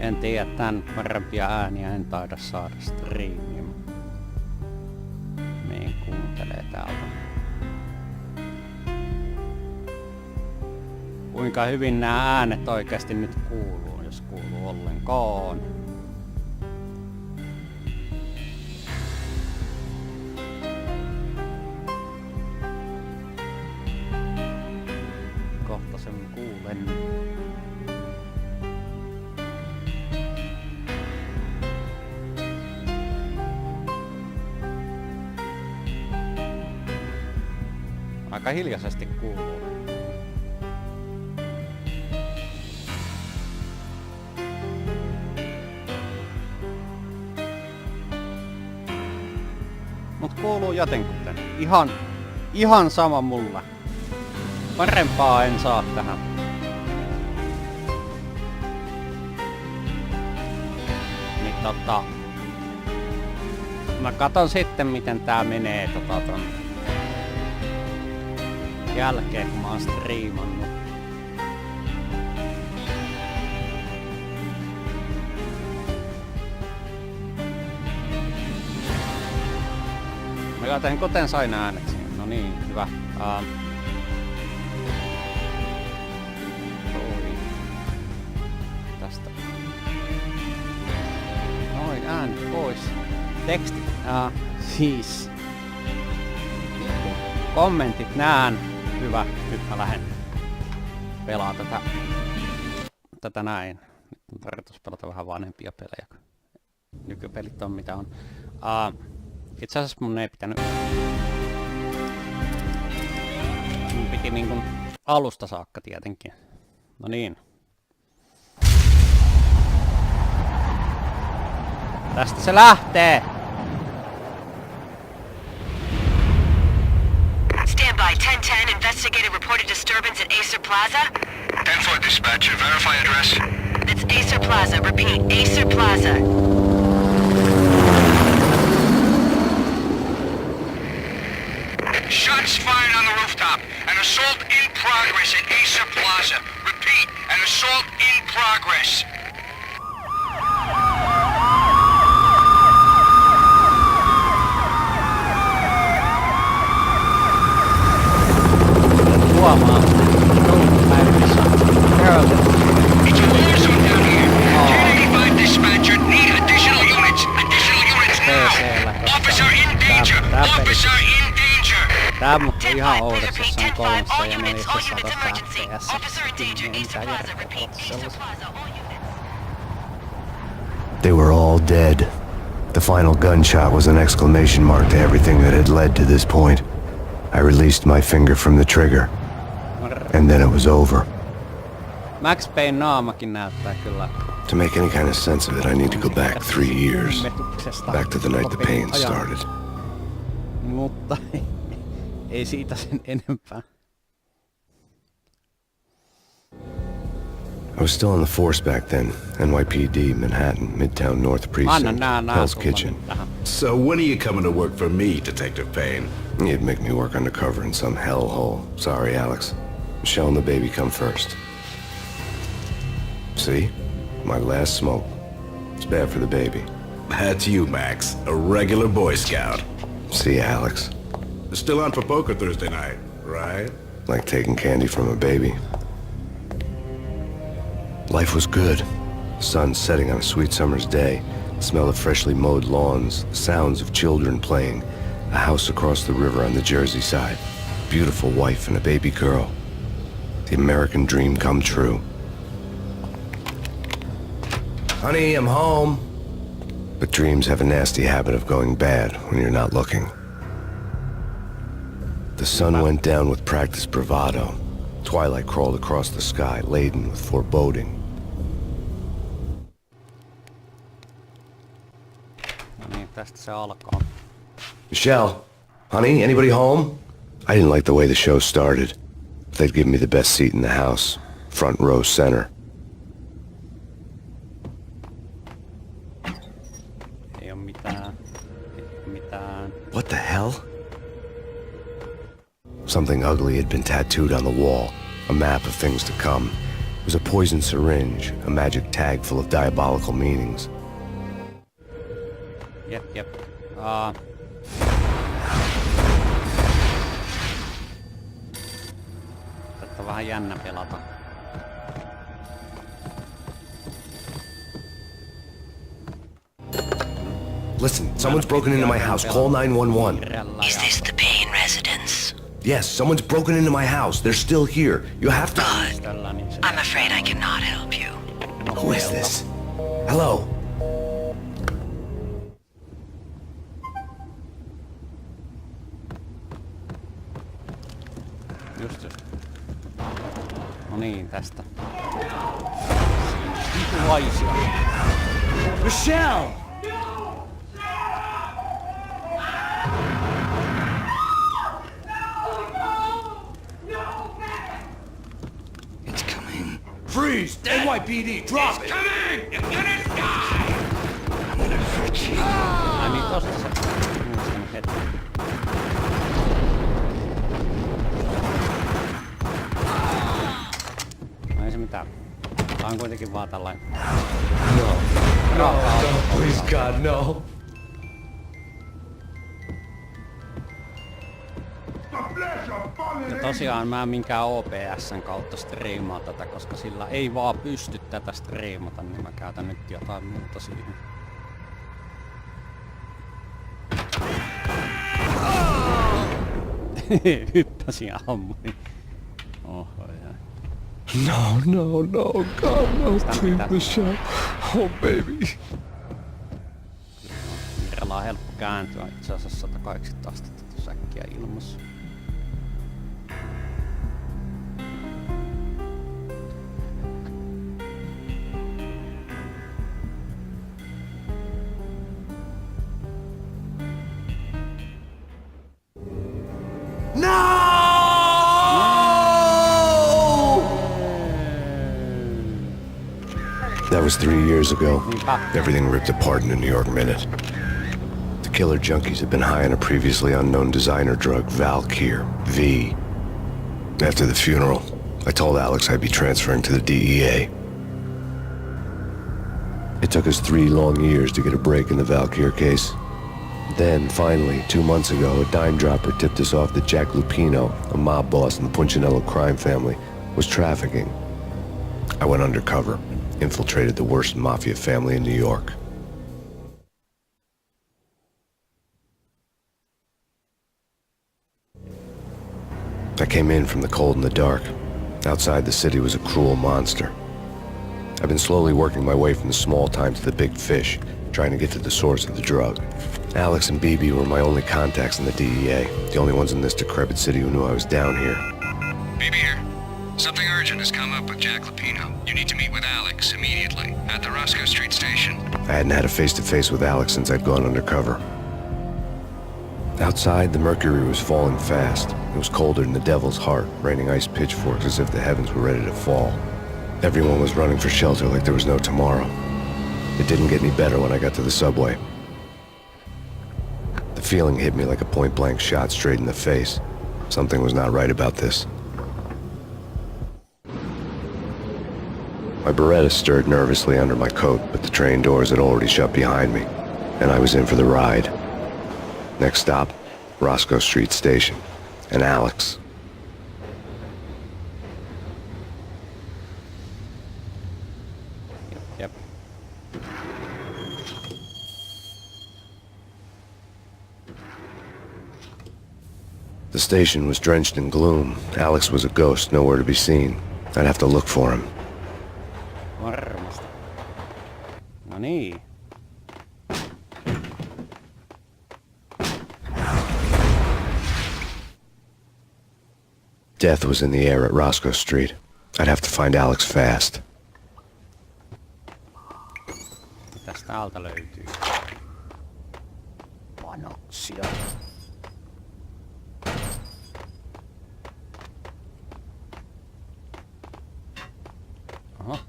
En tiedä, tän parempia ääniä en taida saada striimiin. Niin kuuntelee täältä. Kuinka hyvin nämä äänet oikeasti nyt kuuluu, jos kuuluu ollenkaan. Kohta sen kuulen. Aika hiljaisesti kuuluu. Mut kuuluu jotenkuten. Ihan sama mulle. Parempaa en saa tähän. Niin mä katon sitten miten tää menee ton jälkeen kun mä oon striimannut. Mä katsoin kuten sain äänet siinä. No niin, hyvä. Tästä. Noin, äänet pois. Tekstit. Siis. Kommentit näen. Hyvä, nyt mä lähden pelaa tätä näin. Nyt on tarkoitus pelata vähän vanhempia pelejä. Nykypelit on mitä on. Itse asiassa mun ei pitänyt. Mun piti niinkun alusta saakka tietenkin. No niin. Tästä se lähtee! Standby, 1010, investigated reported disturbance at Acer Plaza. 10-4 dispatcher, verify address. It's Acer Plaza, repeat, Acer Plaza. Shots fired on the rooftop. An assault in progress at Acer Plaza. Repeat, an assault in progress. It's a war zone down here. 1085 dispatcher, need additional units. Additional units now. Officer in danger. Officer in danger. Tää muuttuu ihan oudoksi jossain 3 ja 400 FPS. They were all dead. The final gunshot was an exclamation mark to everything that had led to this point. I released my finger from the trigger. And then it was over. Max Payne naamakin näyttää kyllä. To make any kind of sense of it, I need to go back 3 years. Back to the night the pain started. Mutta ei siitä sen enempää. I was still on the force back then. NYPD, Manhattan, Midtown North Precinct, Hell's Kitchen. So when are you coming to work for me, Detective Payne? You'd make me work undercover in some hellhole. Sorry, Alex. Michelle and the baby come first. See? My last smoke. It's bad for the baby. That's you, Max. A regular Boy Scout. See, Alex. Still on for poker Thursday night, right? Like taking candy from a baby. Life was good. The sun setting on a sweet summer's day. The smell of freshly mowed lawns. The sounds of children playing. A house across the river on the Jersey side. Beautiful wife and a baby girl. The American dream come true. Honey, I'm home. But dreams have a nasty habit of going bad when you're not looking. The sun went down with practiced bravado. Twilight crawled across the sky, laden with foreboding. No niin, tästä se alkaa. Michelle, honey, anybody home? I didn't like the way the show started. They'd give me the best seat in the house, front row center. Ei oo mitään. What the hell? Something ugly had been tattooed on the wall, a map of things to come. It was a poison syringe, a magic tag full of diabolical meanings. Jep. Tätä on vähän jännä pelata. Listen, someone's broken into my house. Call 911. Is this the Payne residence? Yes, someone's broken into my house. They're still here. You have to... I'm afraid I cannot help you. Who is this? Hello? Just. No niin, tästä. Vitulaisia. Michelle! It's coming. Freeze! NYPD, drop it! Coming! You're gonna die! I'm gonna hurt you. Ai niin, tosta se. Muistan hetki. No ei se mitään. Tää on kuitenkin vaan tällainen. No, please God, no. Ja tosiaan mä en minkään OBS:n kautta striimaa tätä, koska sillä ei vaan pysty tätä striimata, niin mä käytän nyt jotain muuta siihen. Hyppäsin ja ammui. Oho, jää. No, God, no, please, Michelle. Oh, baby. Virralla on helppo kääntyä itse asiassa 180 astetta tuossa äkkiä ilmassa. That was 3 years ago. Everything ripped apart in a New York minute. The killer junkies had been high on a previously unknown designer drug, Valkyr, V. After the funeral, I told Alex I'd be transferring to the DEA. It took us 3 long years to get a break in the Valkyr case. Then, finally, 2 months ago, a dime dropper tipped us off that Jack Lupino, a mob boss in the Punchinello crime family, was trafficking. I went undercover, infiltrated the worst mafia family in New York. I came in from the cold and the dark. Outside, the city was a cruel monster. I've been slowly working my way from the small time to the big fish, trying to get to the source of the drug. Alex and BB were my only contacts in the DEA, the only ones in this decrepit city who knew I was down here. BB here. Something urgent has come up with Jack Lupino. You need to meet with Alex immediately at the Roscoe Street station. I hadn't had a face-to-face with Alex since I'd gone undercover. Outside, the mercury was falling fast. It was colder than the devil's heart, raining ice pitchforks as if the heavens were ready to fall. Everyone was running for shelter like there was no tomorrow. It didn't get any better when I got to the subway. The feeling hit me like a point-blank shot straight in the face. Something was not right about this. My Beretta stirred nervously under my coat, but the train doors had already shut behind me, and I was in for the ride. Next stop, Roscoe Street Station, and Alex. Yep. The station was drenched in gloom. Alex was a ghost, nowhere to be seen. I'd have to look for him. Varmasti. No niin. Death was in the air at Roscoe Street. I'd have to find Alex fast. Mitäs täältä löytyy? Panoksia. Aha.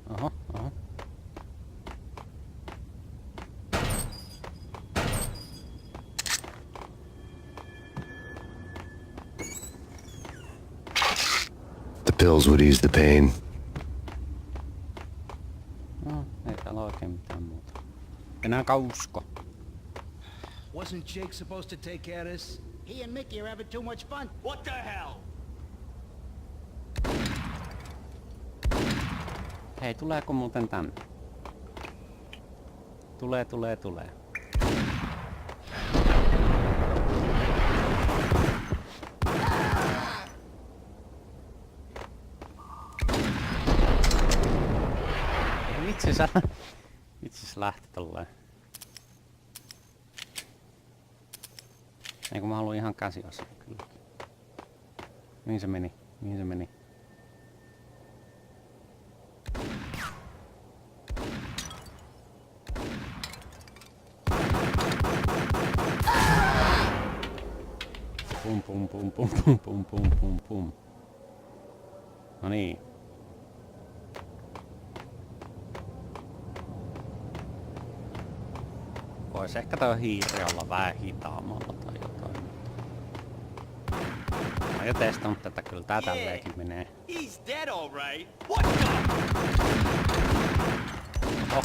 The pills would ease the pain. täällä ole oikein mitään muuta. Enää usko. Wasn't Jake supposed to take care of this? He and Mickey are having too much fun. What the hell? Hei, tuleeko muuten tänne? Tulee. Vitsi se lähti tolleen. Ei kun mä haluan ihan käsiasia kyllä. Mihin se meni? Pum. No niin. Vois ehkä toi hiiri olla vähän hitaammalla tai jotain. Mä oon jo testannut tätä, kyllä tää tälleenkin menee. He's dead, all right. What the? Oh.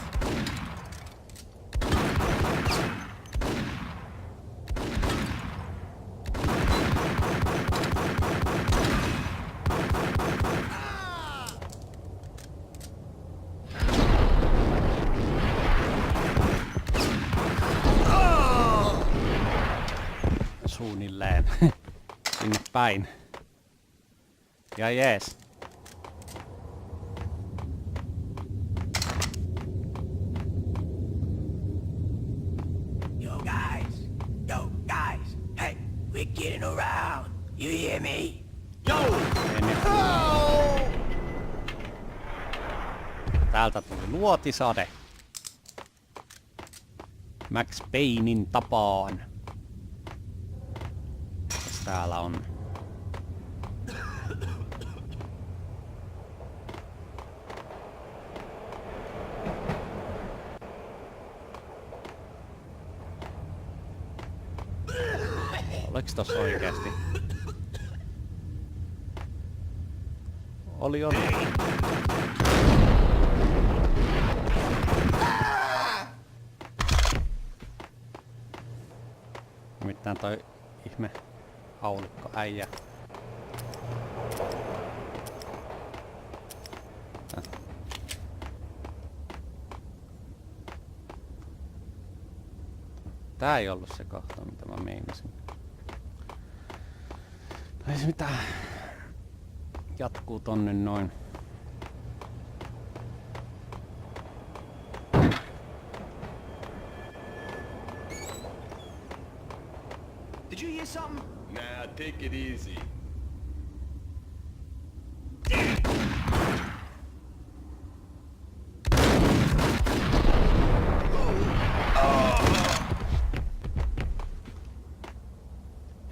Suunnilleen. Sinne päin. Ja jees. Yo guys, hey, we're getting around. You hear me? Täältä tuli luotisade. Max Paynein tapaan. Mitäs täällä on? Oliks tossa oikeesti? Oli. Nimittäin toi ihme haulikko äijä. Tää ei ollut se kohta, mitä mä meinasin. Ei se mitään. Jatkuu tonne noin. Did you hear something? Nah, take it easy.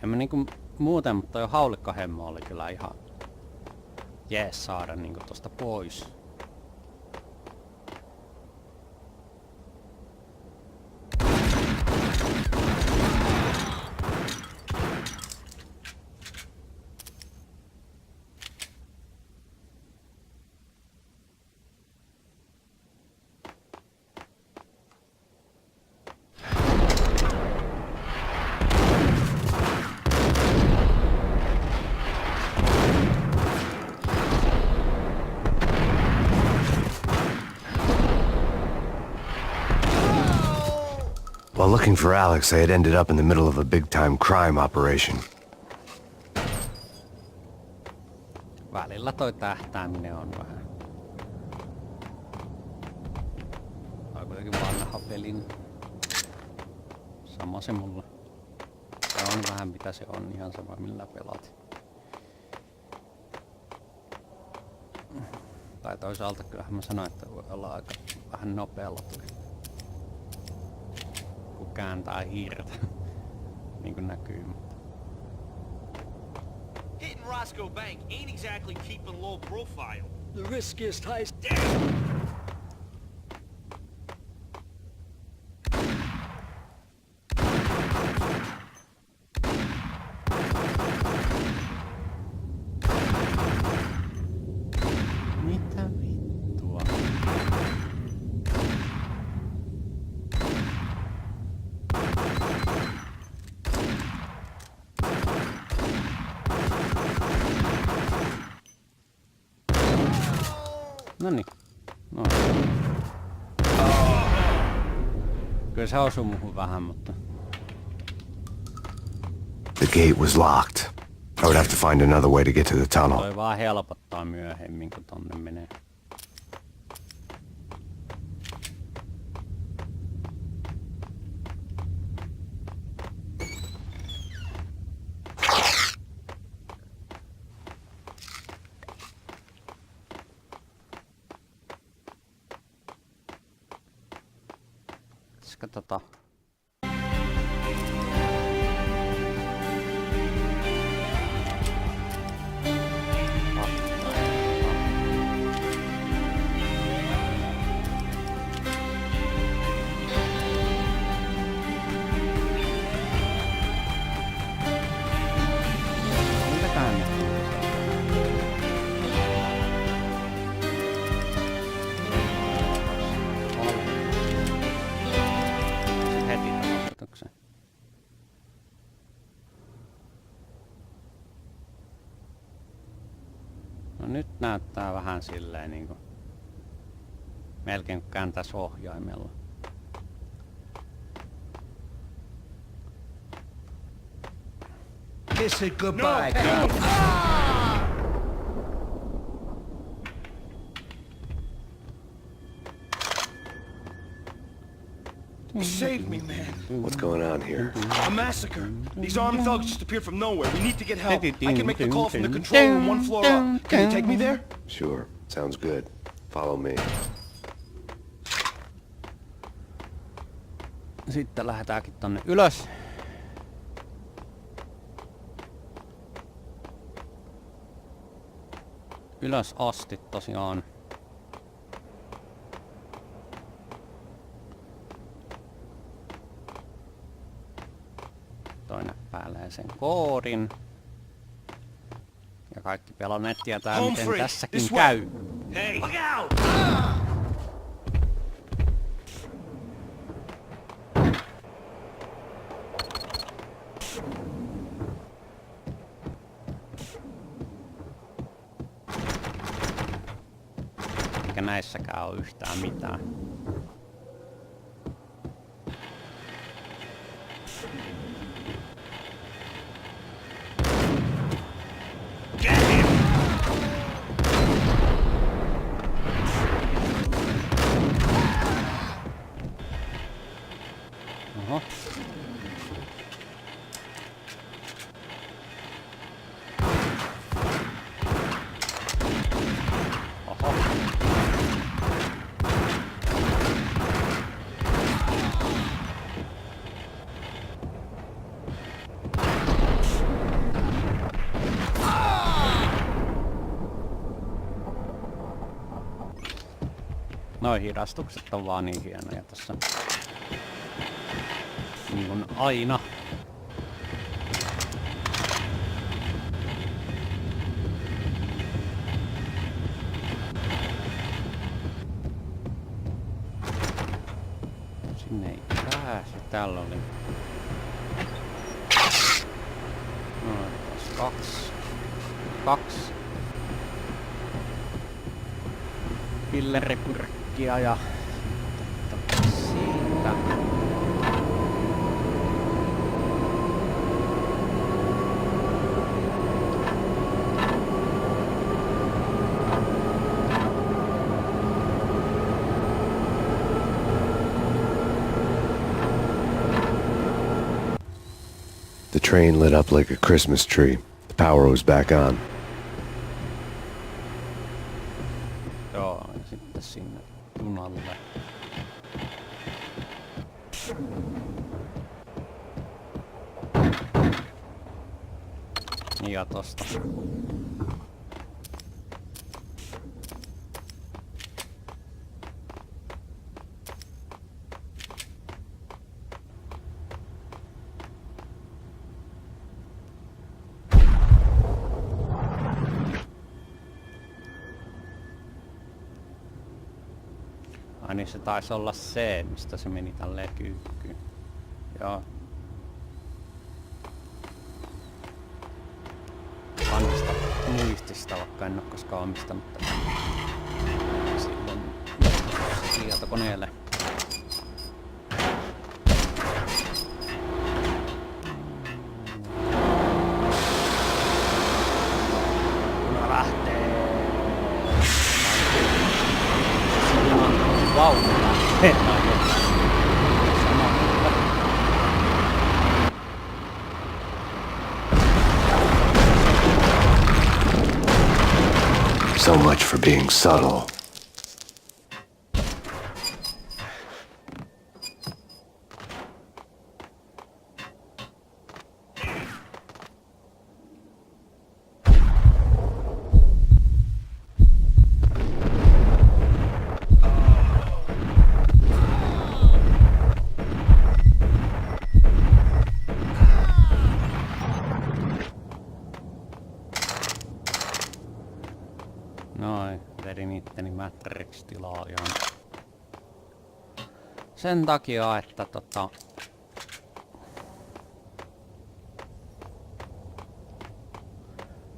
En mä niinku muuten, mutta toi haulikkohemmo oli kyllä ihan jees saada niinku tosta pois. While looking for Alex, I had ended up in the middle of a big-time crime operation. Välillä toi tähtääminen on vähän. Tää on kuitenkin vanha pelin. Sama se mulla. Se on vähän mitä se on, ihan sama millä pelaat. Tai toisaalta kyllähän mä sanoin, että voi olla aika vähän nopealla toi. Kun kääntää hiirtä. Niinku näkyy. Hitting Roscoe Bank ain't exactly keeping low profile. The riskiest heist. Mitä vittua? Noniin. No. Kyllä se osui muhun vähän, mutta... The gate was locked. I would have to find another way to get to the tunnel. Toi vaan helpottaa myöhemmin, kun tonne menee. Tota... No nyt näyttää vähän silleen niinku melkein kun kääntäis ohjaimella. Kiss it goodbye. Save me, man. What's going on here? A massacre. These armed thugs just appeared from nowhere. We need to get help. I can make the call from the control room 1 floor up. Can you take me there? Sure. Sounds good. Follow me. Sitten lähdetäänkin tonne ylös. Ylös asti tosiaan. Toi näppäilee sen koodin. Ja kaikki pelanneet tietää miten tässäkin käy. Hey, look out! Eikä näissäkään oo yhtään mitään. Oho. Oho. Noi hidastukset on vaan niin hienoja tässä. Niin kuin aina. Sinne ei pääse. Täällä oli. No, tässä kaksi pilleripyrkkiä ja siitä. The train lit up like a Christmas tree. The power was back on. Joo, ja sitten sinne junalle. Ja tosta. Ai niin se taisi olla se, mistä se meni tälleen kyykkyyn. Joo. Vanhasta muistista, vaikka en oo koskaan omistanut tätä. tietokoneelle. Juna lähtee. Junan vaunu lähtee. So much for being subtle. Noin, vedin itteni Matrix-tilaa ihan sen takia, että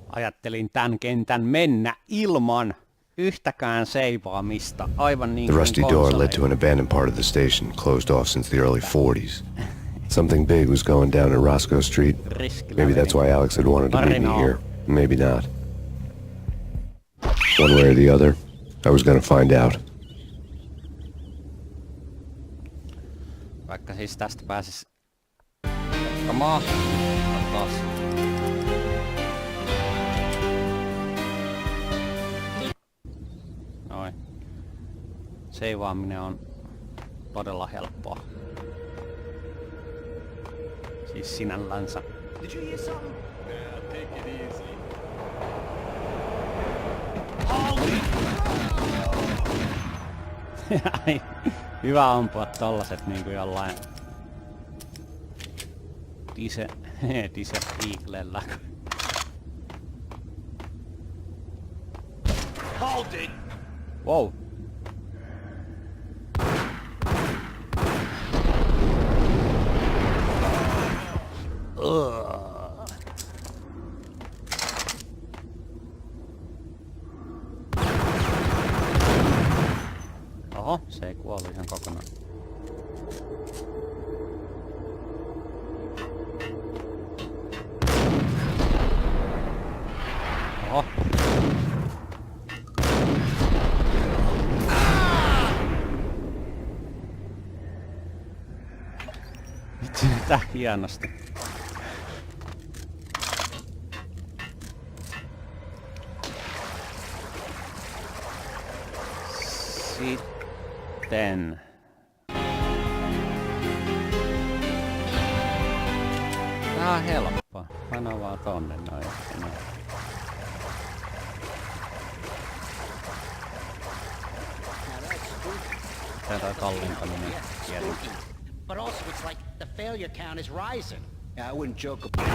ajattelin tän kentän mennä ilman yhtäkään seivaamista, aivan niin The kuin rusty door led to an abandoned part of the station, closed off since the early 40s. Something big was going down in Roscoe Street. Maybe that's why Alex had wanted to meet me here. Maybe not. One way or the other, I was gonna find out. Vaikka siis tästä pääsis jatkamaan. Taas. Noin. Seivaaminen on todella helppoa. Siis sinällänsä. Did you hear something? Yeah, take it easy. Ai, hyvä ampua tollaset niinku jollain Eaglellä. Hold it! Wow. Oho, se ei kuollut ihan kokonaan. Oho. Vitsi, mitä hienosti. Sitten tää on helppoa. Paina vaan tonne noin. Tää toi tallentaminen kieli. But also it's like the failure count is rising. Yeah, I wouldn't joke about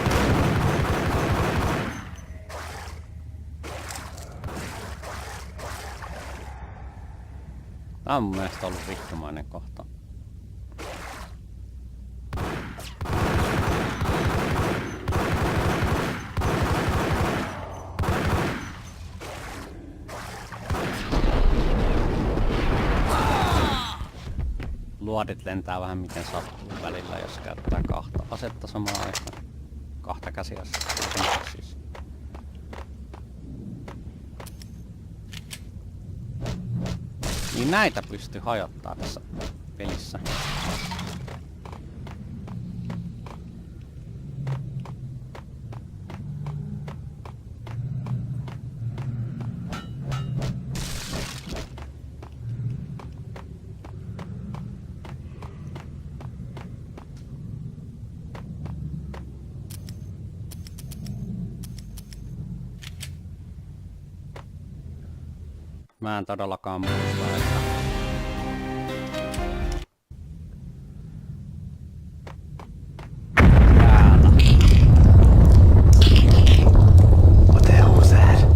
Tää on mun mielestä ollut vittumainen kohta. Luodit lentää vähän miten sattuu välillä, jos käyttää kahta asetta samaan aikaan. Kahta käsiä siis. Niin näitä pystyy hajottaa tässä pelissä. Mä en todellakaan muista, että täällä. What the hell was that?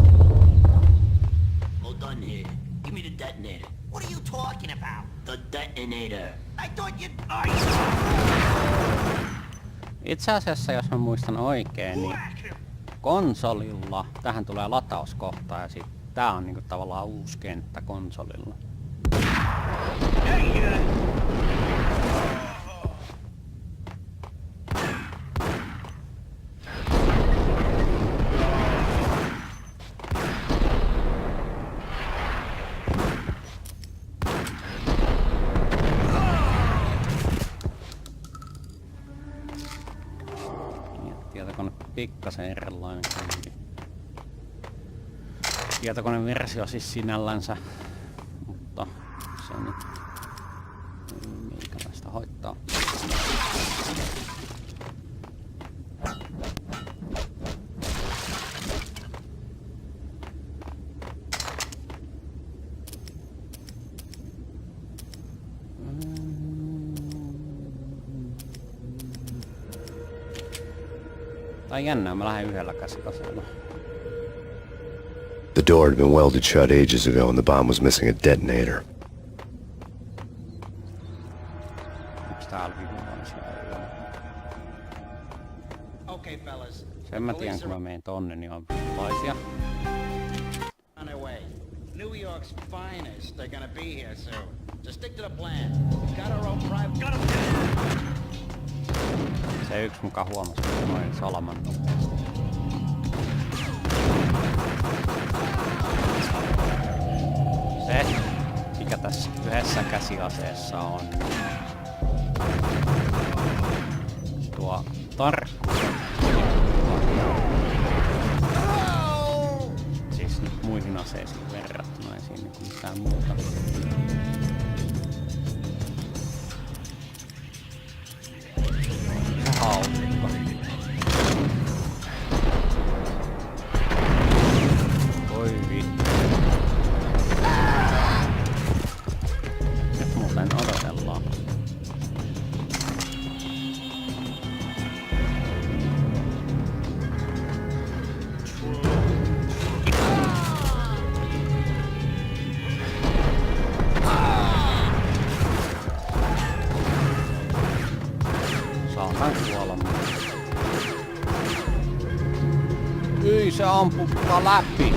Well done here. Give me the detonator. What are you talking about? The detonator. I thought you... Itse asiassa, jos mä muistan oikein, niin konsolilla tähän tulee latauskohta ja sit tää on niinku tavallaan uusi kenttä konsolilla. Tietokone pikkasen erilainen kuitenkin. Tietokoneversio siis sinällänsä, mutta se on nyt minkälaista hoitaa. Tai jännää, mä lähden yhdellä käsikaseella. The door had been welded shut ages ago and the bomb was missing a detonator. Onks täällä vipuvaisia? Okay, fellas. Sen mä tiedän, kun mä menen tonne, niin on vipuvaisia. On their way. New York's finest. They're gonna be here soon. So stick to the plan. Got our own private. Got 'em. Se yksi mukaan huomasi, että noin salaman nopeasti. Se, mikä tässä yhdessä käsiaseessa on tuo tarkkuus. Siis nyt muihin aseisiin verrattuna ei siinä mitään muuta. Haulikko. Oi vittu. Nyt muuten odotellaan. Saatan kuolla. Ei se ampukka läpi.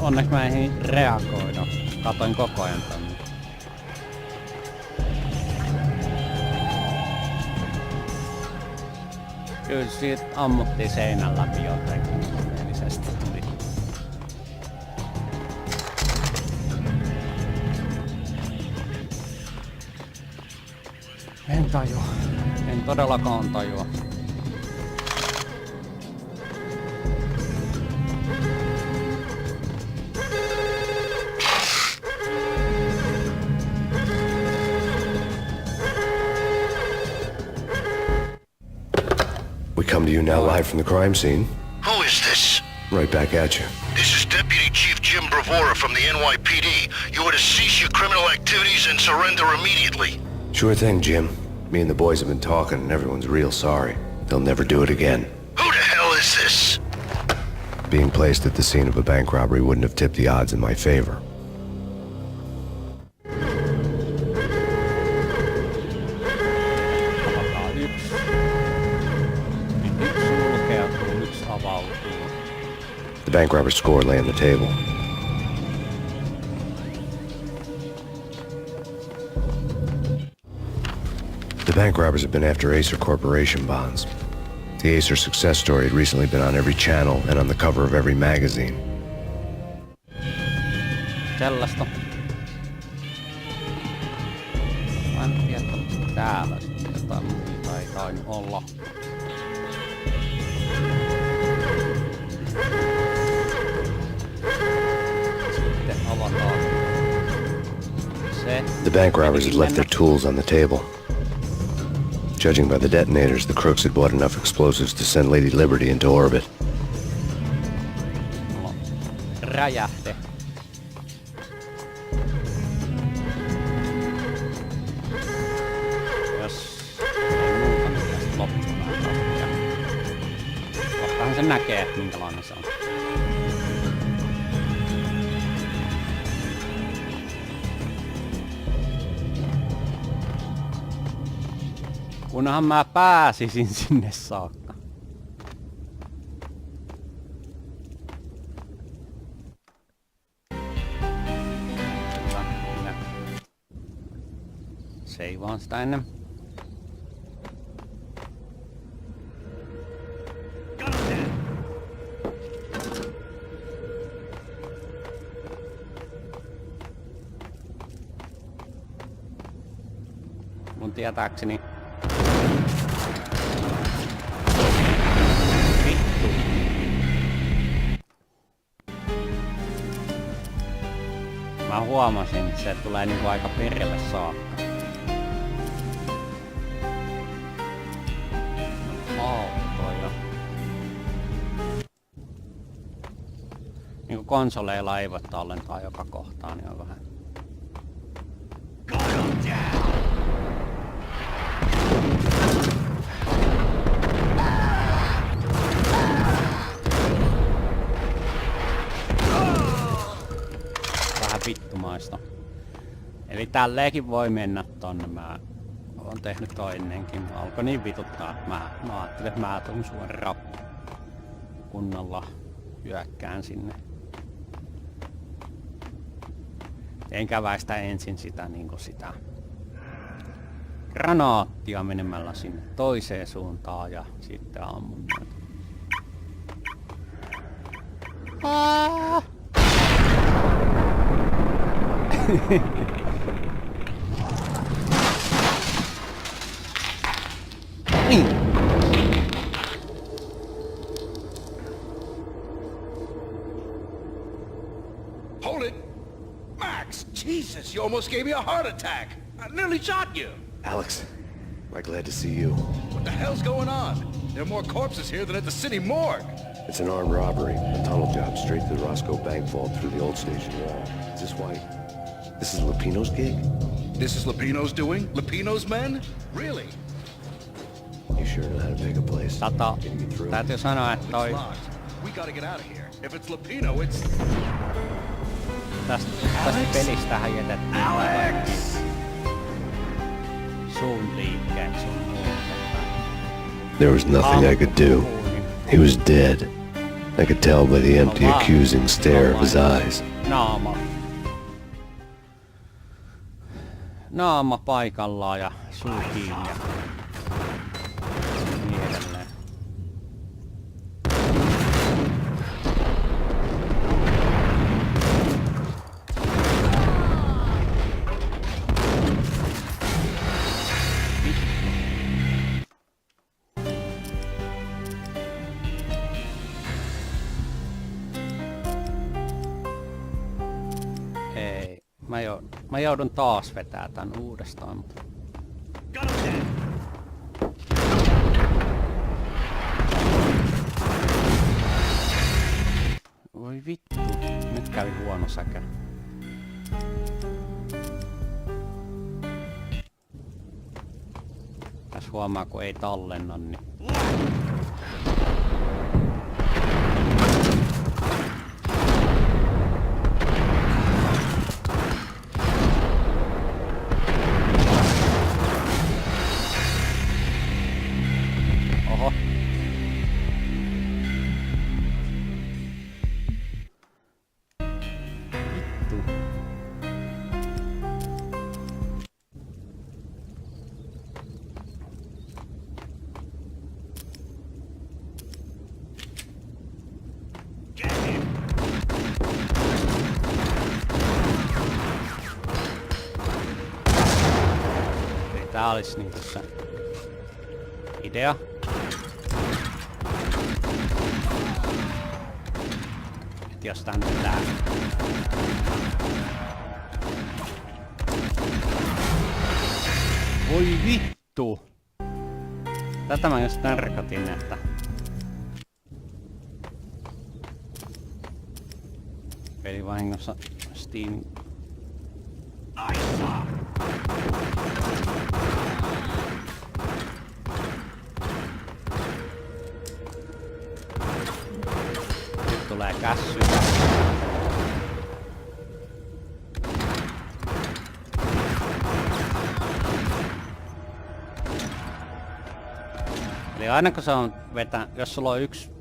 Onneksi mä en reagoida. Katoin koko ajan tänne. Kyllä siitä ammuttiin seinän läpi jotenkin ilmeisesti tuli. En tajua. En todellakaan tajua. We come to you now live from the crime scene. Who is this? Right back at you. This is Deputy Chief Jim Bravura from the NYPD. You are to cease your criminal activities and surrender immediately. Sure thing, Jim. Me and the boys have been talking and everyone's real sorry. They'll never do it again. Who the hell is this? Being placed at the scene of a bank robbery wouldn't have tipped the odds in my favor. The bank robber's score lay on the table. The bank robbers have been after Acer Corporation bonds. The Acer success story had recently been on every channel and on the cover of every magazine. Sellaista. Mä en tiedä, että täällä sitten jotain muuta ei tainnut olla. Sitten avataan se. The bank robbers had left their tools on the table. Judging by the detonators, the crooks had bought enough explosives to send Lady Liberty into orbit. Räjähte. Jos ei muuta, niin tästä loppumaan takia. Kohtahan se näkee, minkälainen se on. Kunhan mä pääsisin sinne saakka. seivaan sitä ennen. Mun tietääkseni... Vittu. Mä huomasin, että se tulee niinku aika perille saakka. Autoja. Niinku konsoleilla ei voi tallentaa joka kohtaan, niin on vähän... vittumaista. Eli tälleenkin voi mennä tonne. Mä oon tehnyt toi ennenkin. Mä alkoi niin vituttaa, että mä ajattelin, että mä tuun suoraan kunnolla hyökkään sinne. Enkä väistä ensin sitä niinku sitä granaattia menemällä sinne toiseen suuntaan ja sitten ammun näitä. Hold it! Max! Jesus, you almost gave me a heart attack! I nearly shot you! Alex, we're glad to see you. What the hell's going on? There are more corpses here than at the city morgue! It's an armed robbery, a tunnel job straight to the Roscoe Bank vault through the old station wall. Is this why... This is Lupino's gig? This is Lupino's doing? Lupino's men? Really? You sure know how to pick a place? Täytyy sanoa, että toi... We gotta get out of here. If it's Lupino, it's... Tästä pelistähän jätettiin Alex! Suun liikkeen sun muuta. There was nothing I could do. He was dead. I could tell by the empty, accusing stare of his eyes. Naama paikallaan ja suu kiinni ja niin edelleen. Ei, mä joudun taas vetää tän uudestaan, mutta... Voi vittu, nyt kävi huono säkä. Tässä huomaa, kun ei tallenna, niin... Oho. Vittu. Eli tää olis niinku se idea. Et jos tää nyt tää... Voi vittu! Tätä mä just tarkoitin, että... Pelivahingossa Steam... Nyt tulee kässy. Eli aina kun se on jos sulla on yksi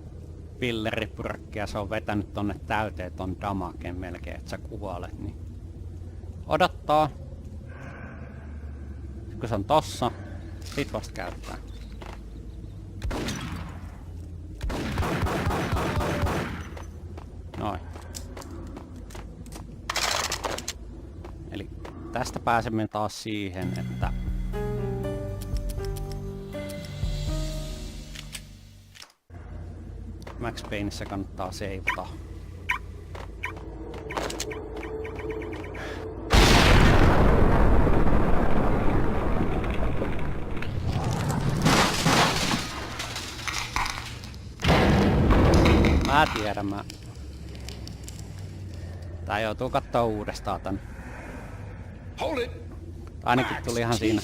pilleripurkki ja se on vetänyt tonne täyteen ton damaken melkein, että sä kuolet, niin odottaa. kun se on tossa, sit vasta käyttää. Noin. Eli tästä pääsemme taas siihen, että Max Payneissa kannattaa seivata. Mä tiedän, tää joutuu kattoo uudestaan tän. Ainakin tuli ihan siinä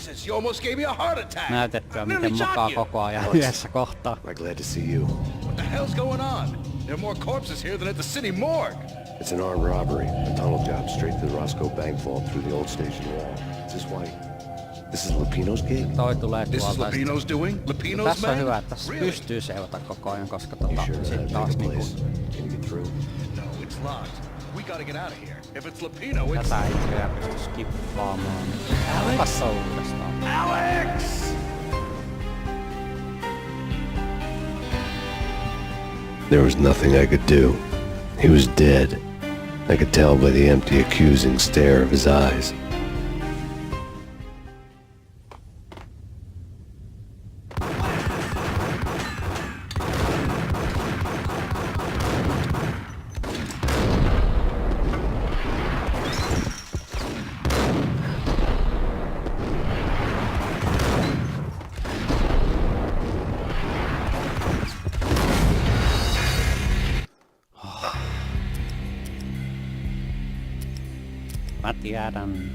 näytettyä, miten makaa koko ajan yhdessä kohtaa. I'm glad to see you. What the hell's going on? There are more corpses here than at the city morgue. It's an armed robbery. A tunnel job straight to the Roscoe Bank vault through the old station wall. This is Lupino's gig? Toi tulee This is tuolta. Lupino's doing? Lupino's Tässä on man? hyvä, että tässä pystyy seurata koko ajan, koska sit taas Can niinku you get through? No, it's locked. We gotta get out of here. If it's Lupino, it's... tätä ei kyllä pysty skippaamaan. Katsoo uudestaan. Alex! There was nothing I could do. He was dead. I could tell by the empty, accusing stare of his eyes. Mä tiedän.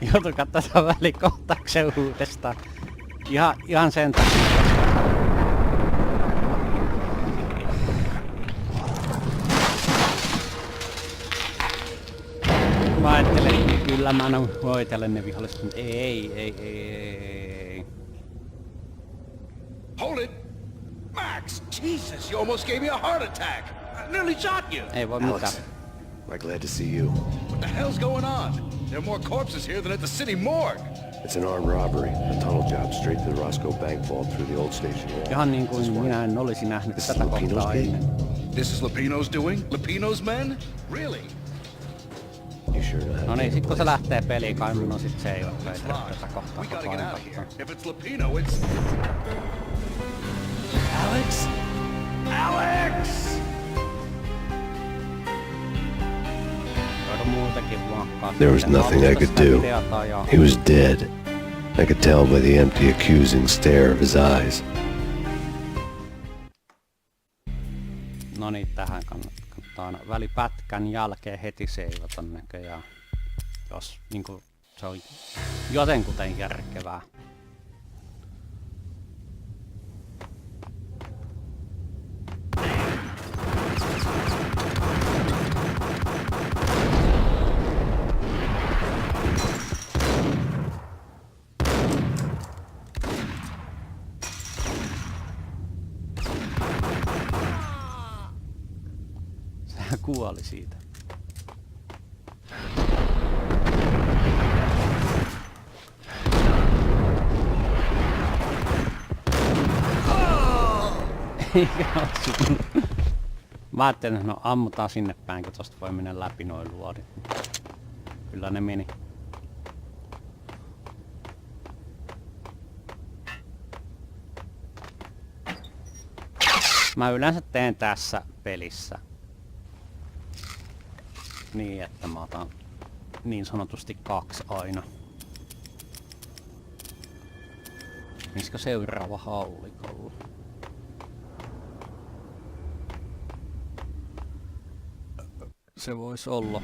Joutu katsoa tämän välikohtauksen uudestaan. Ihan sen takia. Mä ajattelin, että kyllä mä hoitelen ne viholliset, mutta ei. Hold it! Max! Jesus, you almost gave me a heart attack! I nearly shot you! Ei voi mitään. Alex, I'm glad to see you. What the hell's going on? There are more corpses here than at the city morgue! It's an armed robbery. A tunnel job straight to the Roscoe Bank vault through the old station wall. Ihan niin kuin minä en olisi nähnyt This is tätä kohtaa Lupino's gig? ennen. This is Lupino's doing? Lupino's men? Really? You sure know how to No niin, take sit a kun se place? lähtee peliin, kai minun on sit seivattu, ei It's tarvitse locked. tätä kohtaa We gotta koko get ajan out of here. katsoa. If it's Lupino, it's... Alex? Alex! Voidaan muutenkin muokkaa. There was sitten nothing I alusta could sitä do. videota ja He was dead. I could tell by the empty, accusing stare of his eyes. no niin, tähän kannattaa aina välipätkän jälkeen heti seivata näköjään. Jos niinku se on jotenkuten järkevää. Sehän kuoli siitä. Eikä osunut. Mä ajattelin, että no ammutaan sinne päin, kun tosta voi mennä läpi noin luodit. Kyllä ne meni. Mä yleensä teen tässä pelissä niin, että mä otan niin sanotusti 2 aina. Missä seuraava haulikolla? Se voisi olla.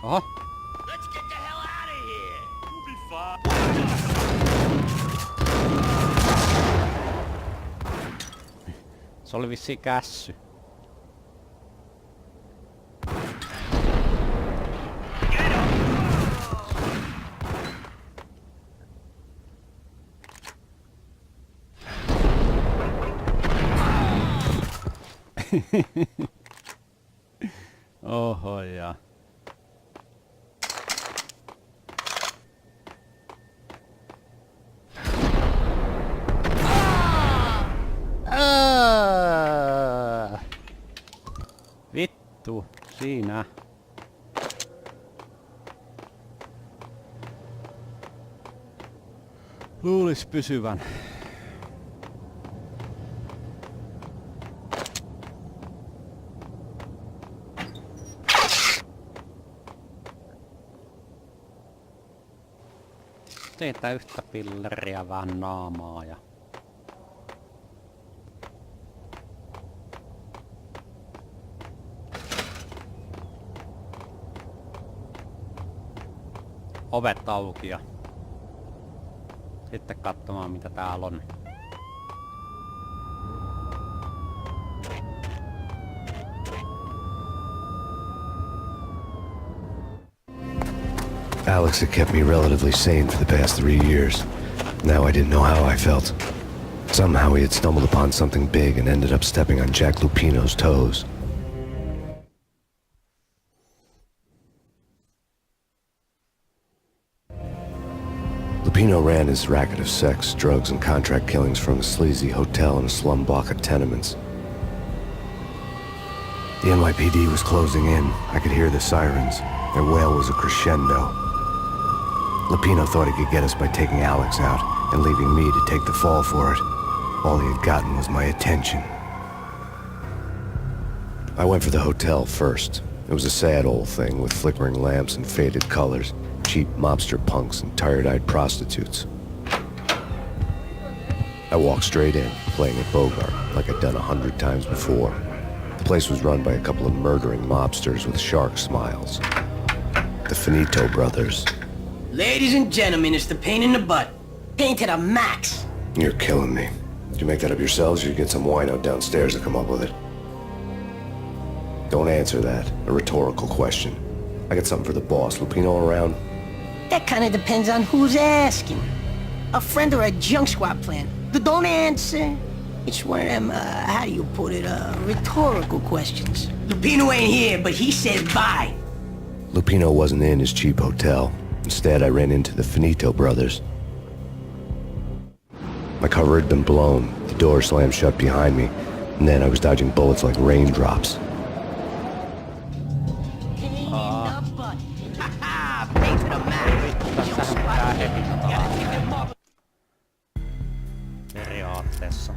Oho. Let's get the hell out of here! We'll be fine. Se oli vissiin kässy. Oho ja. Vittu, siinä. Luulis pysyvän. Teitä yhtä pilleriä vähän naamaa ja... Ovet auki ja... Sitten katsomaan mitä täällä on. Alex had kept me relatively sane for the past 3 years. Now I didn't know how I felt. Somehow he had stumbled upon something big and ended up stepping on Jack Lupino's toes. Lupino ran his racket of sex, drugs, and contract killings from a sleazy hotel in a slum block of tenements. The NYPD was closing in. I could hear the sirens. Their wail was a crescendo. Lupino thought he could get us by taking Alex out and leaving me to take the fall for it. All he had gotten was my attention. I went for the hotel first. It was a sad old thing with flickering lamps and faded colors, cheap mobster punks and tired-eyed prostitutes. I walked straight in, playing at Bogart, like I'd done 100 times before. The place was run by a couple of murdering mobsters with shark smiles. The Finito brothers. Ladies and gentlemen, it's the pain in the butt. Pain to the max. You're killing me. Did you make that up yourselves or you get some wine out downstairs to come up with it? Don't answer that. A rhetorical question. I got something for the boss. Lupino around? That kind of depends on who's asking. A friend or a junk squad plan. Don't answer. It's one of them, how do you put it, rhetorical questions. Lupino ain't here, but he said bye. Lupino wasn't in his cheap hotel. Instead, I ran into the Finito brothers. My cover had been blown, the door slammed shut behind me, and then I was dodging bullets like raindrops. Pain in the butt. Ha-ha! Pain to the max. Junk squad. Gotta take them off. Periaatteessa.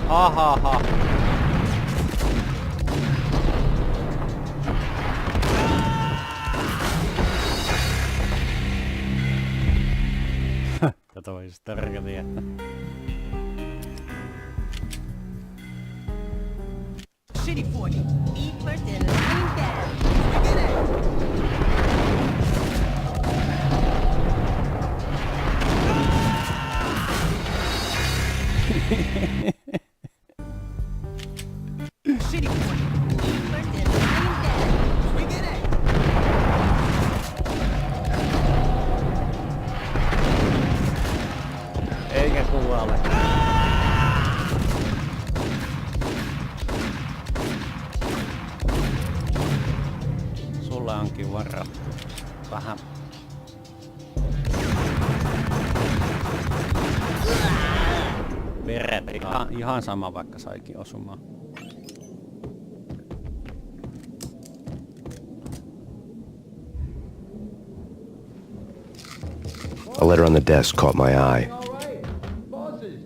Ahaha. Tätä voisi tarkemmin, että... City 40. Eat first and line down. City 40. Eat first and line down. We get it. Eikä kuole. Sulle onkin varattu vähän. Veret ihan sama vaikka saikin osumaan. A letter on the desk caught my eye. All right. Bosses.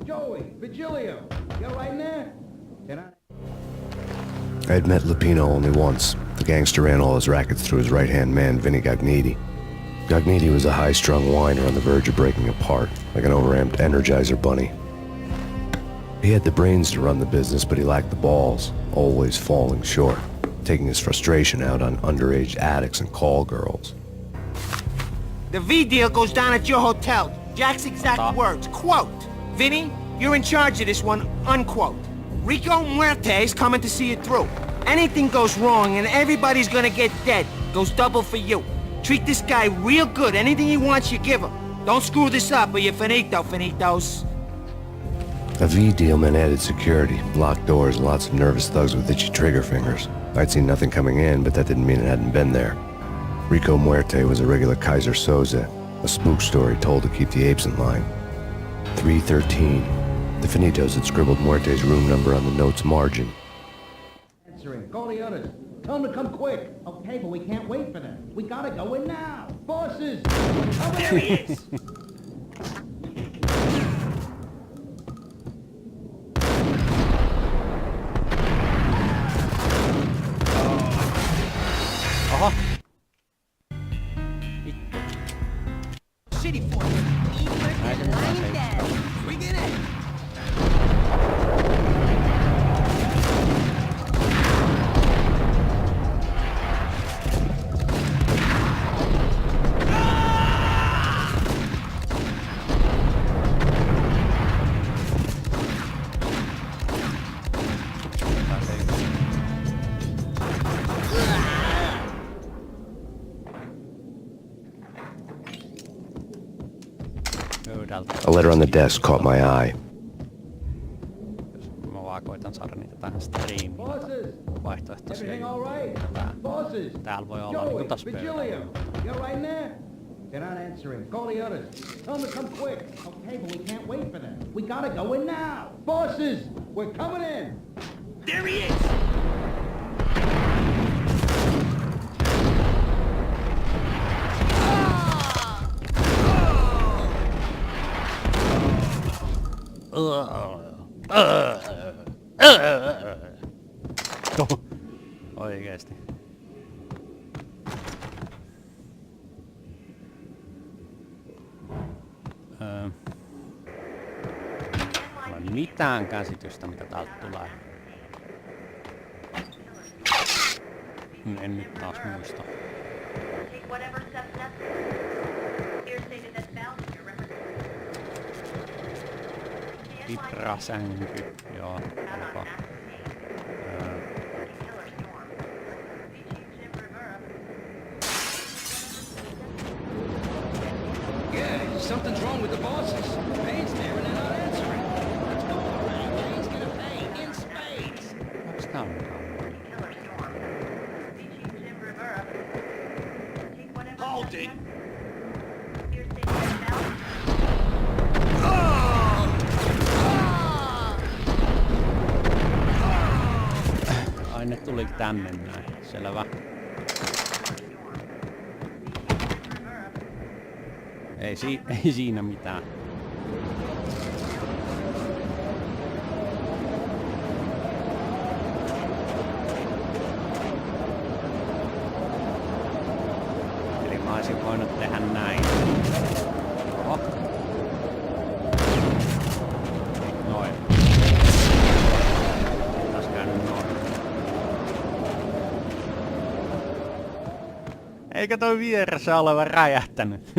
Joey. Vigilio. You right in there? Can I I had met Lupino only once. The gangster ran all his rackets through his right-hand man, Vinny Gagniti. Gagniti was a high-strung whiner on the verge of breaking apart, like an overamped Energizer bunny. He had the brains to run the business, but he lacked the balls, always falling short, taking his frustration out on underage addicts and call girls. The V deal goes down at your hotel. Jack's exact words, quote, Vinny, you're in charge of this one, unquote. Rico Muerte's coming to see it through. Anything goes wrong and everybody's gonna get dead. Goes double for you. Treat this guy real good. Anything he wants, you give him. Don't screw this up or you're finito, finitos. A V deal meant added security, locked doors, and lots of nervous thugs with itchy trigger fingers. I'd seen nothing coming in, but that didn't mean it hadn't been there. Rico Muerte was a regular Kaiser Soze, a spook story told to keep the apes in line. 313. The Finitos had scribbled Muerte's room number on the note's margin. Answering. Call the others. Tell them to come quick. Okay, but we can't wait for them. We gotta go in now. Bosses! There he is! Oho. City force. Lying down. Bring it in. A letter on the desk caught my eye. Mä vaan koitan saada niitä tähän striimiin. Vaihtoehtoisia. Täällä voi olla niinku taas pöydällä. You're right in there? They're not answering. Call the others. Tell them to come quick. Okay, but we can't wait for them. We gotta go in now. Bosses, we're coming in. There he is! Oikeesti. Mulla ei mitään käsitystä mitä täältä tulee. En nyt taas muista. Vibrasänky, joo, onko. Yeah, something's wrong with the bosses. Payne's there and they're not answering. Let's go already. Payne's gonna pay in spades. Onks tää on? Hold it! Ai ne tuli tänne näin, selvä. Ei siinä mitään. Eli mä olisin voinut tehdä näin. Oho. Noin. Taas käynyt noin. Eikä toi vieressä oleva räjähtänyt.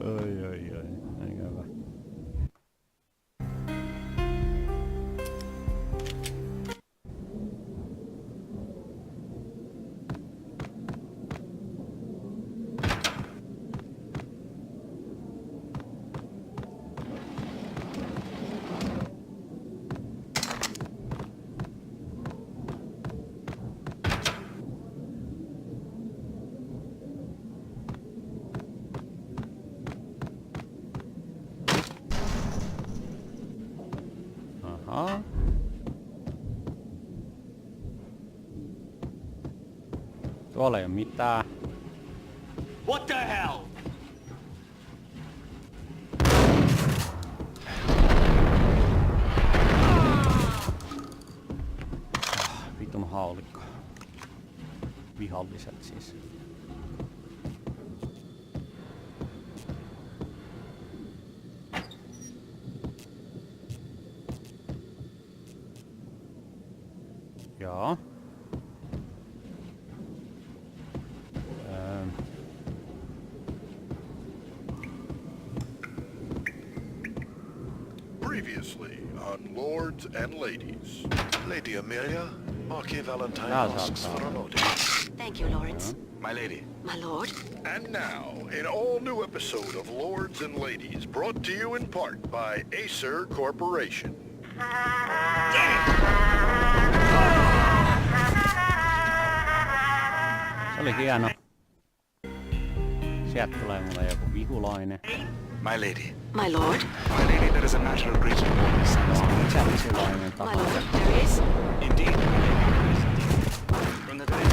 Oi. Aika hyvä. Aha. Tuolla ei oo mitään. What the hell? Vitun haulikko. Viholliset siis. Joo. Previously on Lords and Ladies. Lady Amelia, Marquis Valentine asks for an audience. Thank you, Lawrence. My lady. My lord. And now, an all-new episode of Lords and Ladies, brought to you in part by Acer Corporation. Se oli hieno. Sieltä tulee mulle joku vihulainen. My lady. My lord. My lady, there is a matter of great importance. Mikä vihulainen My tahansa? lord, there is. Indeed, my lady, there is indeed. From the very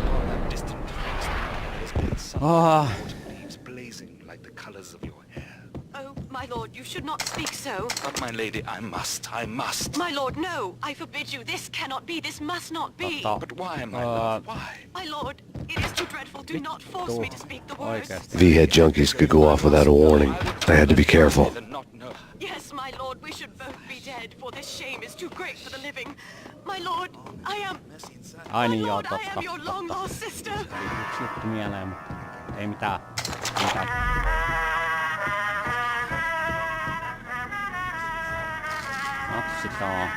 all that distant forest, there has been some leaves blazing like the colors of your hair. Oh, my lord, you should not speak so. But my lady, I must. My lord, no. I forbid you. This cannot be. This must not be. But why, my love, why? My lord, it is too dreadful. Do not force me to speak the words. V-head junkies could go off without a warning. I had to be careful. Yes, my lord, we should both be dead, for this shame is too great for the living. My lord, I am... Ai niin, my joo, lord, I am totta. your long-lost sister. Yksi juttu mieleen, mutta ei mitään. Natsitaan.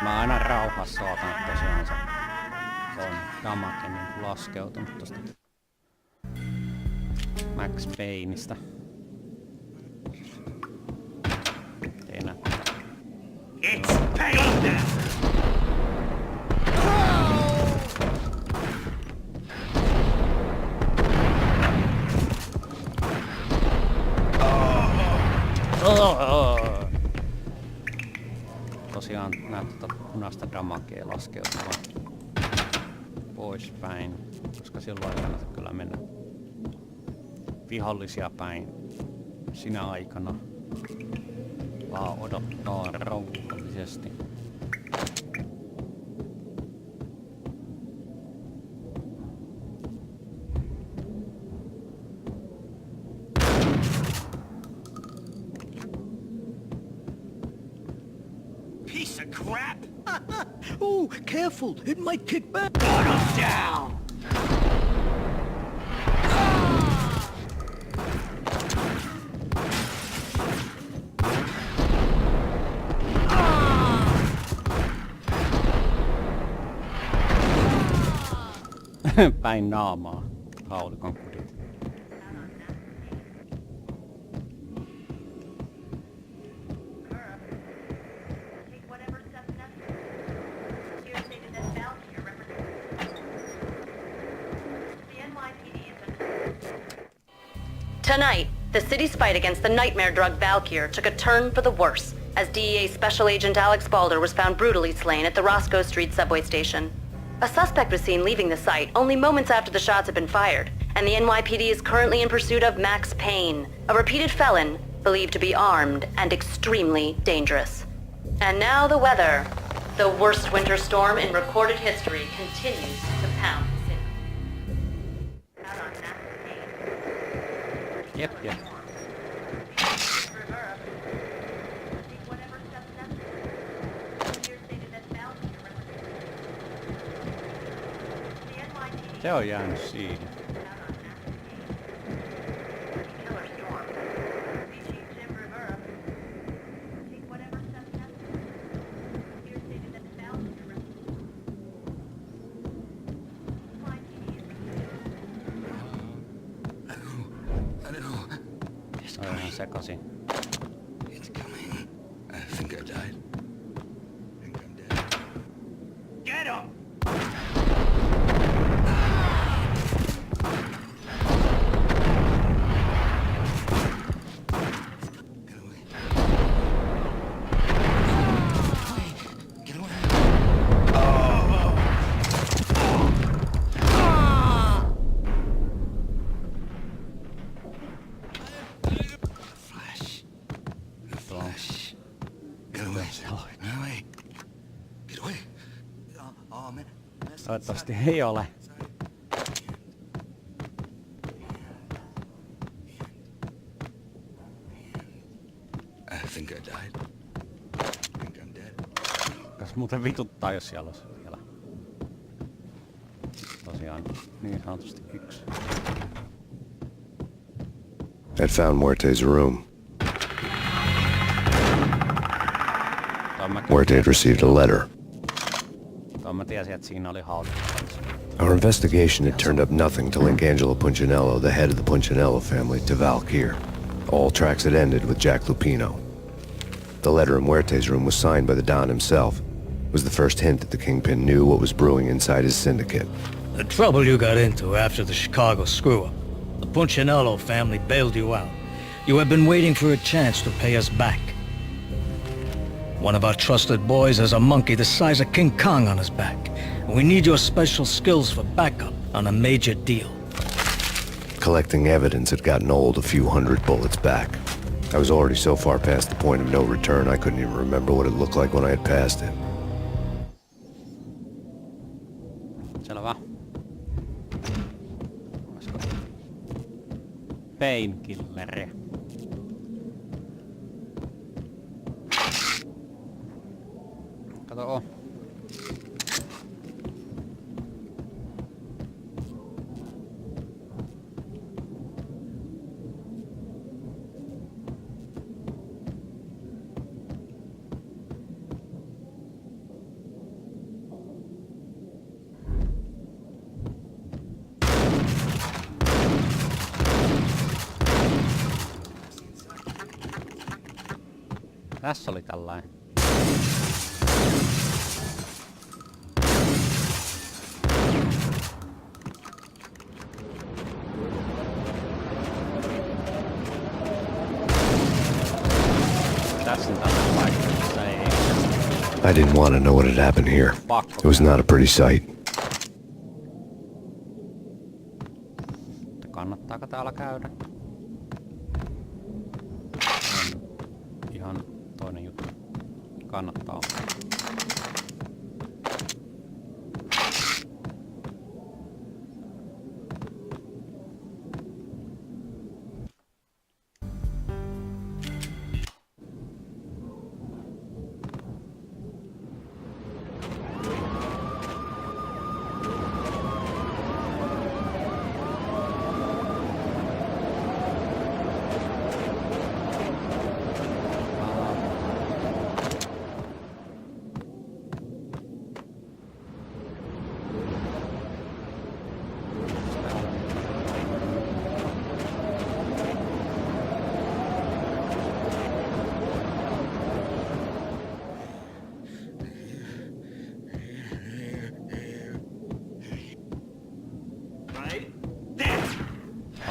Mä aina rauhassa ootan, että tosiaan se on damake niin laskeutunut tosta Max Payneistä. Ei näy. It's Payne! Tosiaan näyttää punaista damakea laskeutuvan poispäin, koska silloin ei kannata kyllä mennä vihollisia päin sinä aikana, vaan odottaa rauhallisesti. Piece of crap! Ooh, careful, it might kick back. Put him down! Päin naamaa haulikon kudit. Tonight, the city's fight against the nightmare drug Valkyr took a turn for the worse, as DEA Special Agent Alex Balder was found brutally slain at the Roscoe Street subway station. A suspect was seen leaving the site only moments after the shots had been fired, and the NYPD is currently in pursuit of Max Payne, a repeated felon believed to be armed and extremely dangerous. And now the weather. The worst winter storm in recorded history continues to pound the city. Out on Max Payne. Jep. Se on jäänyt siihen. On ihan sekaisin. It's coming. I think I died. I think I'm dead. Get him! Toivottavasti ei ole. I think I died. I think I'm dead. Kas muuten vituttaa, jos siellä olisi vielä. Tosiaan niin sanotusti yksi. I'd found Muerte's room. Muerte had received a letter. mä tiesin, että siinä oli hauta. Our investigation had turned up nothing to link Angelo Punchinello, the head of the Punchinello family, to Valkyr. All tracks had ended with Jack Lupino. The letter in Muerte's room was signed by the Don himself. It was the first hint that the Kingpin knew what was brewing inside his syndicate. The trouble you got into after the Chicago screw-up. The Punchinello family bailed you out. You have been waiting for a chance to pay us back. One of our trusted boys has a monkey the size of King Kong on his back. We need your special skills for backup on a major deal. Collecting evidence had gotten old a few hundred bullets back. I was already so far past the point of no return I couldn't even remember what it looked like when I had passed it. Selvä. Olisiko Painkilleri? Kato oo. Tässä oli tällainen. Tässä on tällainen paikka, missä ei... I didn't want to know what had happened here. It was not a pretty sight. Kannattaako täällä käydä? Ihan toinen juttu. Kannattaa.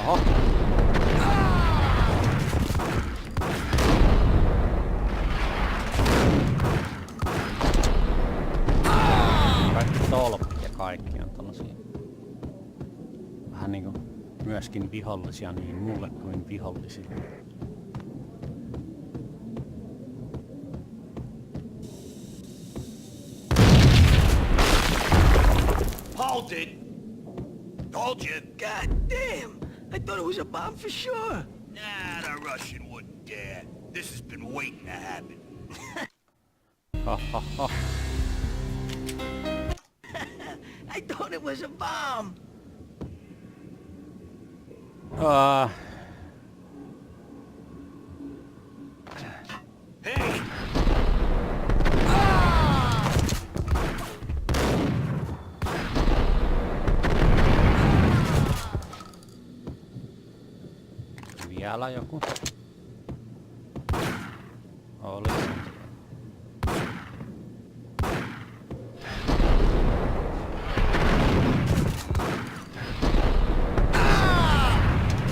Oho. Kaikki tolpit ja kaikki on tollasia vähän niinku myöskin vihollisia niin mulle kuin vihollisia. Hold it! Told you. God damn! I thought it was a bomb for sure. Nah, the Russian wouldn't dare. This has been waiting to happen. Ha ha ha. I thought it was a bomb. Hey! Vielä joku. Oli.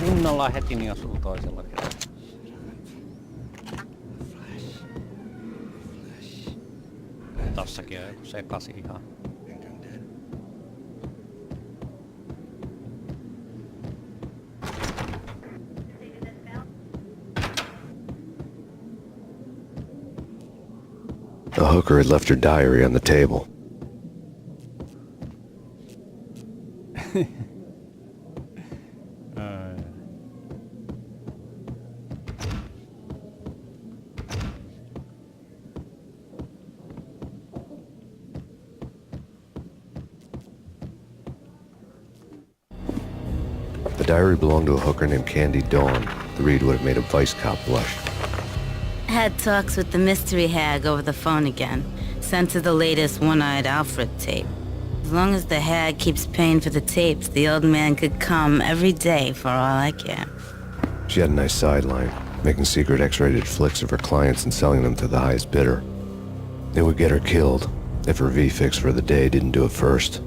Kunnolla heti niin osuu toisella kerralla. Tossakin on joku sekasi ihan. The hooker had left her diary on the table. The diary belonged to a hooker named Candy Dawn. The read would have made a vice cop blush. Had talks with the mystery hag over the phone again. Sent to the latest One-Eyed Alfred tape. As long as the hag keeps paying for the tapes, the old man could come every day for all I care. She had a nice sideline, making secret X-rated flicks of her clients and selling them to the highest bidder. It would get her killed if her V-fix for the day didn't do it first.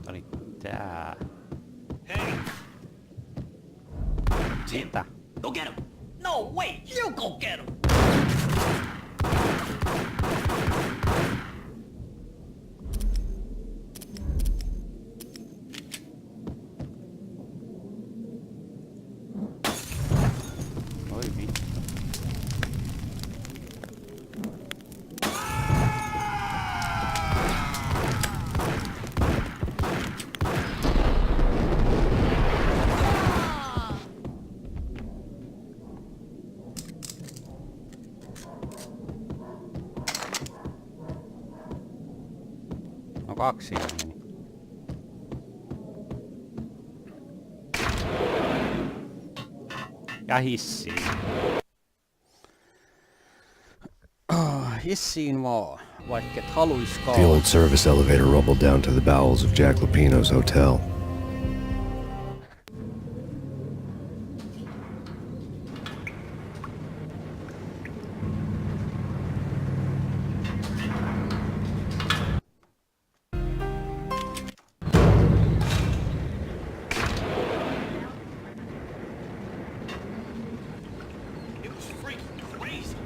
Oli tää. Hey, Mitä? go get him. No, wait, you go get him. Oi vittu. No 2 meni. Ja hissiin. Hissiin vaan, vaikka et haluiskaan. The old service elevator rumbled down to the bowels of Jack Lupino's hotel. It was freaking crazy.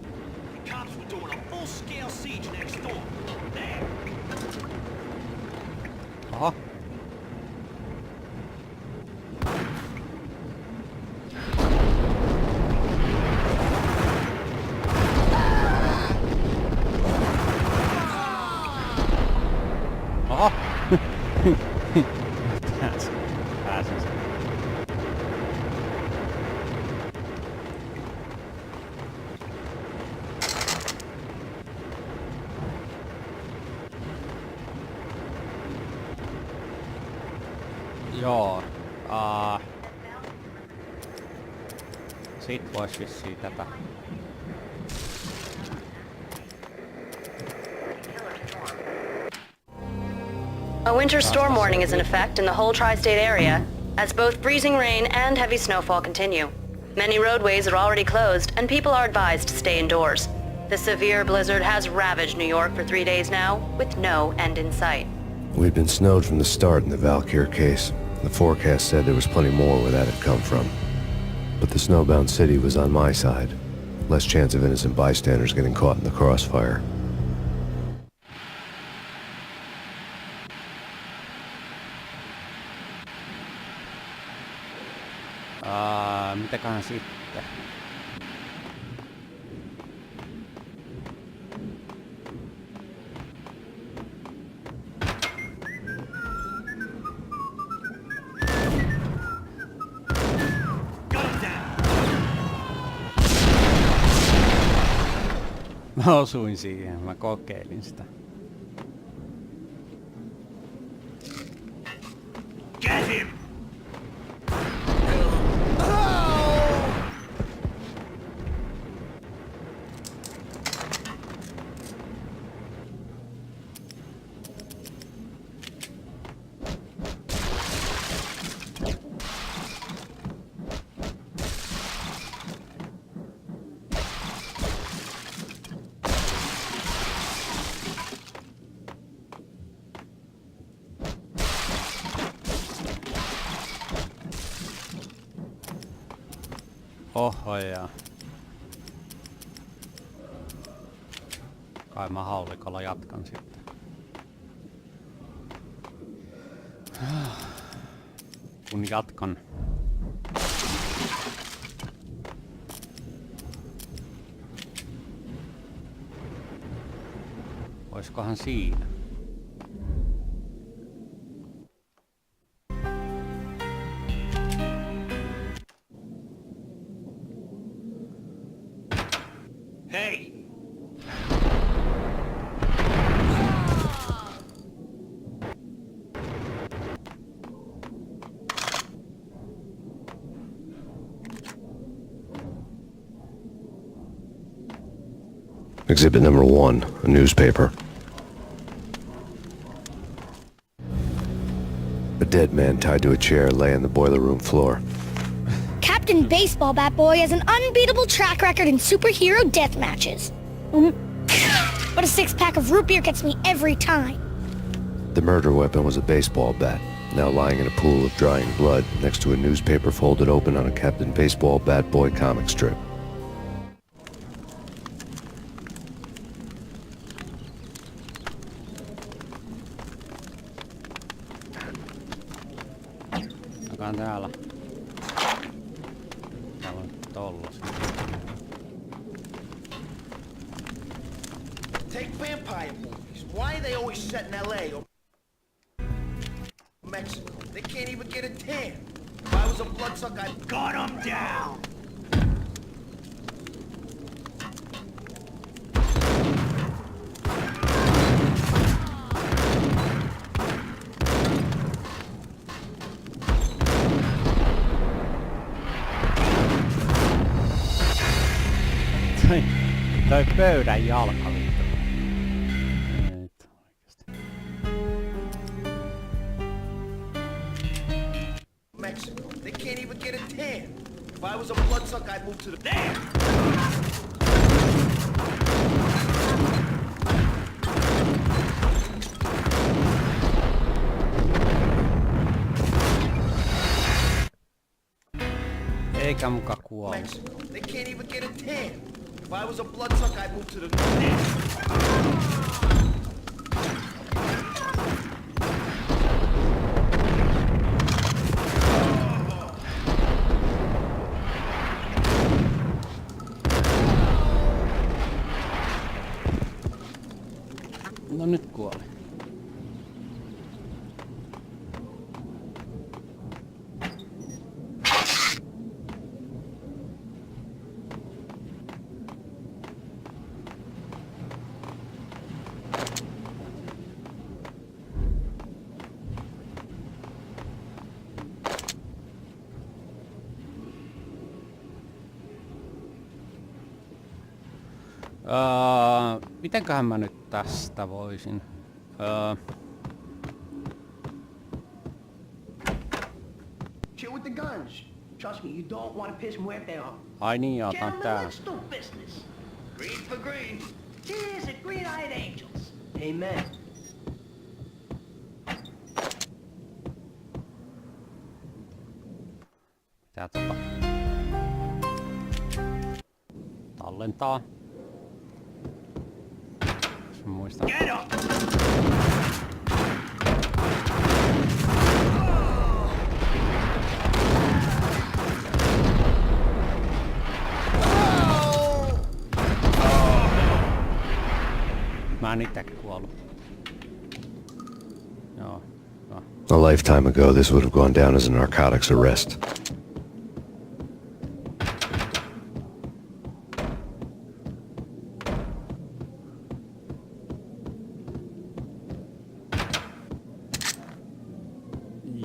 The cops were doing a full-scale siege next door. There. Aha. Aha. Pääsin sen. Joo. Sit vois vissiin tätä. A winter storm warning is in effect in the whole tri-state area, as both freezing rain and heavy snowfall continue. Many roadways are already closed, and people are advised to stay indoors. The severe blizzard has ravaged New York for 3 days now, with no end in sight. We'd been snowed from the start in the Valkyr case. The forecast said there was plenty more where that had come from. But the snowbound city was on my side. Less chance of innocent bystanders getting caught in the crossfire. Mitäköhän sitten? Mä osuin siihen, mä kokeilin sitä. Get him! Oho ja. Kai mä haulikolla jatkan sitten. Kun jatkan. Oiskohan siinä? Exhibit number 1, a newspaper. A dead man tied to a chair lay on the boiler room floor. Captain Baseball Bat Boy has an unbeatable track record in superhero death matches. But a 6-pack of root beer gets me every time. The murder weapon was a baseball bat, now lying in a pool of drying blood next to a newspaper folded open on a Captain Baseball Bat Boy comic strip. Joka on täällä? Täällä on tollos. Take vampire movies. Why are they always set in LA or Mexico? They can't even get a tan. If I was a bloodsucker, I'd gun them down. Toi pöydän jalka vittu. Nyt oikeesti. Mexico. They can't even get a tan. If I was a bloodsucker, I'd move to the damn. Eikä muka kuole. Mexico. They can't even get a tan. If I was a bloodsucker, I'd move to the No nyt kuoli. Mitenköhän mä nyt tästä voisin? Chill with the guns. Trust me, you don't want to piss them where they are. Ai niin, otan Gentlemen, tää. let's do business. green for green. Cheers at Green-Eyed Angels. Amen. Pitää tallentaa. Jos mä muistan. Mä en itse kuollut. Joo. No. A lifetime ago, this would have gone down as a narcotics arrest.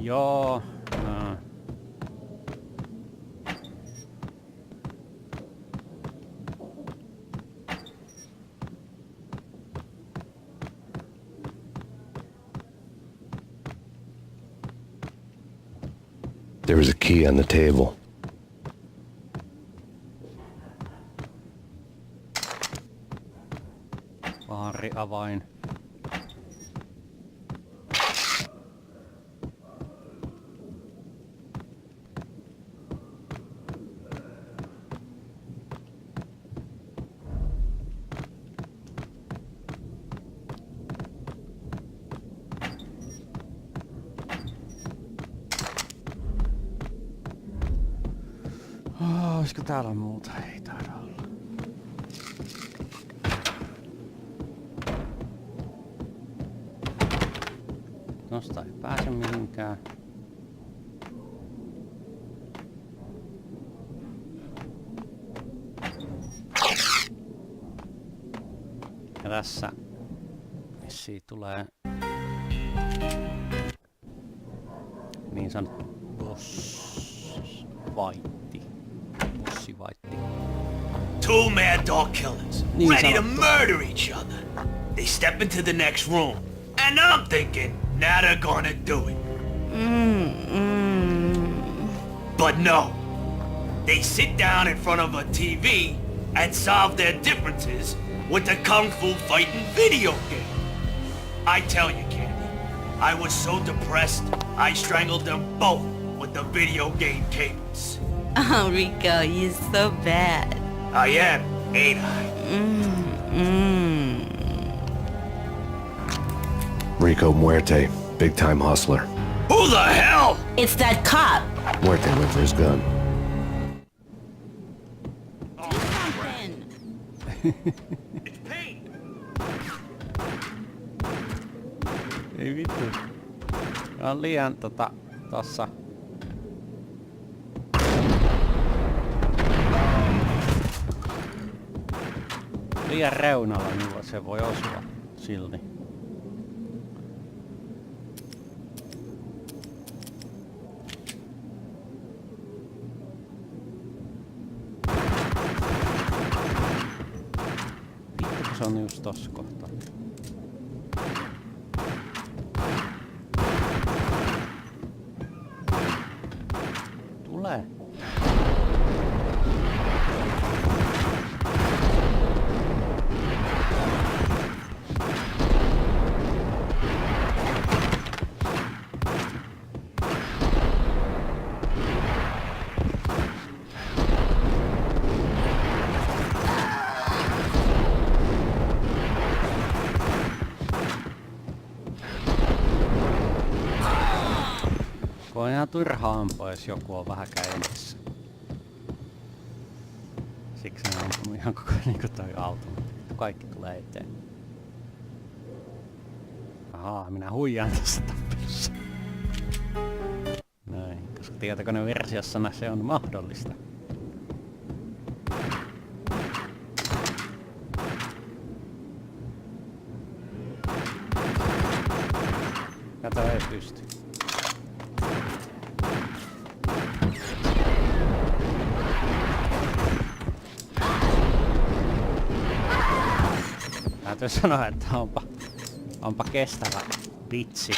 Joo. There was a key on the table. Vaariavain. Olisiko täällä muuta? Ei taida olla. Nosta ei pääse mihinkään. Ja tässä vissiin tulee niin sanottu bossvaitti. Two mad dog killers, Niin ready to sanottu. murder each other. They step into the next room, and I'm thinking, now they're gonna do it. But no. They sit down in front of a TV and solve their differences with a kung fu fighting video game. I tell you, Candy, I was so depressed, I strangled them both with the video game cables. Oh, Rico, you're so bad. I am, ain't I? Rico Muerte, big-time hustler. Who the hell? It's that cop. Muerte went for his gun. It's Payne. Ei vittu. On liian tossa. Liian reunalla, niin se voi osua silti. Vittu, se on just tossa kohtaa. Tulee. On ihan turha ampua, jos joku on vähän käynnissä. Siksi ne on ampunut ihan koko niinku toi automaatti. Kaikki tulee eteen. Ahaa, minä huijaan tässä tappelussa. Näin, koska tietokoneversiossa se on mahdollista. Kato, ei pysty. Täytyy sanoa, että onpa kestävä vitsi.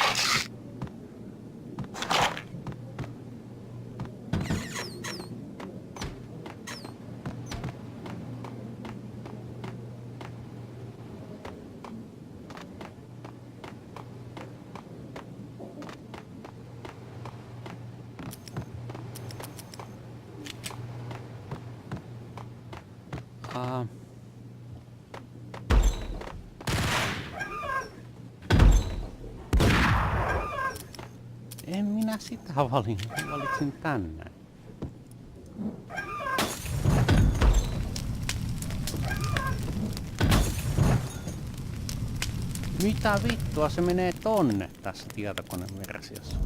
En minä sitä valinnut, valitsin tänne. Mitä vittua, se menee tonne tässä tietokoneversiossa.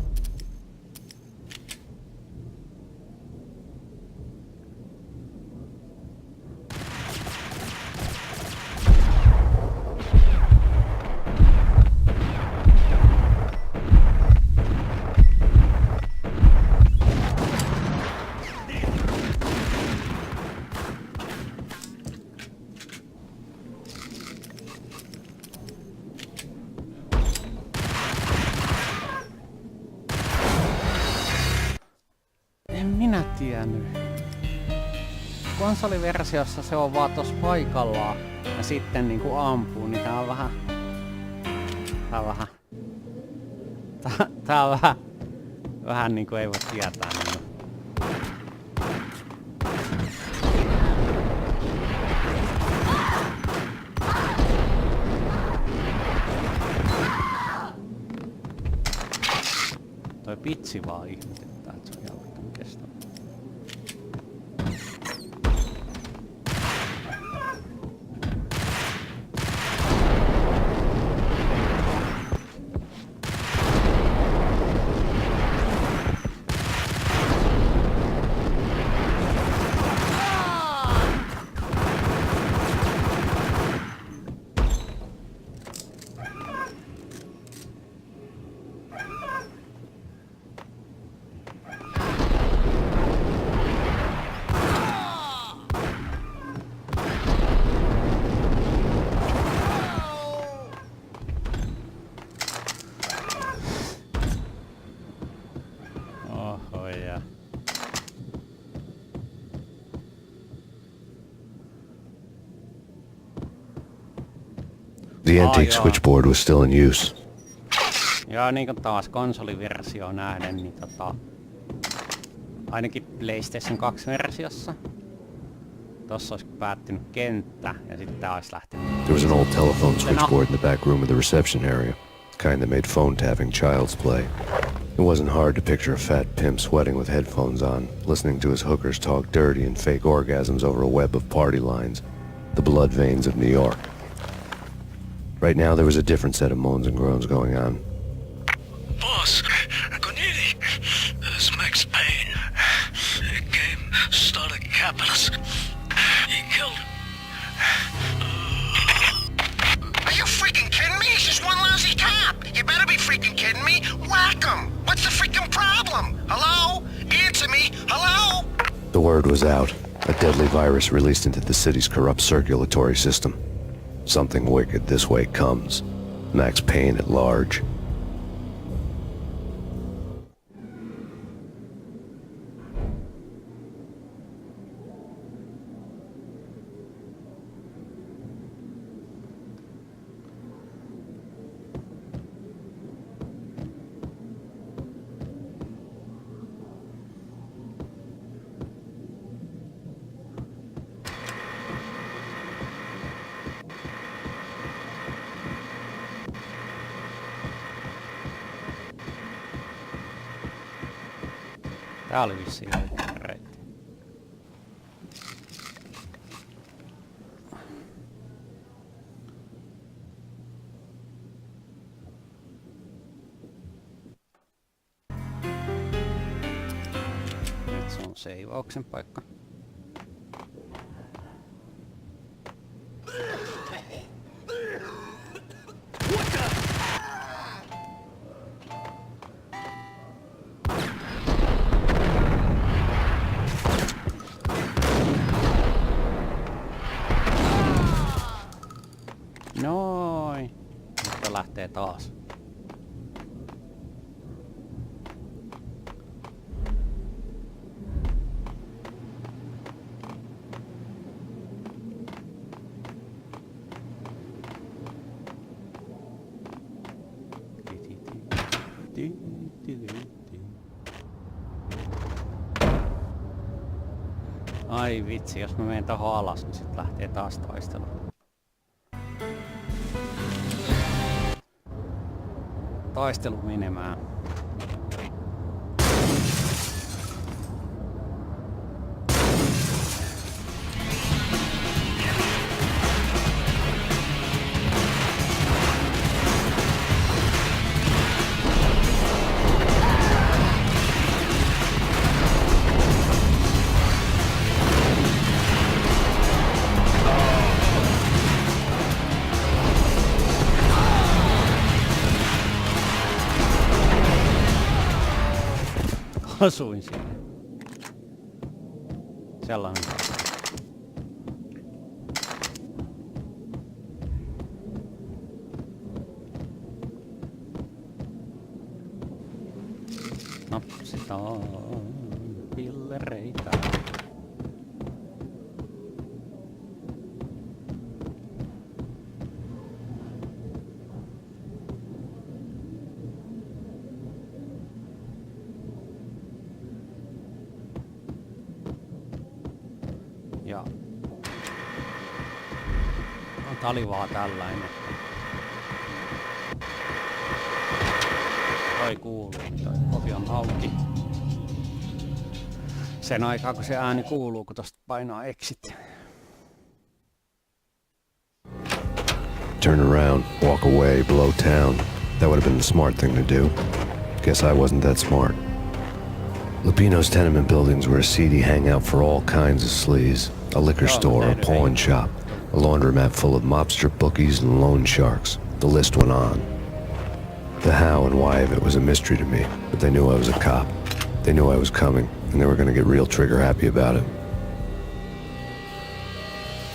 Minä tiennyt. Konsoliversiossa se on vaan tossa paikallaan ja sitten niinku ampuu, niin tää on vähän... Tää on vähän niinku ei voi tietää niin. Toi pitsi vaan ihmetyttää, että se on jalkaan kestävä. The antique switchboard was still in use. Ja niinku taas konsoliversio nähden, niin ainakin PlayStation 2-versiossa. Tossa olisi päättynyt kenttä ja sitten tää olisi lähtenyt. There was an old telephone switchboard in the back room of the reception area. Kind that made phone tapping child's play. It wasn't hard to picture a fat pimp sweating with headphones on, listening to his hookers talk dirty and fake orgasms over a web of party lines. The blood veins of New York. Right now there was a different set of moans and groans going on. Boss, Connery, this Max Payne. He came, started capping us. He killed him. Are you freaking kidding me? He's just one lousy cop. You better be freaking kidding me. Whack him. What's the freaking problem? Hello? Answer me. Hello? The word was out. A deadly virus released into the city's corrupt circulatory system. Something wicked this way comes. Max Payne at large. Tää oli vissiin oikein reitti. Nyt se on seivauksen paikka. Noin. Nyt lähtee taas. Ai vitsi, jos mä menen tohon alas, niin sit lähtee taas taistelu. Taistelu menemään. Osuin siihen. Sellainen. Napsitaan pillereitä. Ja tää oli vaan tällainen. Toi kuuluu, toi ovi on auki. Sen aikaa kun se ääni kuuluu, kun tosta painaa exit. Turn around, walk away, blow town. That would have been the smart thing to do. Guess I wasn't that smart. Lupino's tenement buildings were a seedy hangout for all kinds of sleaze. A liquor store, a pawn shop, a laundromat full of mobster bookies and loan sharks. The list went on. The how and why of it was a mystery to me, but they knew I was a cop. They knew I was coming, and they were going to get real trigger happy about it.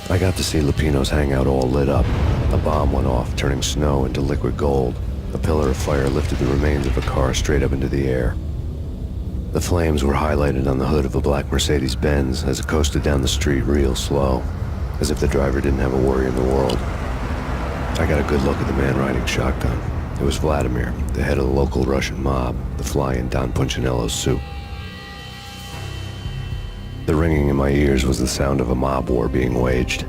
I got to see Lupino's hangout all lit up. A bomb went off, turning snow into liquid gold. A pillar of fire lifted the remains of a car straight up into the air. The flames were highlighted on the hood of a black Mercedes-Benz as it coasted down the street real slow, as if the driver didn't have a worry in the world. I got a good look at the man riding shotgun. It was Vladimir, the head of the local Russian mob, the fly in Don Punchinello's soup. The ringing in my ears was the sound of a mob war being waged.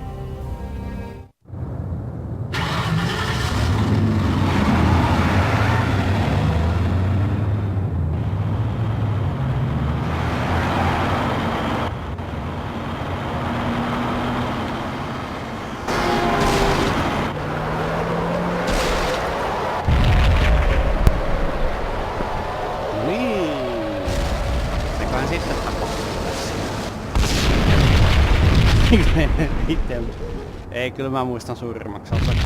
Ei, kyllä mä muistan suurimmaksi osaksi.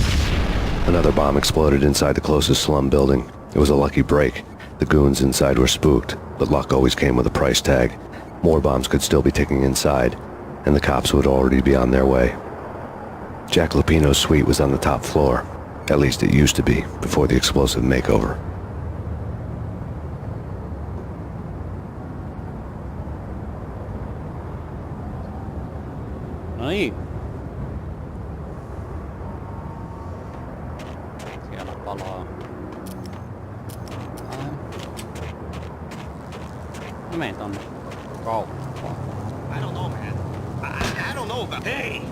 Another bomb exploded inside the closest slum building. It was a lucky break. The goons inside were spooked, but luck always came with a price tag. More bombs could still be ticking inside, and the cops would already be on their way. Jack Lupino's suite was on the top floor. At least it used to be, before the explosive makeover. Ai. Siellä palaa. Mä menen tonne kauppaan. I don't know, man. I don't know about... Hey!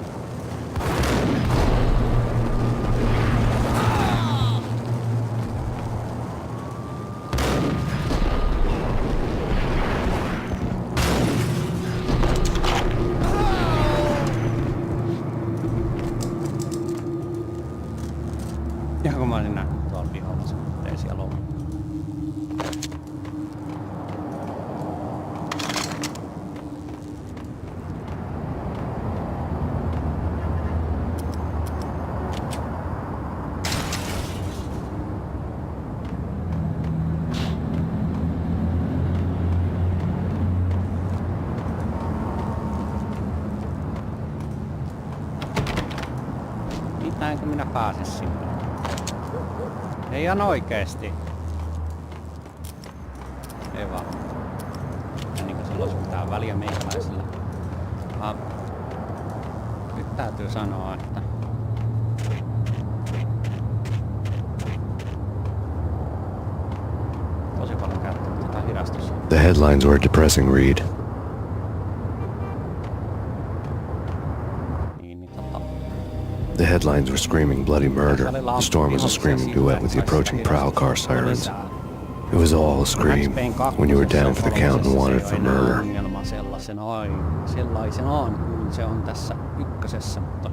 Ja kun mä olisin nähnyt tuolla pihalla, se ei siellä ole. Pitääkö minä pääse sinne? Ei ihan oikeesti. Ei vaan. Ja niinku sillä olisi mitään väliä meikäläisellä. Nyt täytyy sanoa, että... Tosi paljon käyttänyt tätä hidastusta. The headlines were a depressing read. The headlines were screaming bloody murder. The storm was a screaming duet with the approaching prowl car sirens. It was all a scream when you were down for the count and wanted for murder. Sellaisenaan kuin se on tässä ykkösessä, mutta...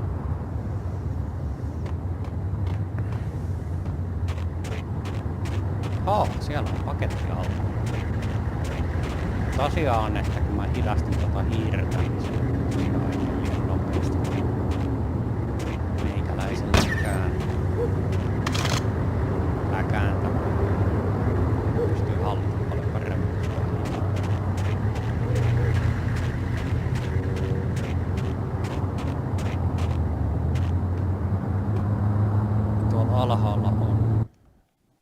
Siellä on paketti alla. Tosiaan on, että kun mä hidastin tota hiirtä, niin se on liian nopeasti. Meikäläiselläkään. Kääntämään. Pystyy hallita paljon paremmin. Tuolla alhaalla on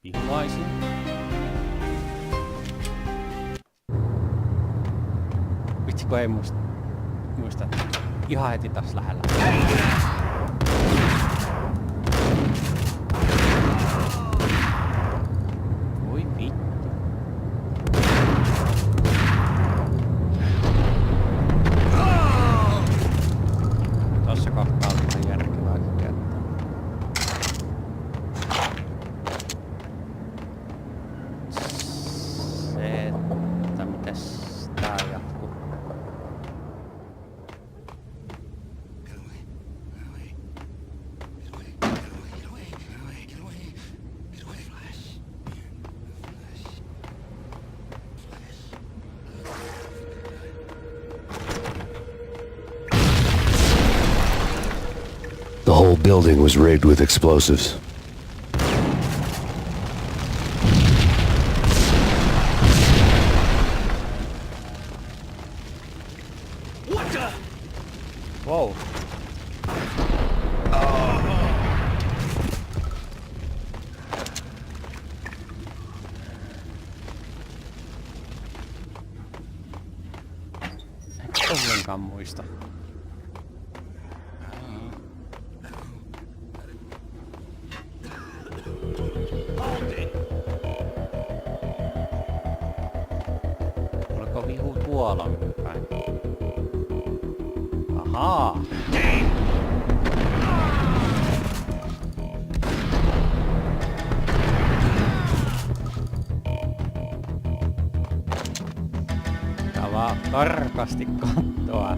vihollisia. Vitsi kun ei muista ihan heti tässä lähellä. Voi vittu. Tossa kohtaa on ihan järkevää käyttää. Se, että mites tää jatkuu. The whole building was rigged with explosives. What the? Wow. En ollenkaan muista. tuolla päin. Ahaa. Tää vaan tarkasti kattoa.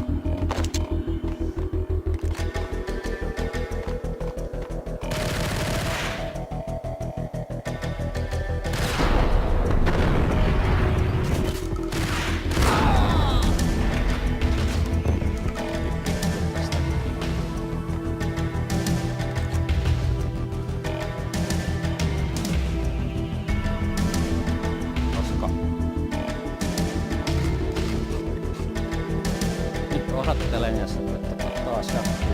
Odottelen ja sitten taas jatkuu.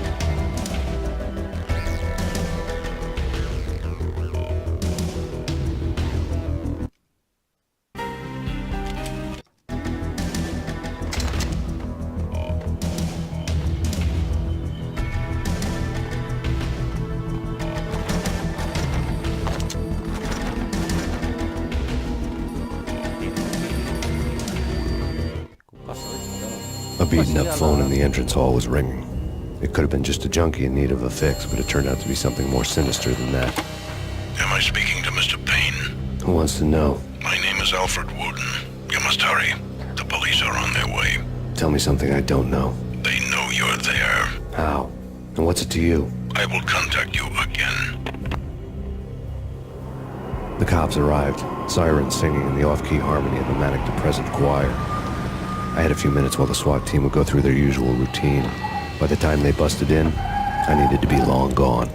A beaten-up phone in the entrance hall was ringing. It could have been just a junkie in need of a fix, but it turned out to be something more sinister than that. Am I speaking to Mr. Payne? Who wants to know? My name is Alfred Wooden. You must hurry. The police are on their way. Tell me something I don't know. They know you're there. How? And what's it to you? I will contact you again. The cops arrived, sirens singing in the off-key harmony of a manic-depressive choir. I had a few minutes while the SWAT team would go through their usual routine. By the time they busted in, I needed to be long gone.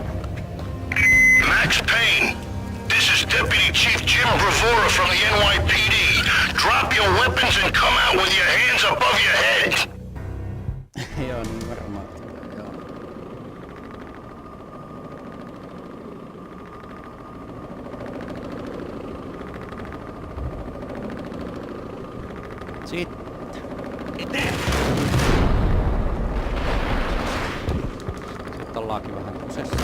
Max Payne, this is Deputy Chief Jim Bravura from the NYPD. Drop your weapons and come out with your hands above your head. Joo, niin varmaan. Joo. Sitten. Sitten ollaankin vähän kusessa.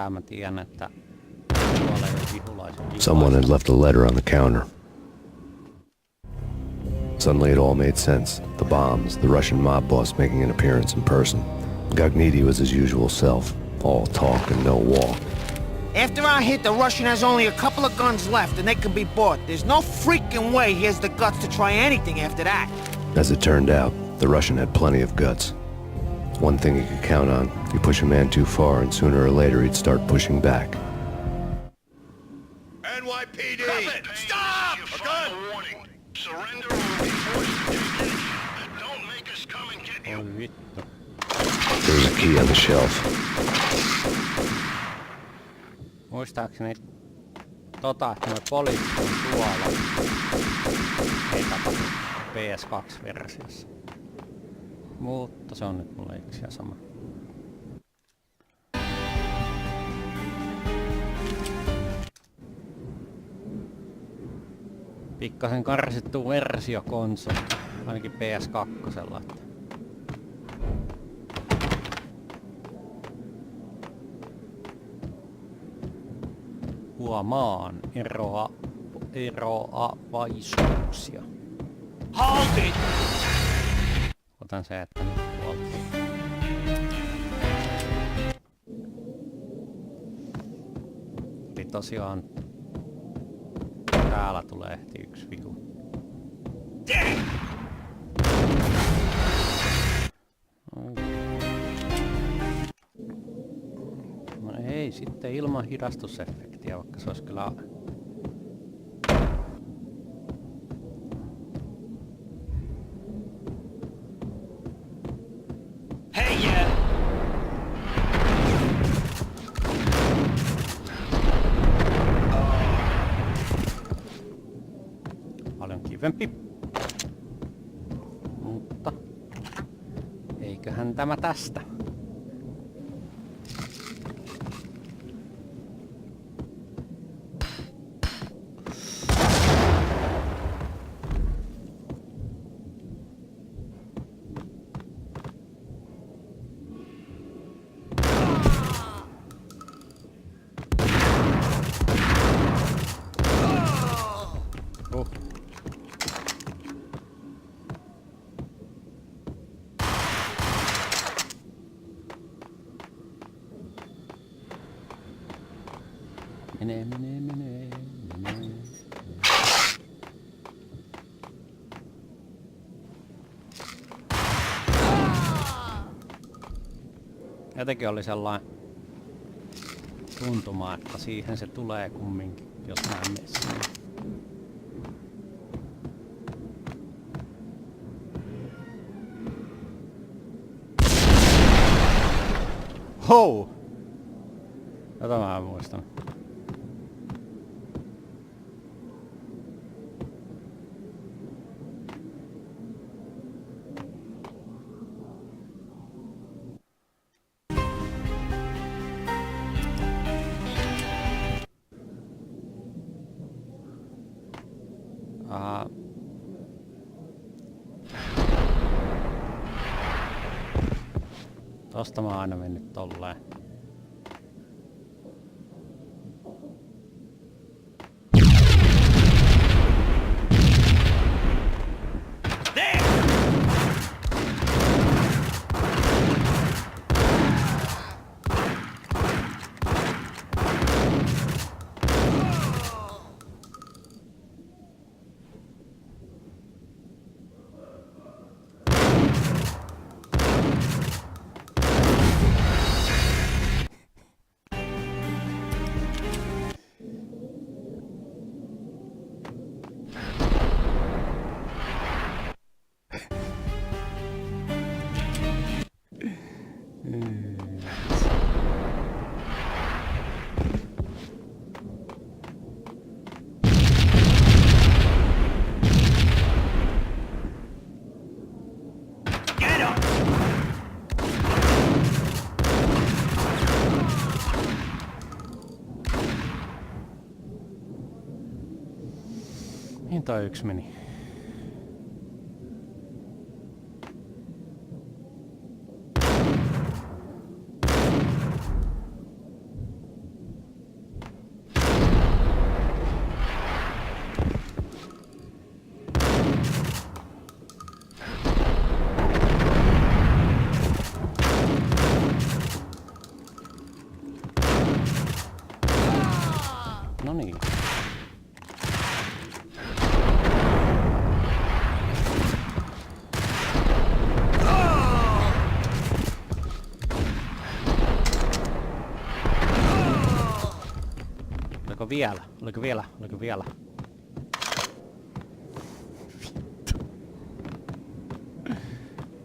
Mä tiedän, että tuolla ei ole vihulaisia. Someone had left a letter on the counter. Suddenly it all made sense. The bombs, the Russian mob boss making an appearance in person. Gagnidi was his usual self. All talk and no walk. After our hit, the Russian has only a couple of guns left and they can be bought. There's no freaking way he has the guts to try anything after that. As it turned out, the Russian had plenty of guts. One thing he could count on, you push a man too far and sooner or later he'd start pushing back. NYPD! Stop! A gun! Warning. Surrender or we'll be forced to take it. Don't make us come and get you. There was a key on the shelf. Muistaakseni että noi poliisit on tuolla. Ei tapahdu PS2-versiossa. Mutta se on nyt mulle yksi ja sama. Pikkasen karsittu versio konsoli, ainakin PS2:lla. Huomaan eroavaisuuksia. Hold it! Otan se, että nyt puolta. Eli tosiaan täällä tulee ehti yksi viku. No ei sitten ilman hidastusefektiä, vaikka se olisi kyllä... Paljon kivempi. Mutta eiköhän tämä tästä. Menee. Jotenkin oli sellainen tuntuma, että siihen se tulee kumminkin, jos mä en mene sinne. Hou! Jota mä en muistanut. Tosta mä oon aina mennyt tolleen. Mihin toi yksi meni? No niin. Oliko vielä?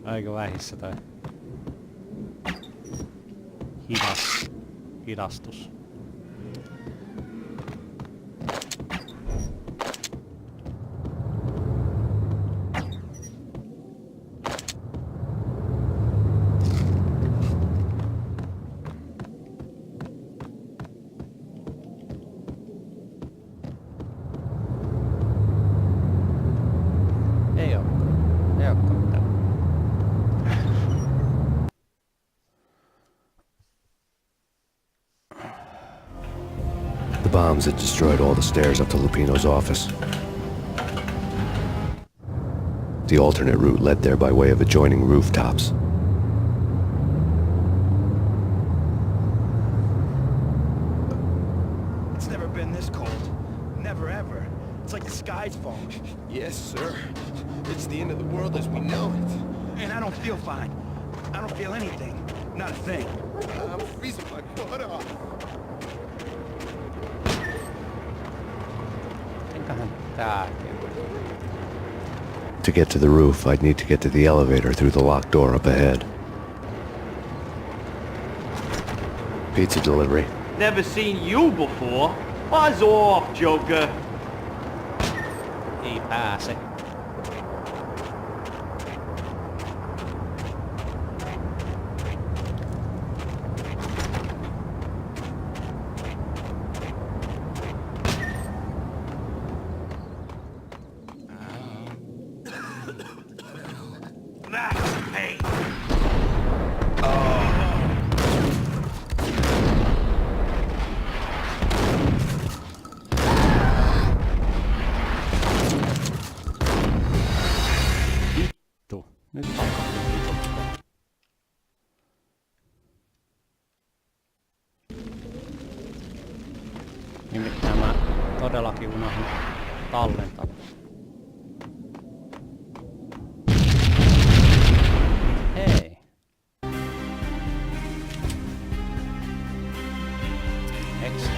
Aika vähissä toi. Hidastus. The bombs had destroyed all the stairs up to Lupino's office. The alternate route led there by way of adjoining rooftops. It's never been this cold. Never ever. It's like the sky's falling. Yes, sir. It's the end of the world as we know it. And I don't feel fine. I don't feel anything. Not a thing. I'm freezing my butt off. To get to the roof, I'd need to get to the elevator through the locked door up ahead. Pizza delivery. Never seen you before. Buzz off, Joker. Ei pääse. tallentaa. Hei. Eks?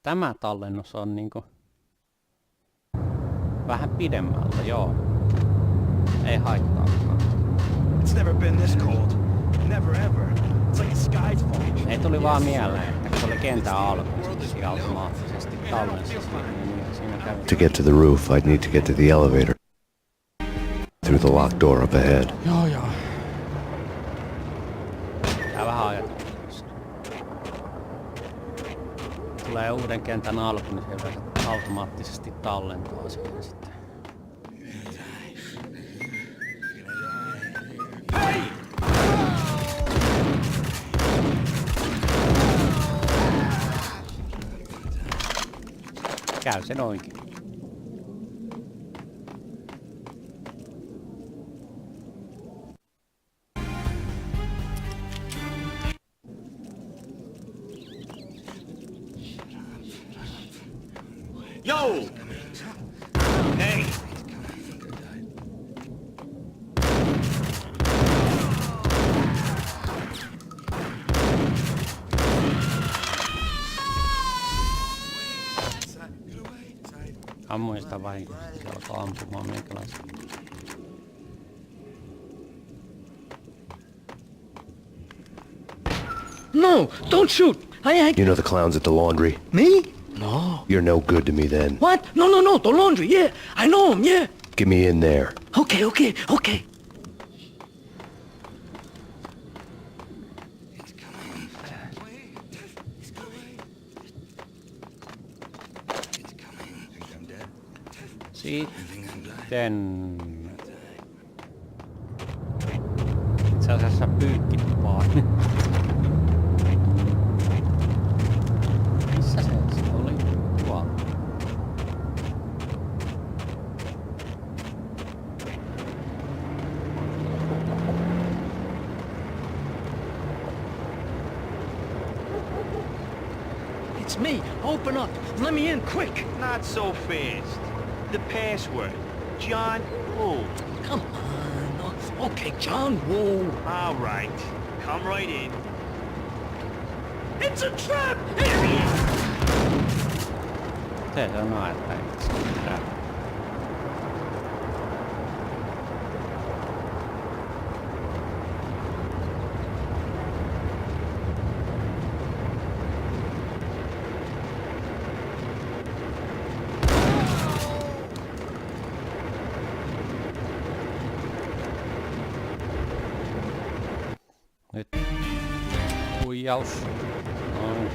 Tämä tallennus on niinku vähän pidemmältä, joo. Ei haittaakaan. It's never been this cold. Never ever. It's like the sky's falling. Ei tuli vaan mieleen, että kun se oli kentän alku, se automaattisesti tallensi siinä kävi. To get to the roof, I'd need to get to the elevator. Through the locked door up ahead. Joo. Tää vähän ajatellaan. Tulee uuden kentän alku, niin se automaattisesti tallentaa siihen sitten. Käy se noinkin. Yo! Hey! Ammuin sitä vahingossa, se alkoi ampumaan meikäläistä. No, don't shoot! You know the clowns at the laundry? Me? No. You're no good to me then. What? No, the laundry, yeah. I know him, yeah. Get me in there. Okay. Sitten... Itse asiassa pyykkitupaan. Missä se oli? Tuolla. It's me. Open up. Let me in quick. Not so fast. The password. John Woo. Come on. Okay, John Woo. All right. Come right in. It's a trap! Se sanoo, että ei se trap. Nyt huijaus. Noin.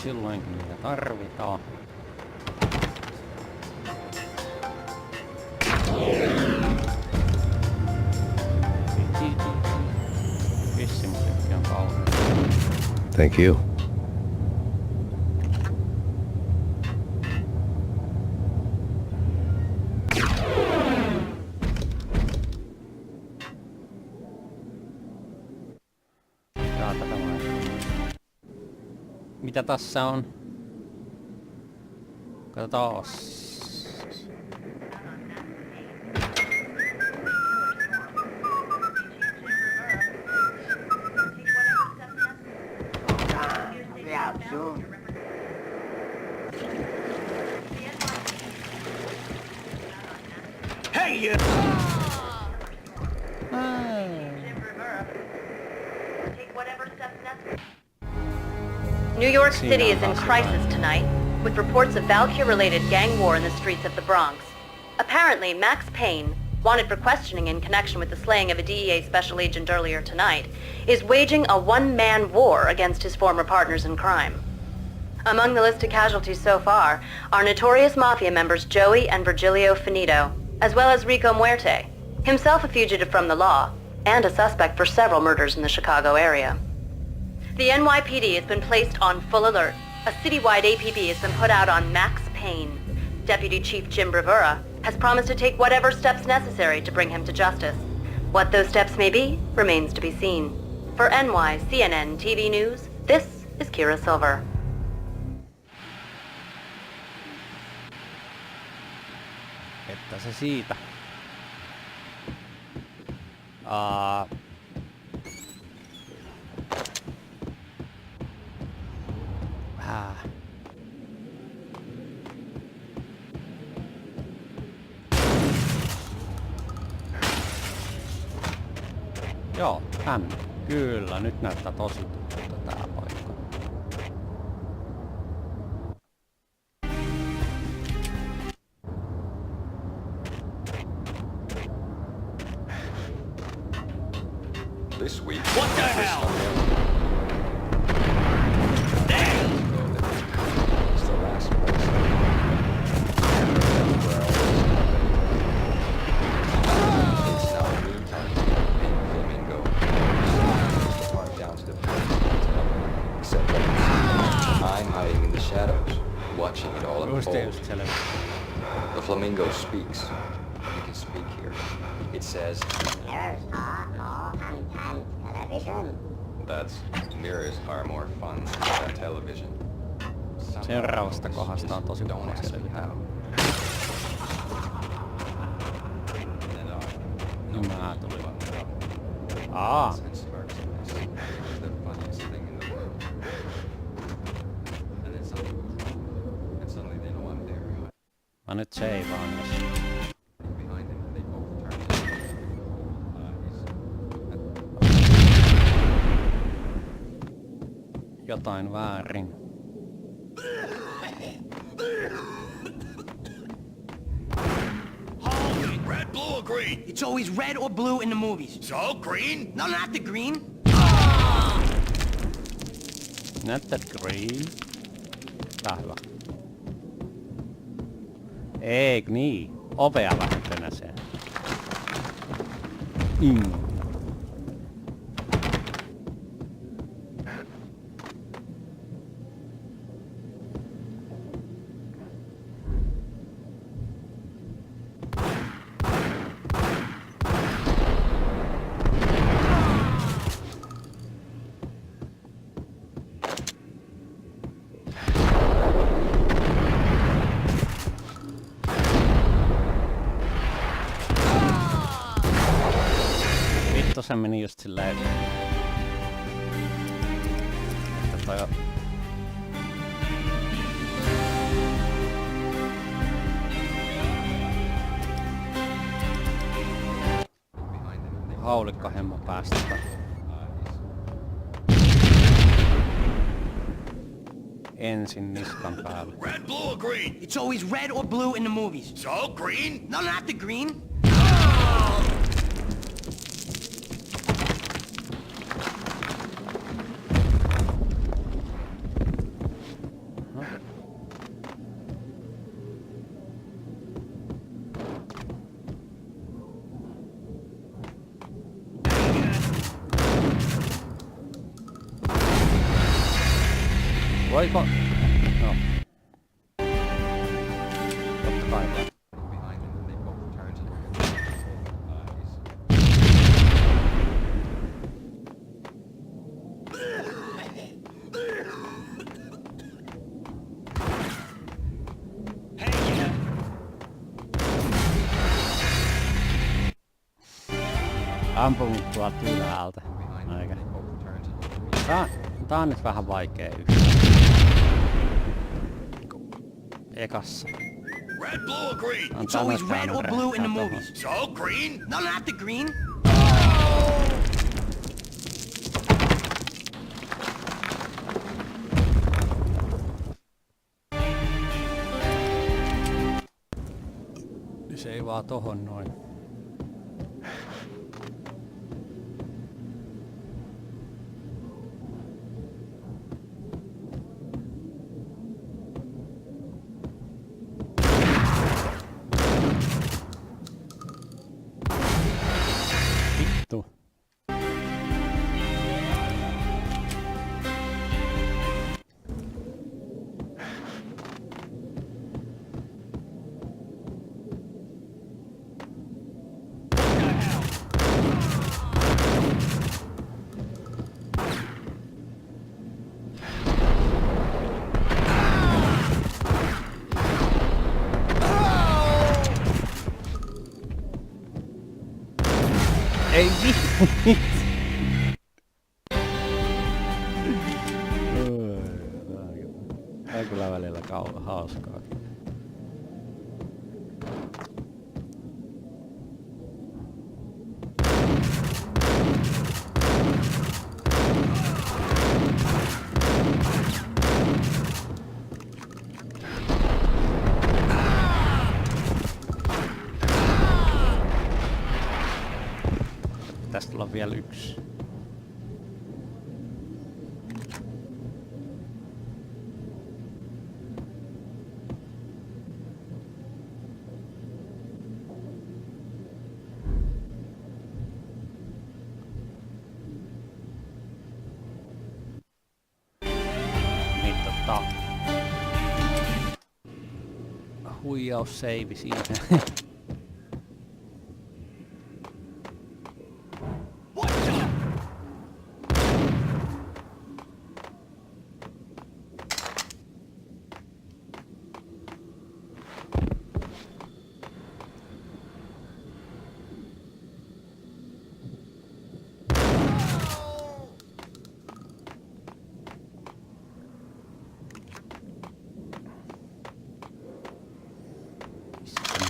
Silloinkin niitä tarvitaan. Pissimusiikki on kauhean. Thank you. Mitä tässä on? Katsotaan. Hey, you! New York City is in crisis tonight, with reports of Valkyrie-related gang war in the streets of the Bronx. Apparently, Max Payne, wanted for questioning in connection with the slaying of a DEA special agent earlier tonight, is waging a one-man war against his former partners in crime. Among the listed casualties so far are notorious mafia members Joey and Virgilio Finito, as well as Rico Muerte, himself a fugitive from the law, and a suspect for several murders in the Chicago area. The NYPD has been placed on full alert. A citywide APB has been put out on Max Payne. Deputy Chief Jim Bravura has promised to take whatever steps necessary to bring him to justice. What those steps may be remains to be seen. For CNN TV News, this is Kira Silver. Että se siitä. Joo, hän. Kyllä, nyt näyttää tosi tutulta tää paikka. This week. What the hell? It's the last place. It's now noontime. Flamingo. Marked down to the except that I'm hiding in the shadows, watching it all unfold. The flamingo speaks. You can speak here. It says. That's mirrors are more fun than television. Seuraavasta kohdasta on tosi huono selvitä. No mä tulin. Mä nyt seivaan jos. Jotain väärin. Red, blue, or green? It's always red or blue in the movies. So, green? No, not the green. Not that green. Tää hyvä. Eik niin. Ovea vähän könäsee. Se meni just silleen, että toi on... Haulikkohemmo päästä. Ensin niskan päälle. Red, blue, or green? It's always red or blue in the movies. So, green? No, not the green. Voiko? No. Totta kai. Ampu mut tuolta ylhäältä. Eikä. Tää on nyt vähän vaikee yhtään. Ekassa. Red, blue, or green? It's always red or blue in the movies. So, green? No, not the green. Oli vaan tohon noin. Vittu. Ei vittu. Tää on kyllä välillä hauskaa. Tästä on vielä yksi. Niin huijausseivi siinä.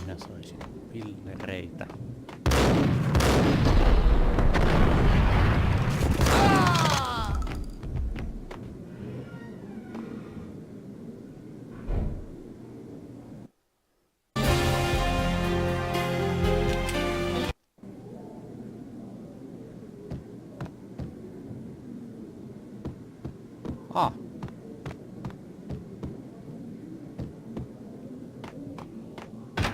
Minä saisin pillereitä. Ah.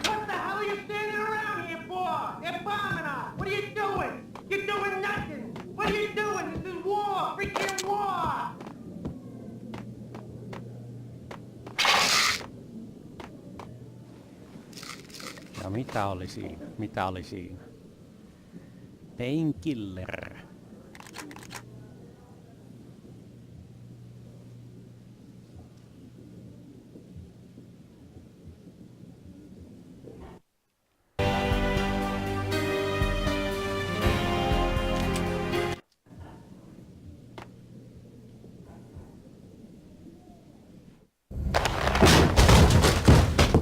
What the hell are you standing around here for? They're bombing us. What are you doing? You're doing nothing. What are you doing? This is war. Freaking war. Ja mitä oli siinä? Mitä oli siinä? Painkiller.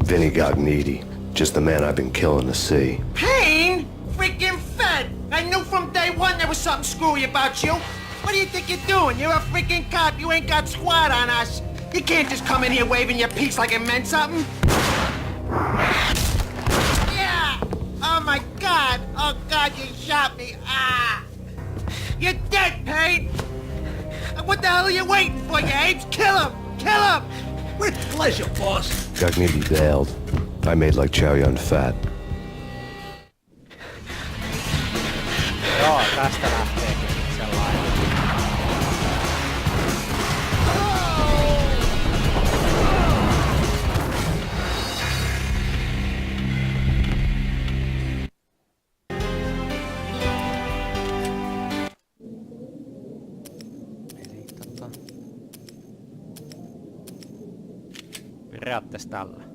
Vinny got needy. Just the man I've been killing to see. Payne? Freaking fed! I knew from day one there was something screwy about you. What do you think you're doing? You're a freaking cop. You ain't got squat on us. You can't just come in here waving your piece like it meant something. Yeah! Oh my god! Oh god, you shot me! Ah! You're dead, Payne! What the hell are you waiting for, you apes? Kill him! Kill him! With pleasure, boss. Gagnetti bailed. I made like Chow Yun Fat. Joo, tästä lähteekin sellainen. Periaatteessa tällä.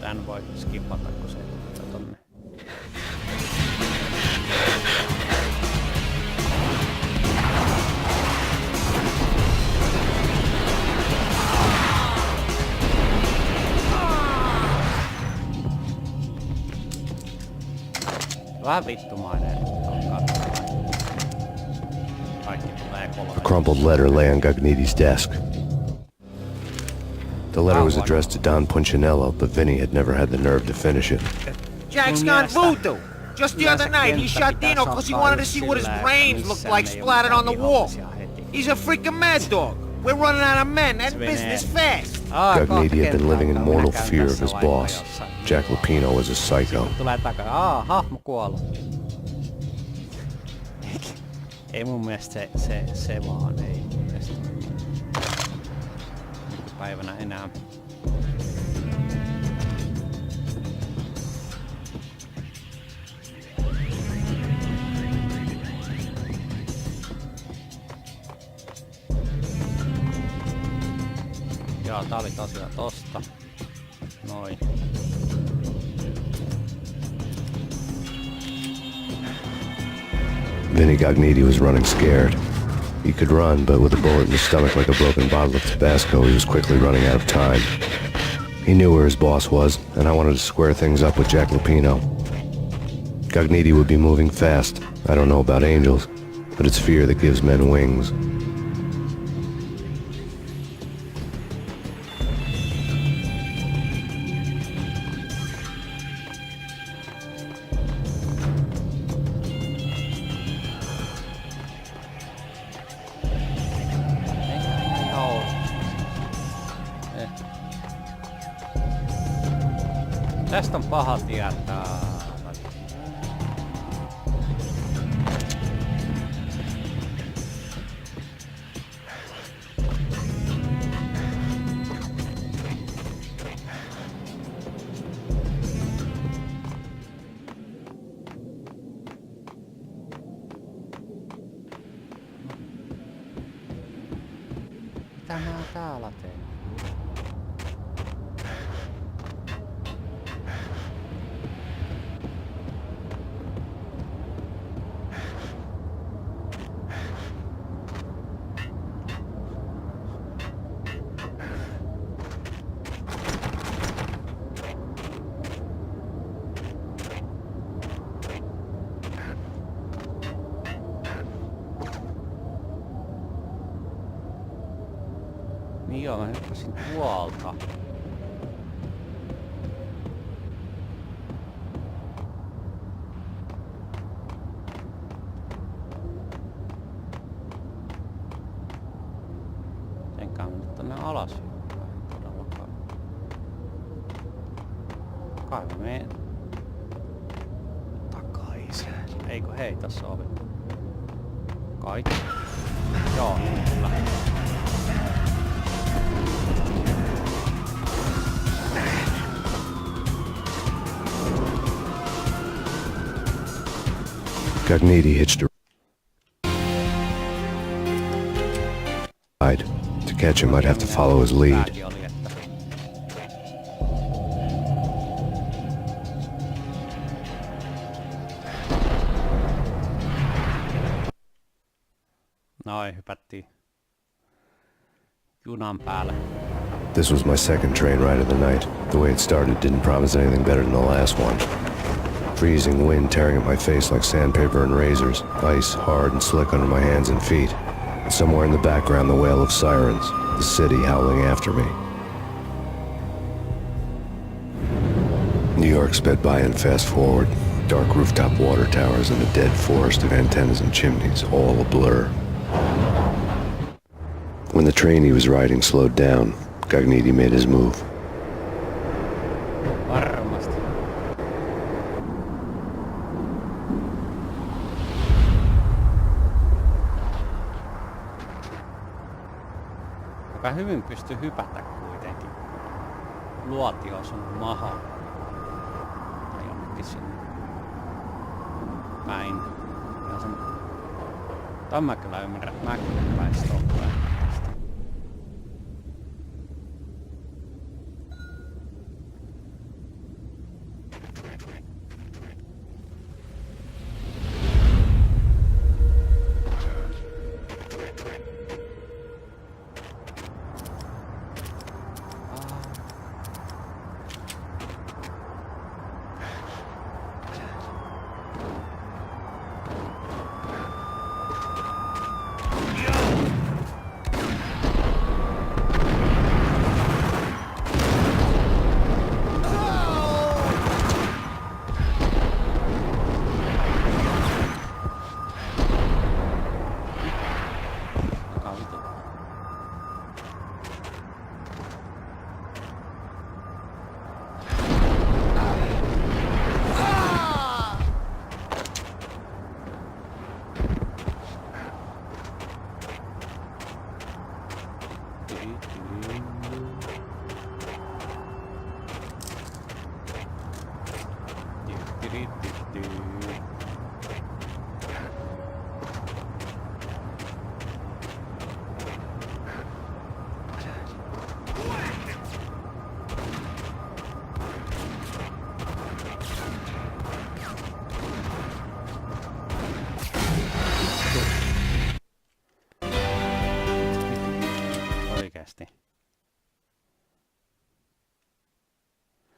Tän voi skipata, kun se tulee tonne. Vähän vittumainen. Kaikki tulee crumpled letter lay on Gagniti's desk. The letter was addressed to Don Punchinello, but Vinny had never had the nerve to finish it. Jack's gone voodoo. Just the other night, he shot Dino because he wanted to see what his brains looked like splattered on the wall. He's a freaking mad dog. We're running out of men and business fast. Gagniti had been living in mortal fear of his boss. Jack Lupino was a psycho. Hahmo kuollut. Ei mun mielestä se vaan ei mun mielestä nykypäivänä enää. Joo, tää oli tosiaan tosta. Noin. Vinny Gagniti was running scared. He could run, but with a bullet in his stomach like a broken bottle of Tabasco, he was quickly running out of time. He knew where his boss was, and I wanted to square things up with Jack Lupino. Gagniti would be moving fast. I don't know about angels, but it's fear that gives men wings. Tästä on paha tietää. Mitä mä täällä teen? Niin joo, mä hyppäsin tuolta. Enkä mä nyt tonne alas hyppää, todellakaan. Kai mä menen takaisin. Eikö hei, tässä oli. Kai. Joo, niin kyllä. Gagniti hitched a ride. To catch him, I'd have to follow his lead. Noin, hypättiin junan päälle. This was my second train ride of the night. The way it started didn't promise anything better than the last one. Freezing wind tearing at my face like sandpaper and razors, ice hard and slick under my hands and feet. And somewhere in the background the wail of sirens, the city howling after me. New York sped by in fast forward, dark rooftop water towers and a dead forest of antennas and chimneys, all a blur. When the train he was riding slowed down, Gagniti made his move. Varmasti. Joka hyvin pystyy hypätä kuitenkin. Luotio sun maha. Tai jonnekin sinne päin. Ja sen... Tämän mä kyllä ymmärrän, että mäkin hyppäin stoppuun.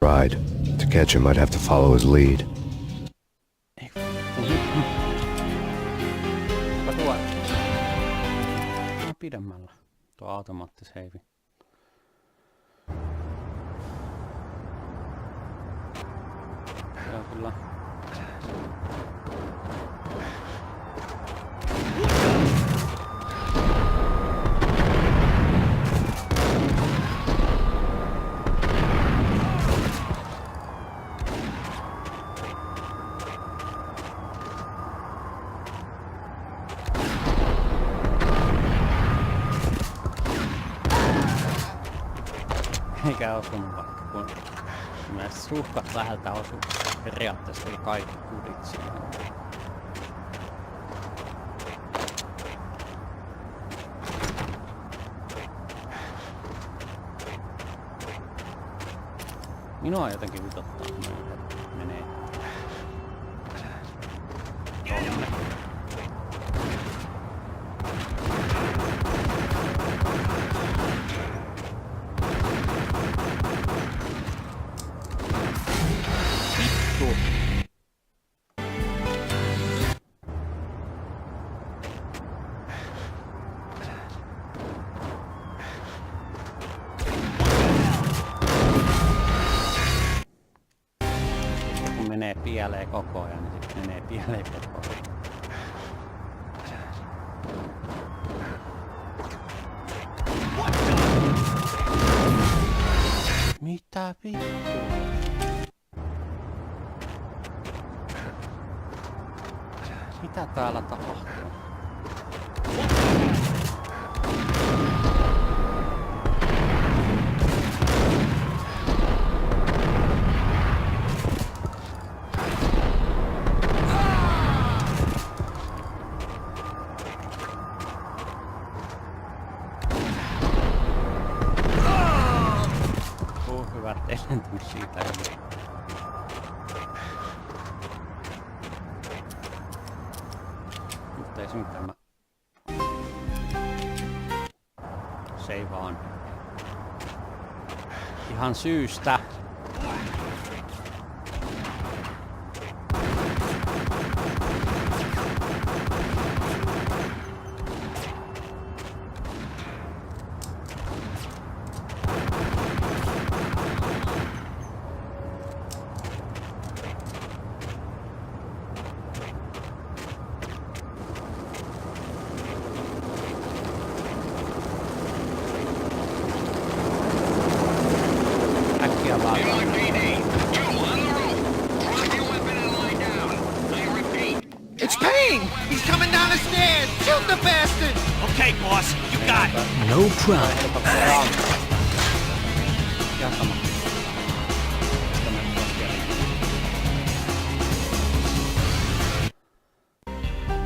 ride. To catch him, I'd have to follow his lead. Pidemmällä tuo automaattiseivi. Se on kyllä. Eikä osunut vaikka kun näistä suhkat läheltä osuu. Periaatteessa oli kaikki kudit siihen. Minua jotenkin vitottaa, kun menee tonne. Menee pieleen koko ajan, niin sitten menee pieleen koko ajan. Mitä vittua? Mitä täällä tapahtuu? Esentynyt siitä yli. Mutta ei se mitään, mä seivaan ihan syystä. It's Payne! He's coming down the stairs! Shoot the bastard! Okay, boss, you got it. No problem.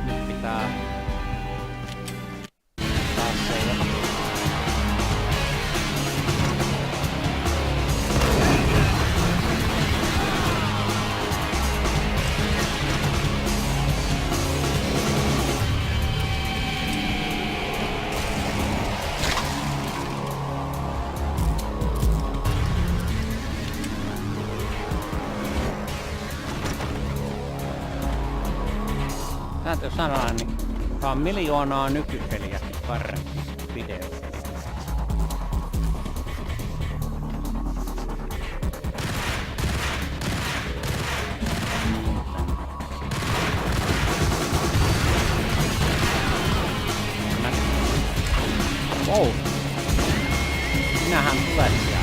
Nyt pitää taas seivata. Täytyy sanoa, niin tää on miljoonaa nykypeliäkin parempi video. Wow! Minähän tulet sieltä.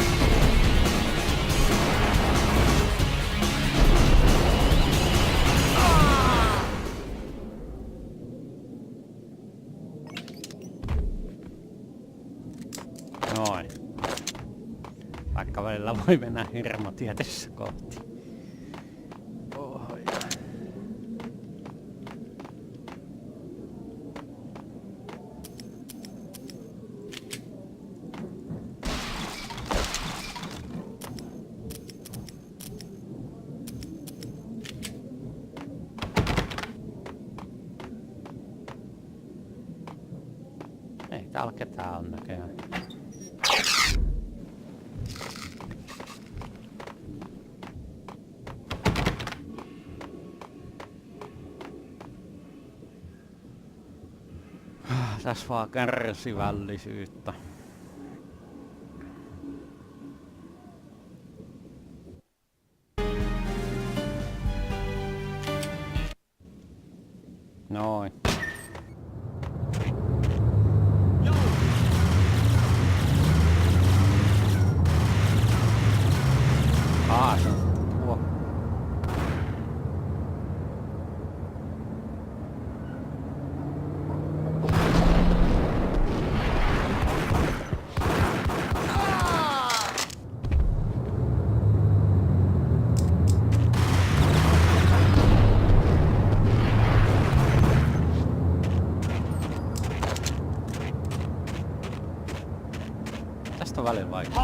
Noin. Vaikka välillä voi mennä hirmo tietyssä kohti. Oho. Ei täällä ketään on näköjään. Tässä vaan kärsivällisyyttä. Noin. Se on tuo. Tästä on välillä vaikea.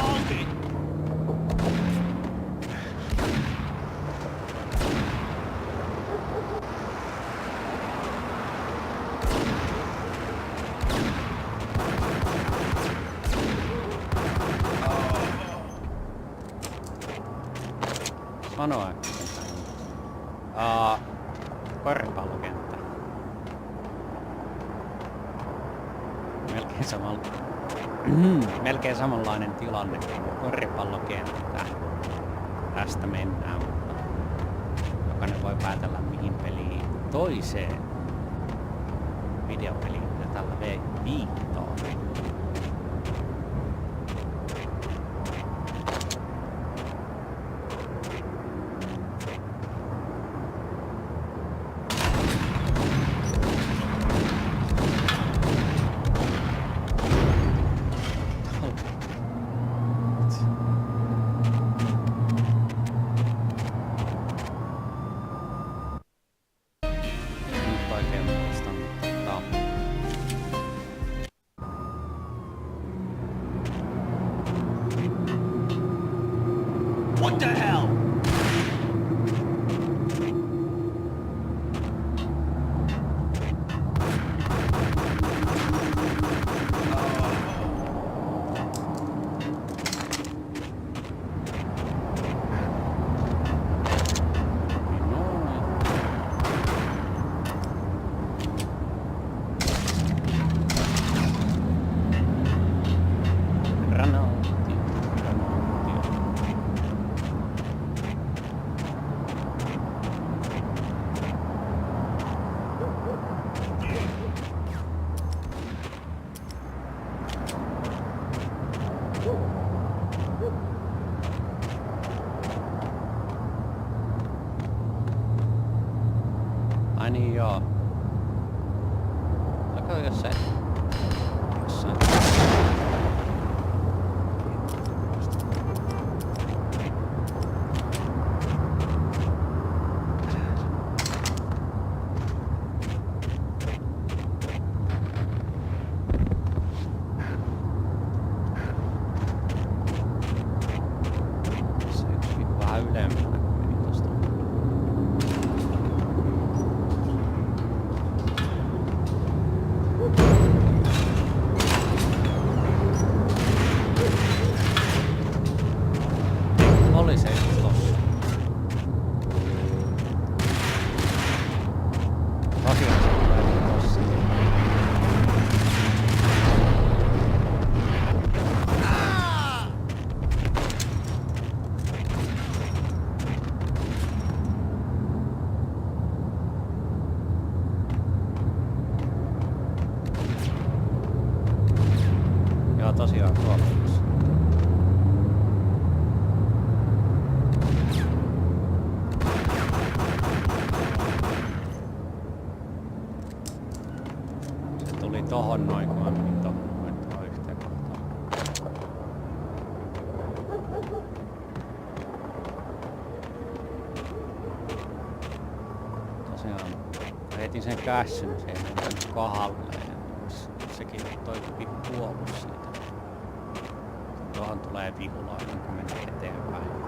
Sanoa. Koripallokenttä. Melkein samanlainen tilanne kuin koripallokenttä. Tästä mennään, mutta jokainen voi päätellä mihin peliin toiseen videopeliin ja tällä viittoon. What the hell? Ai niin joo. Oliko jossain? Se yksi vähän ylempänä kun meni tosta. Oli se just tossa. Tosiaan se tulee tossa. Joo, tosiaan tuolla. Se tuli tohon noin, kun mä menin tohon yhteen kohtaan. Tosiaan heitin sen kässyn siihen tänne kohdalle ja sekin toi puolus siitä. Tuohon tulee vihulainen kun menee eteenpäin.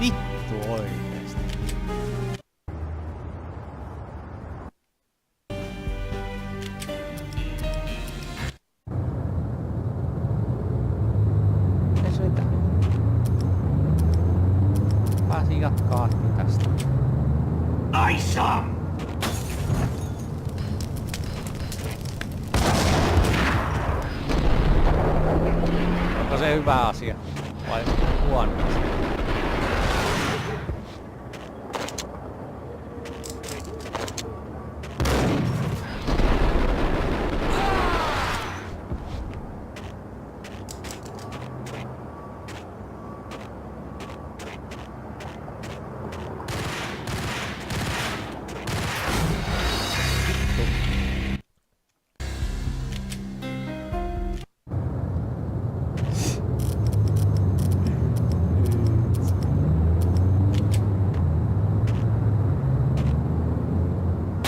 Vittu oikeesti. Ei se mitään. Pääsin jatkaa tästä. Awesome! Onko se hyvä asia vai huono asia?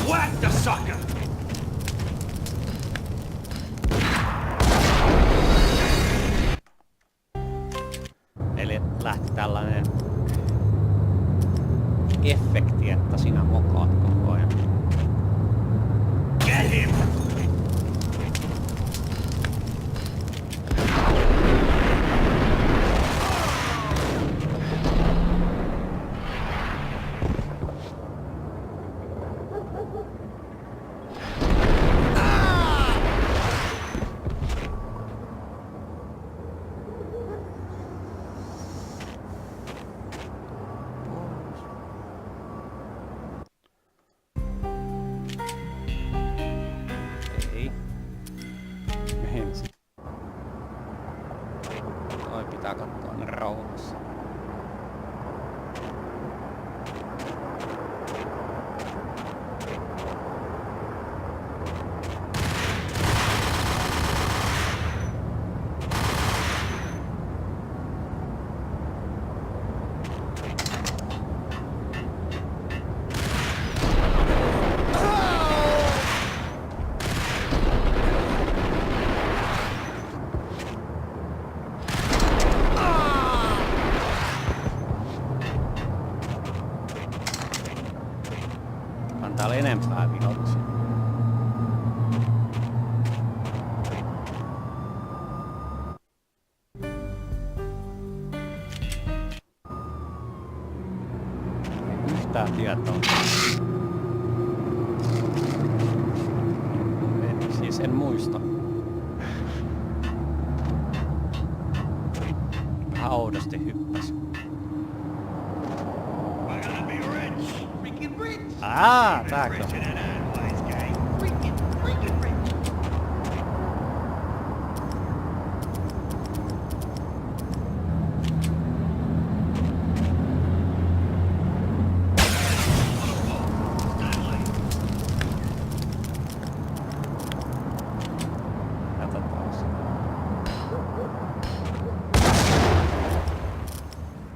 Whack the sucker! Eli lähti tällainen efekti, että sinä mokaat koko ajan. Get him! Ei. Ensin. Toi pitää katsoa ne rauhassa. On täällä enempää vihollisia. Ei yhtään tietoa. Siis en muista. Vähän oudosti hyppäs. Tääkö?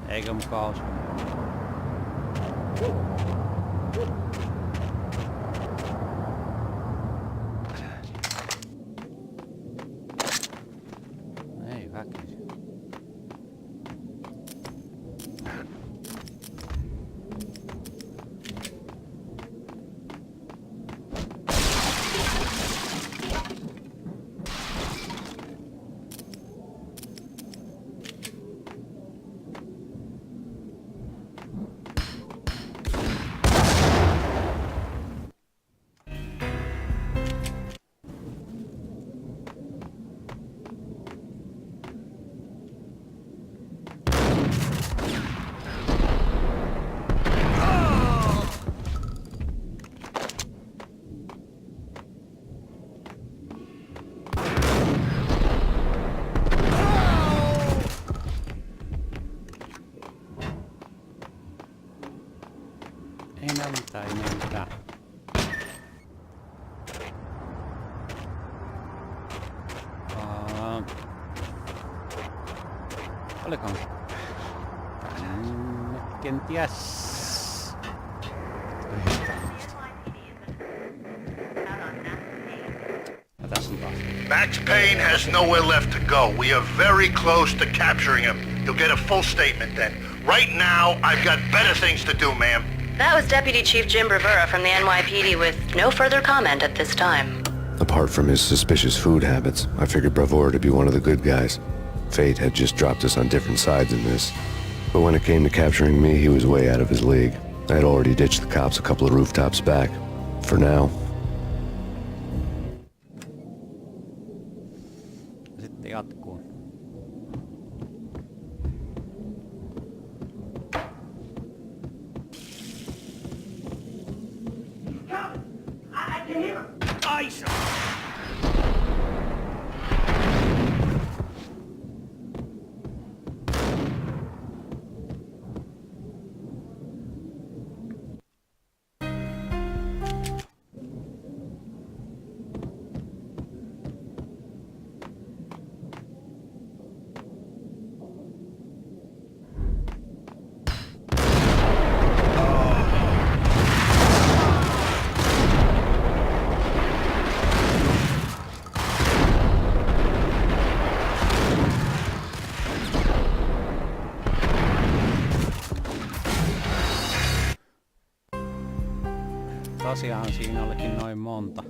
Eikö mukaan osu? Ei väkisin. Ei nää mitään. Olikohan tänne kenties? Ja tässä Max Payne has nowhere left to go. We are very close to capturing him. You'll get a full statement then. Right now, I've got better things to do, ma'am. That was Deputy Chief Jim Rivera from the NYPD with no further comment at this time. Apart from his suspicious food habits, I figured Bravura to be one of the good guys. Fate had just dropped us on different sides in this. But when it came to capturing me, he was way out of his league. I had already ditched the cops a couple of rooftops back. For now. Sitten jatkuu. I can hear him. Ice. Tosiaan siinä olikin noin monta.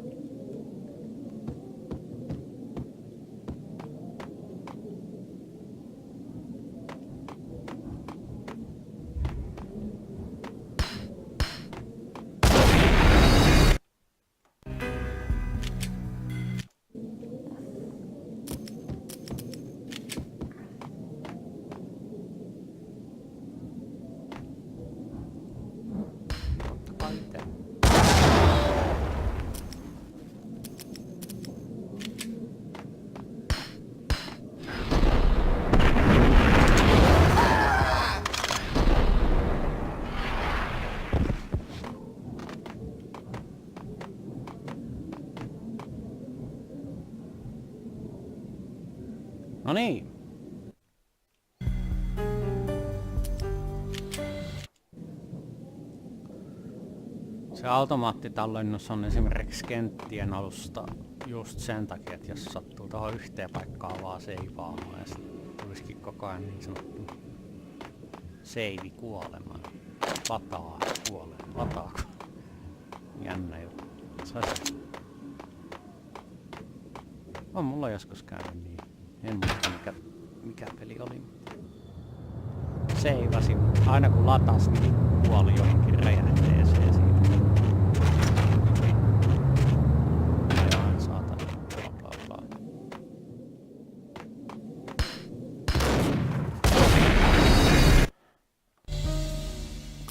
No niin. Se automaattitallennus on esimerkiksi kenttien alusta just sen takia, että jos sattuu tuohon yhteen paikkaan vaan seivaamaan ja sitten tulisikin koko ajan niin sanottu seivi kuolemaan. Lataa kuolemaan. Lataako? Jännä juttu. On mulla joskus käynyt niin. En muista mikä peli oli. Seivasin. Aina kun latas, niin kuoli johonkin räjähteeseen siitä. Aivan saatana. Bla bla bla.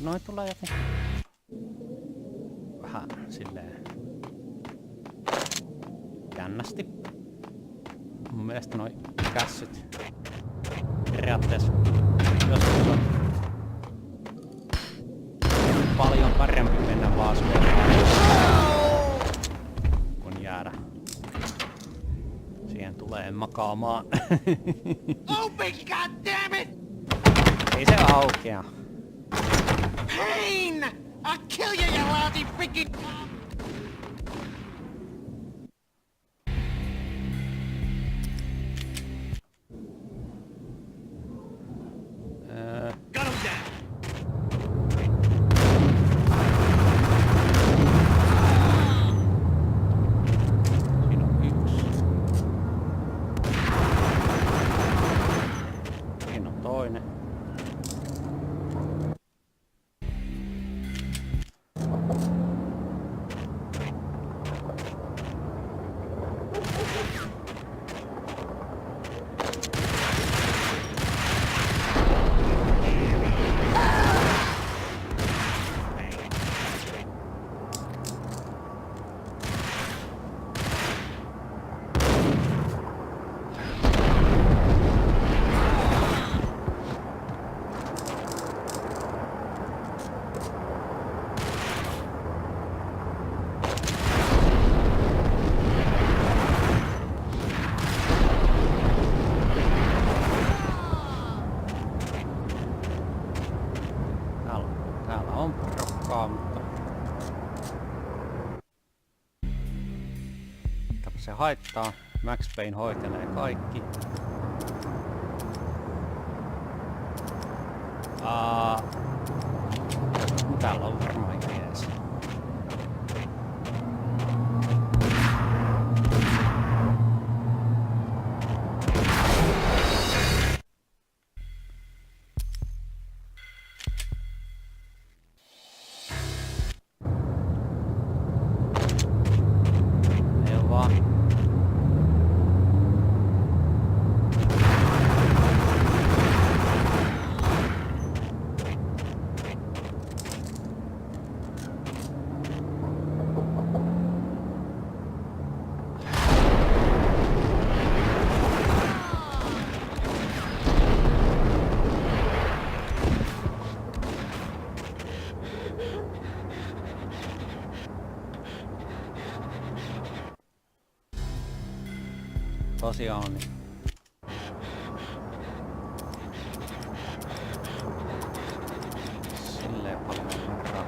Noin tulee joten vähän silleen jännästi. Mun mielestä noi kässyt periaatteessa joskus on paljon parempi mennä vaan suoraan kun jäädä siihen tulee makaamaan. Open, goddammit! Ei se aukea. Payne! I'll kill you, you lousy freaking... Got him down! Siinä on yksi. Siinä on toinen. haittaa. Max Payne hoitelee kaikki. Täällä on varmaan jees. Tosiaan niin. Silleen paljon rahaa.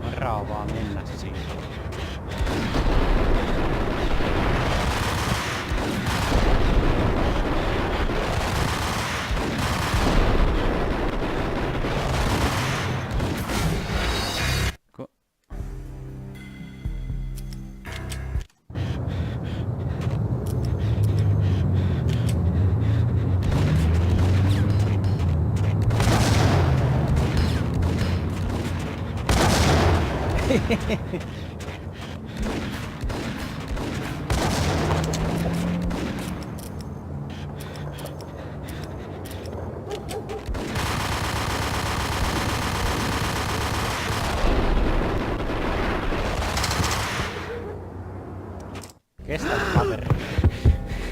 Varaa vaan mennä siitä.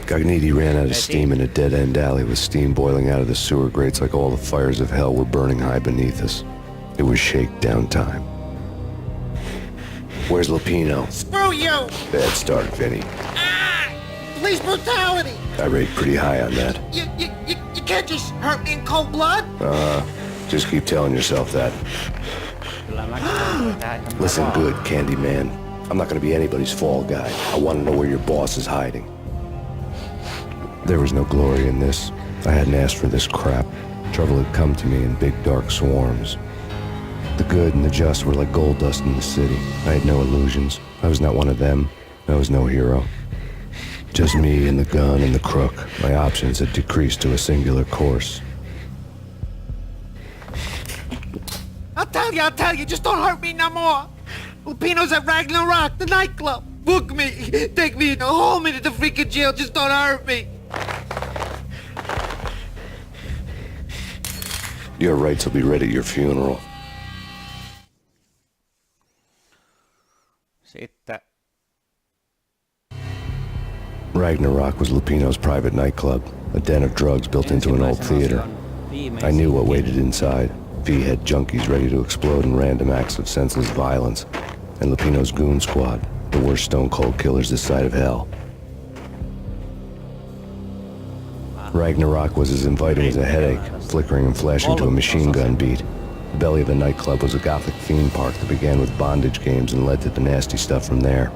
Cogniti ran out of steam in a dead-end alley with steam boiling out of the sewer grates like all the fires of hell were burning high beneath us. It was shakedown time. Where's Lupino? Screw you! Bad start, Vinny. Ah! Police brutality! I rate pretty high on that. You can't just hurt me in cold blood? Just keep telling yourself that. Listen good, Candyman. I'm not gonna be anybody's fall guy. I wanna know where your boss is hiding. There was no glory in this. I hadn't asked for this crap. Trouble had come to me in big dark swarms. The good and the just were like gold dust in the city. I had no illusions. I was not one of them. I was no hero. Just me and the gun and the crook. My options had decreased to a singular course. I'll tell you, just don't hurt me no more. Lupino's at Ragnarok, the nightclub. Book me, take me home into the freaking jail, just don't hurt me. Your rights will be read at your funeral. Sitten. Ragnarok was Lupino's private nightclub, a den of drugs built into an old theater. I knew what waited inside. V had junkies ready to explode in random acts of senseless violence, and Lupino's goon squad, the worst stone-cold killers this side of hell. Ragnarok was as inviting as a headache, flickering and flashing to a machine gun beat. The belly of the nightclub was a gothic theme park that began with bondage games and led to the nasty stuff from there.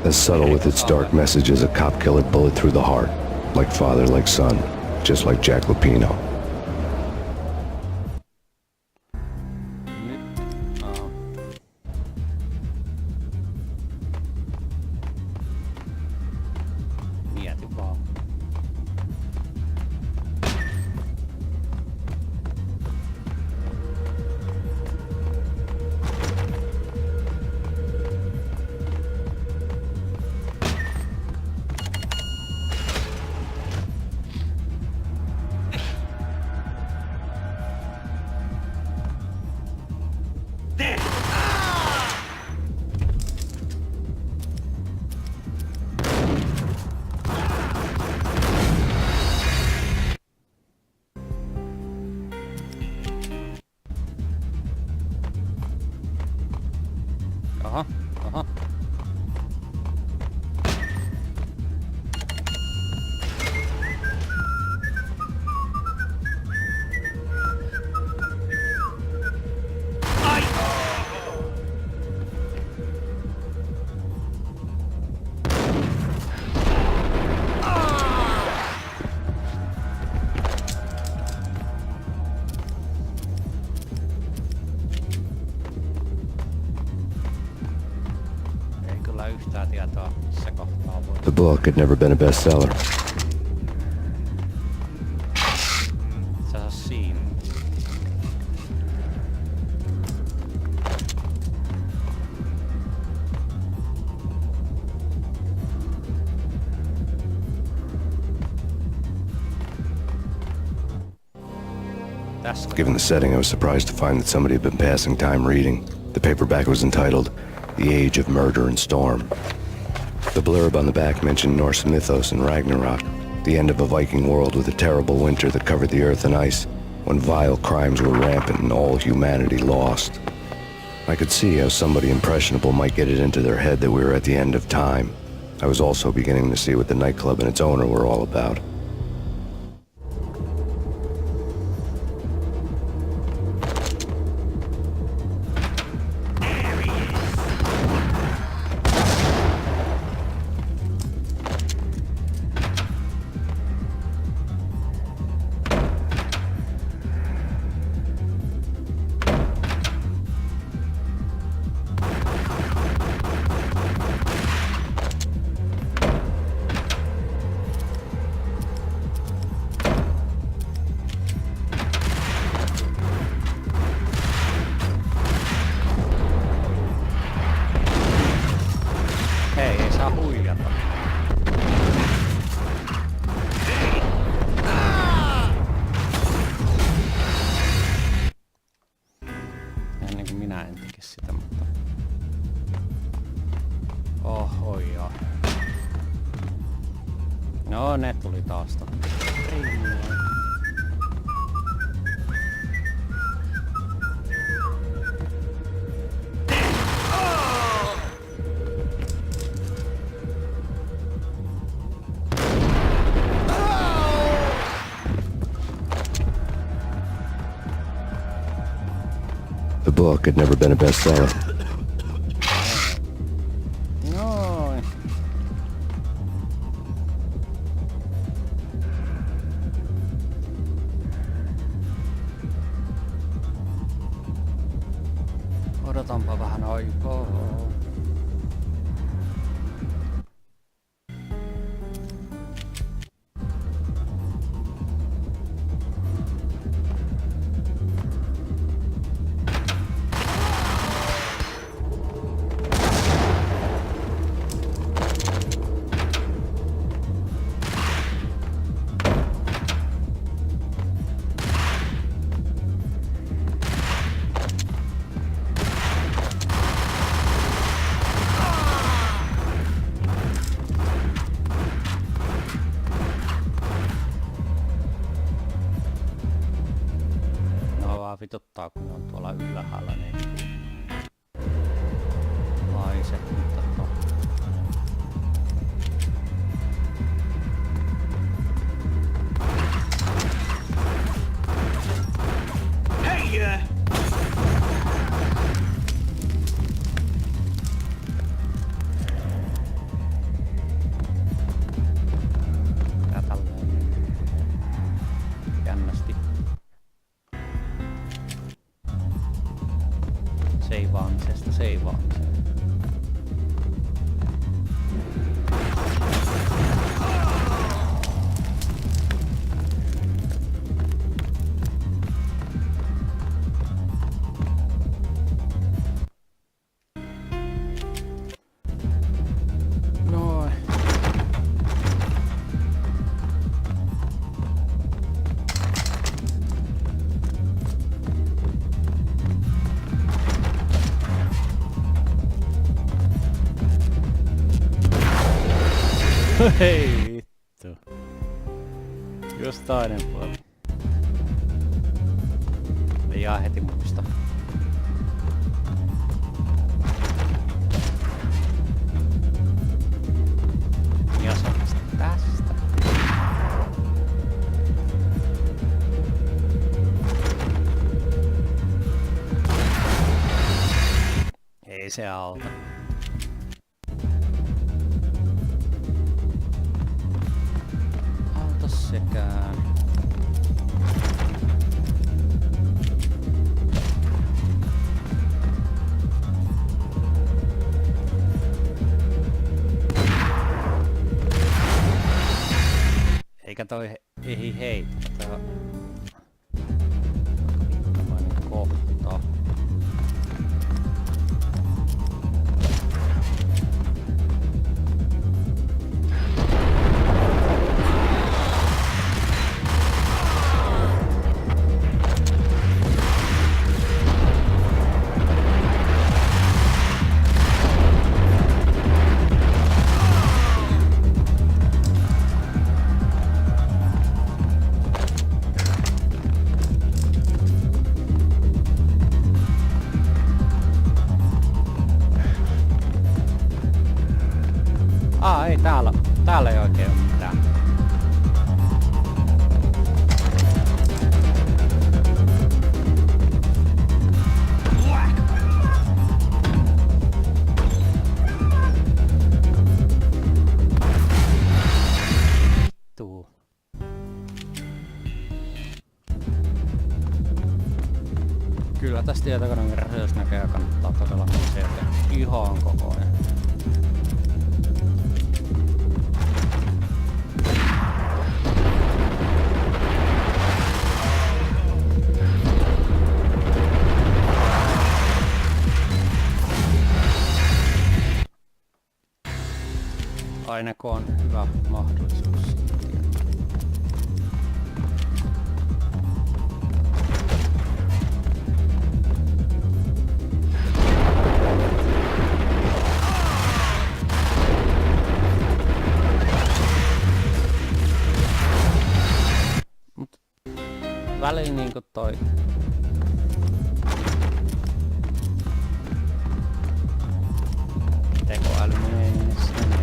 As subtle with its dark message as a cop killer bullet through the heart. Like father, like son, just like Jack Lupino. Aha, aha. The book had never been a bestseller. Given the setting, I was surprised to find that somebody had been passing time reading. The paperback was entitled The Age of Murder and Storm. The blurb on the back mentioned Norse mythos and Ragnarok, the end of a Viking world with a terrible winter that covered the earth in ice, when vile crimes were rampant and all humanity lost. I could see how somebody impressionable might get it into their head that we were at the end of time. I was also beginning to see what the nightclub and its owner were all about. No, ne tuli taas The book had never been a bestseller. Odotanpa vähän aikaa. Vituttaa kun on tuolla ylhäällä niin laiset, mutta Hey, tää tälleen jännästi. Seivaamisesta seivaamiseen. Noin. Hei vittu. Just toinen puoli. Ei jää heti muista. Ei se auta. Auta sekään. Eikä toi ei heitä. Toi on vittumainen kohta. Ei täällä ei oikein oo mitään. Tuu. Kyllä tästä tietokoneen kerran, jos näkee, kannattaa todella sieltä ihan koko ajan. Aina kun on hyvä mahdollisuus. Mut väliin niinku toi tekoäly menee sinne.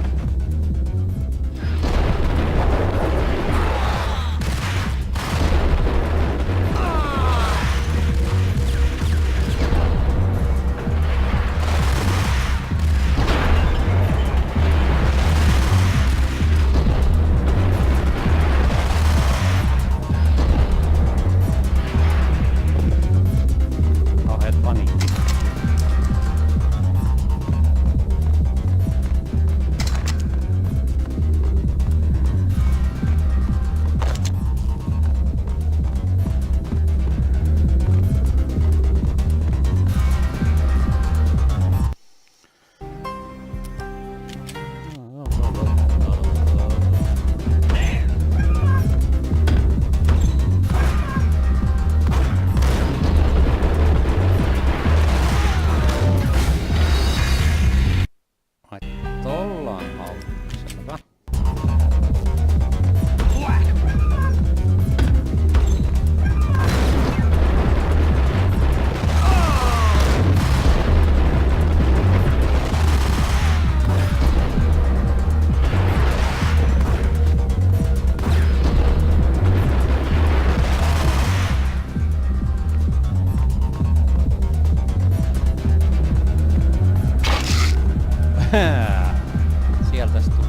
Sieltä se tuli.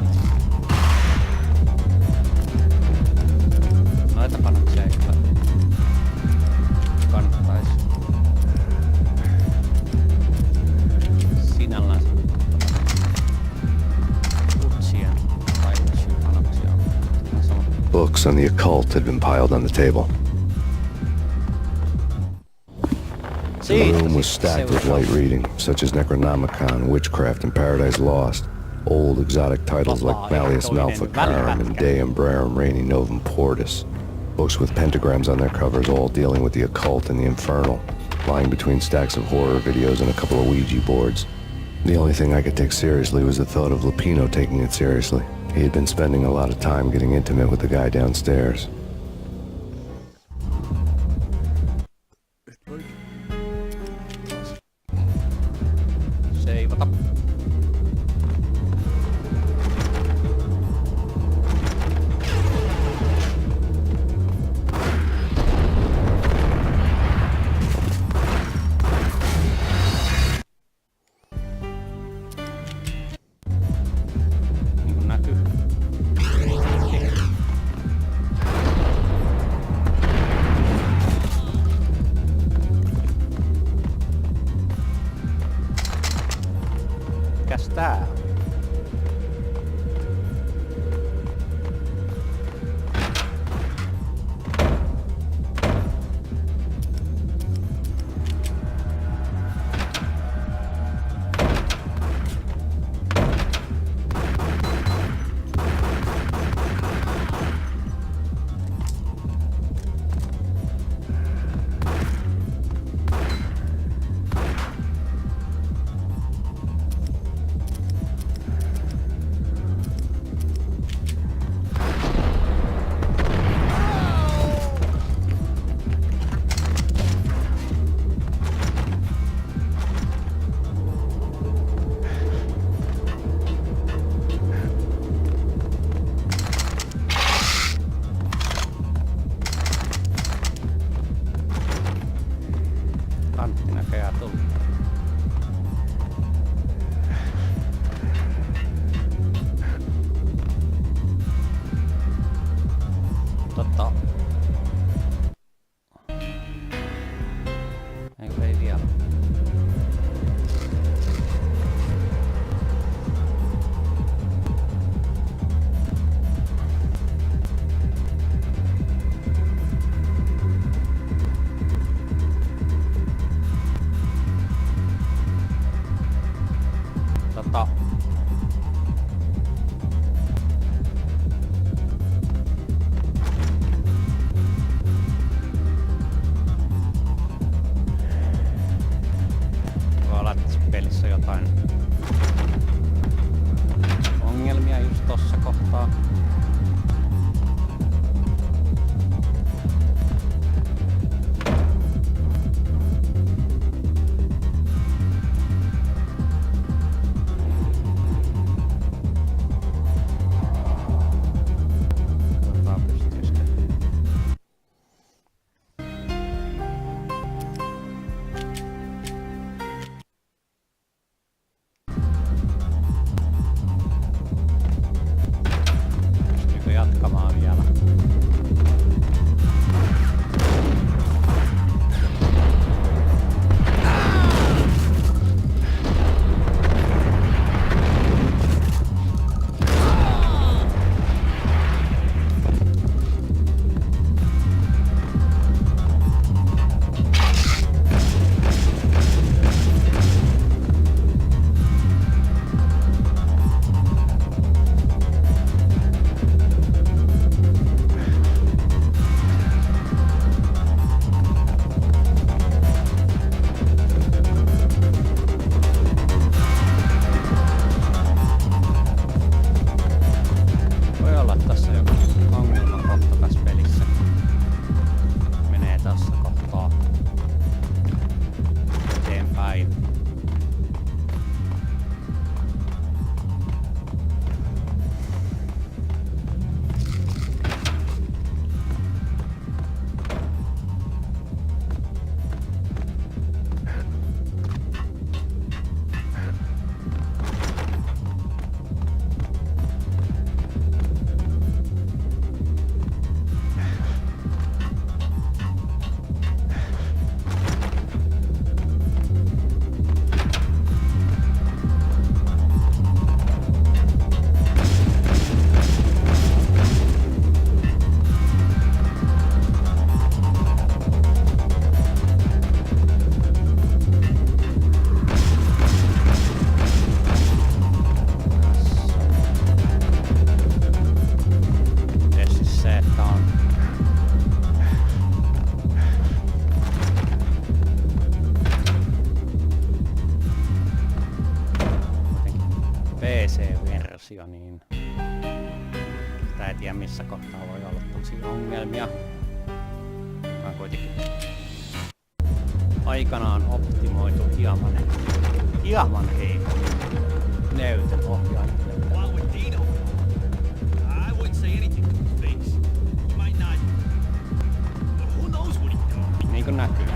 Noita panoksia ei kyllä kannattaisi sinällään utsien tai utsien panoksia. Books on the occult had been piled on the table. The room was stacked with light reading, such as Necronomicon, Witchcraft, and Paradise Lost. Old exotic titles like Malleus Maleficarum and De Umbrarum Reini Novum Portus. Books with pentagrams on their covers, all dealing with the occult and the infernal, lying between stacks of horror videos and a couple of Ouija boards. The only thing I could take seriously was the thought of Lupino taking it seriously. He had been spending a lot of time getting intimate with the guy downstairs. Mikäs tää on? PC-versio, niin sitä ei tiedä missä kohtaa voi olla tämmöisiä ongelmia. On kuitenkin aikanaan optimoitu hieman heikko näytönohjaajille. Niin kuin näkyy.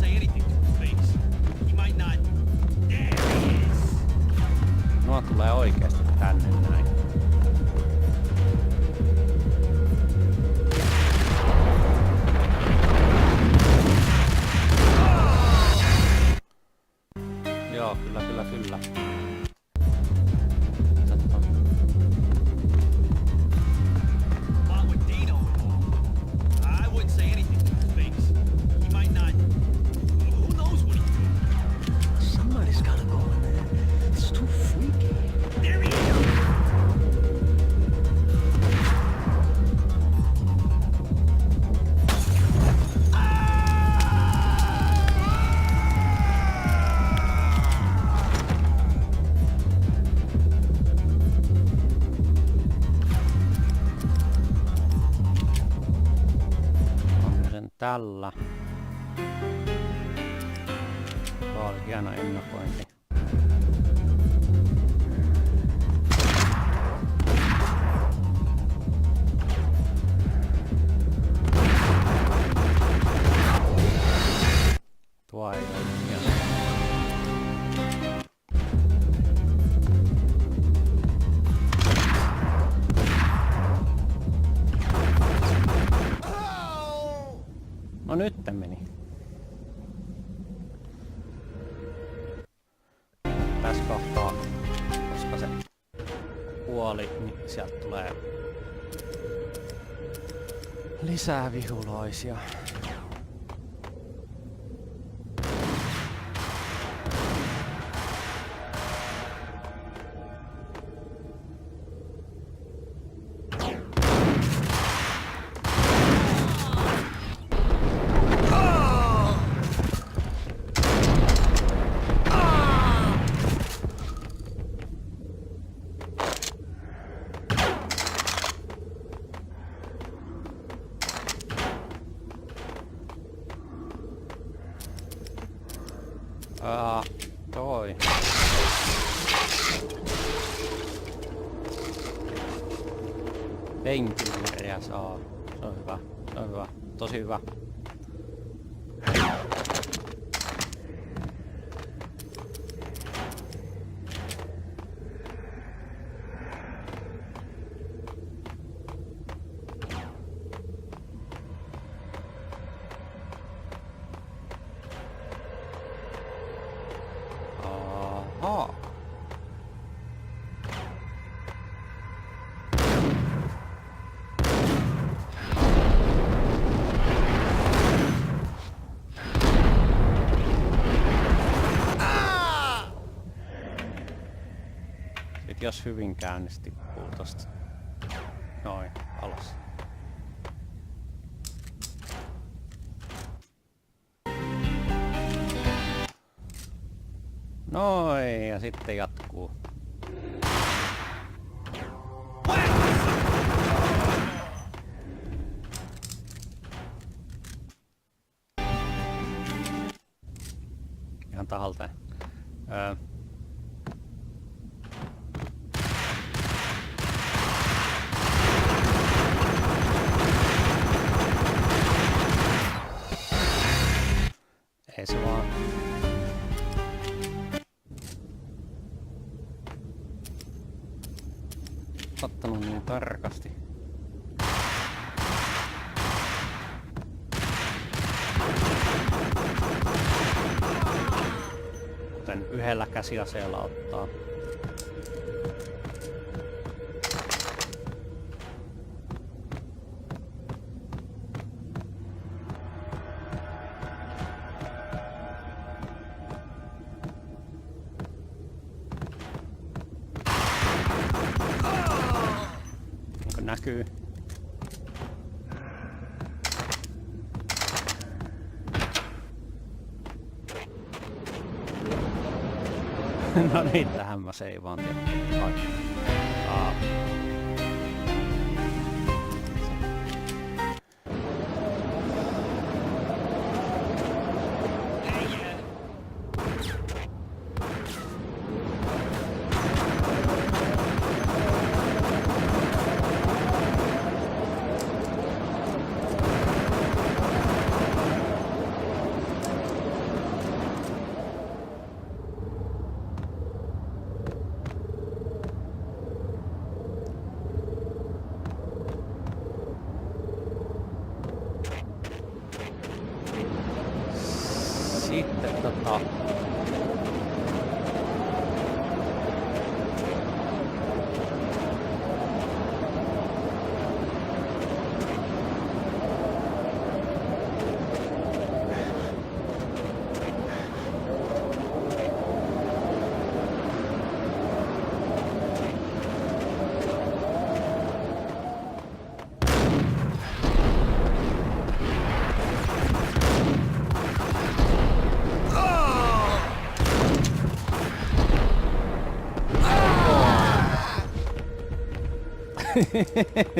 say anything to his face. He might not. There he is. Nuo tulee oikeesti tänne näin. Joo, kyllä. Not with Dino involved. I wouldn't say anything to his face. He might not. Who knows what he's doing? Somebody's gotta go in there. It's too freaky. There he is. Tällä. Tuo oli hieno ennakointi. Tuo ei ole hieno. No nyt meni. Tässä kohtaa, koska se kuoli, niin sieltä tulee lisää vihuloisia. Toi. Penkileriä saa. Se on hyvä. Se on hyvä. Tosi hyvä. Jos hyvin käynnisti tosta. Noin, alas. Noin, ja sitten jatkuu. Ihan tahalteen. Ei se vaan. Ottanut niin tarkasti. Kuten yhdellä käsiaseella ottaa. Näkyy. No niin, tähän mä seivaan tietysti.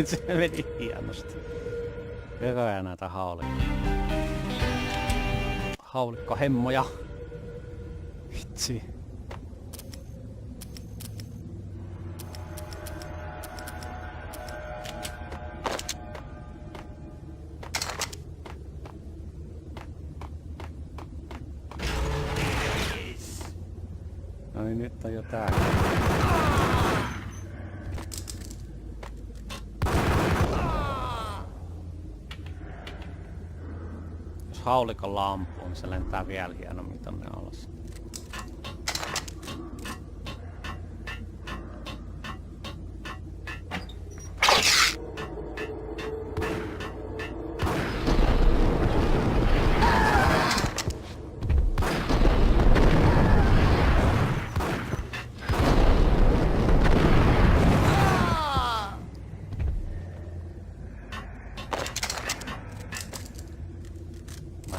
sitten se meni hienosti. Koko ajan näitä haulikkohemmoja. Vitsi. No niin, nyt on jo tää. Haulikon lampuun, niin se lentää vielä hienommin tonne alas.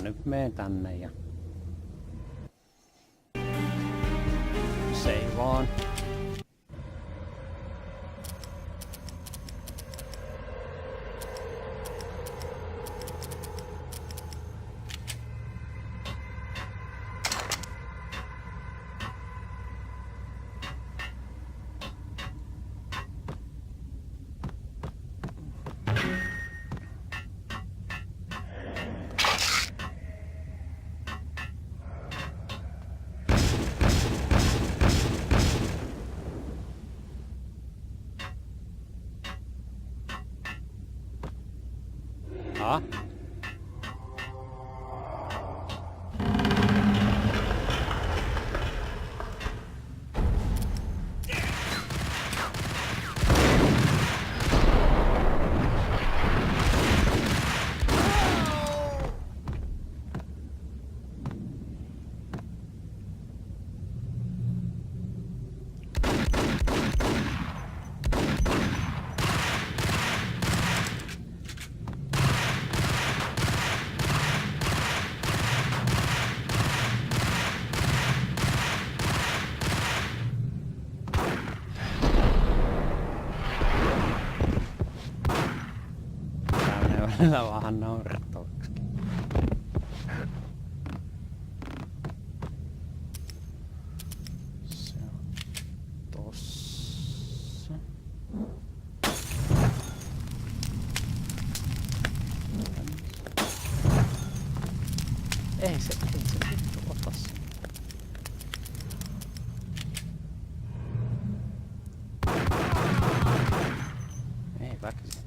Nyt menen tänne ja seivaan. Ja. Välillä vähän naurettavaksikin. Se on tossa. Ei se vittu ota sen. Ei väkisin.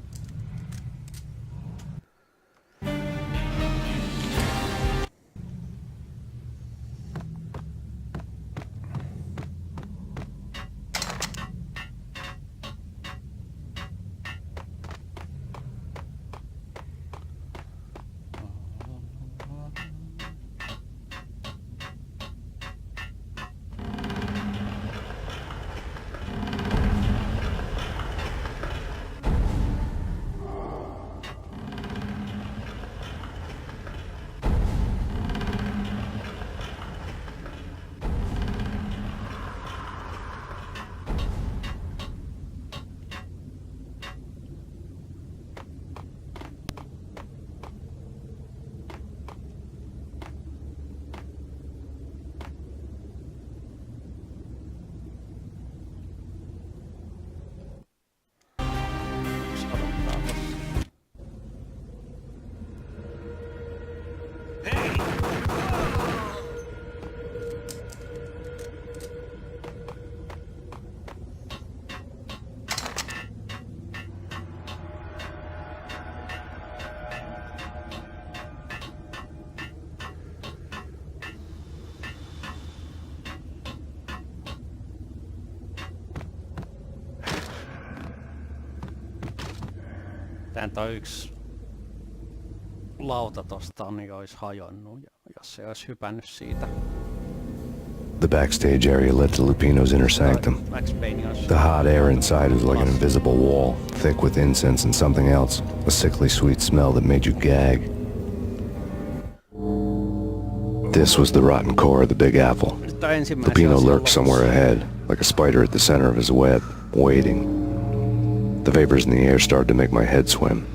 Tän toi yksi lauta tosta niin olisi hajonnut, jos se olisi hypännyt siitä. The backstage area led to Lupino's inner sanctum. The hot air inside was like an invisible wall, thick with incense and something else, a sickly sweet smell that made you gag. This was the rotten core of the Big Apple. Lupino lurked somewhere ahead, like a spider at the center of his web, waiting. The vapors in the air started to make my head swim.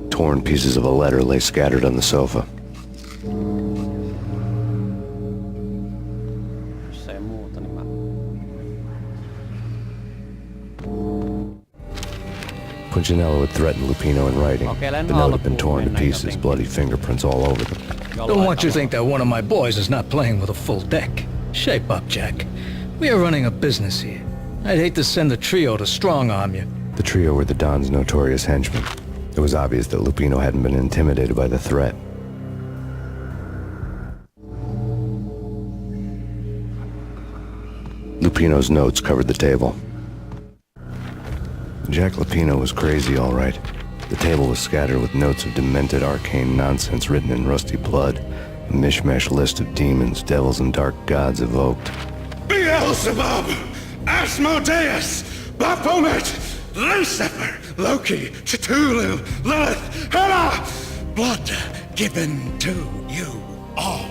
Torn pieces of a letter lay scattered on the sofa. Punchinello had threatened Lupino in writing. The note had been torn to pieces, bloody fingerprints all over them. Don't want you to think that one of my boys is not playing with a full deck. Shape up, Jack. We are running a business here. I'd hate to send the trio to strong-arm you. The trio were the Don's notorious henchmen. It was obvious that Lupino hadn't been intimidated by the threat. Lupino's notes covered the table. Jack Lupino was crazy, all right. The table was scattered with notes of demented arcane nonsense written in rusty blood, a mishmash list of demons, devils, and dark gods evoked. Beelzebub! Asmodeus! Baphomet! Lucifer! Loki! Cthulhu! Lilith! Hela! Blood given to you all.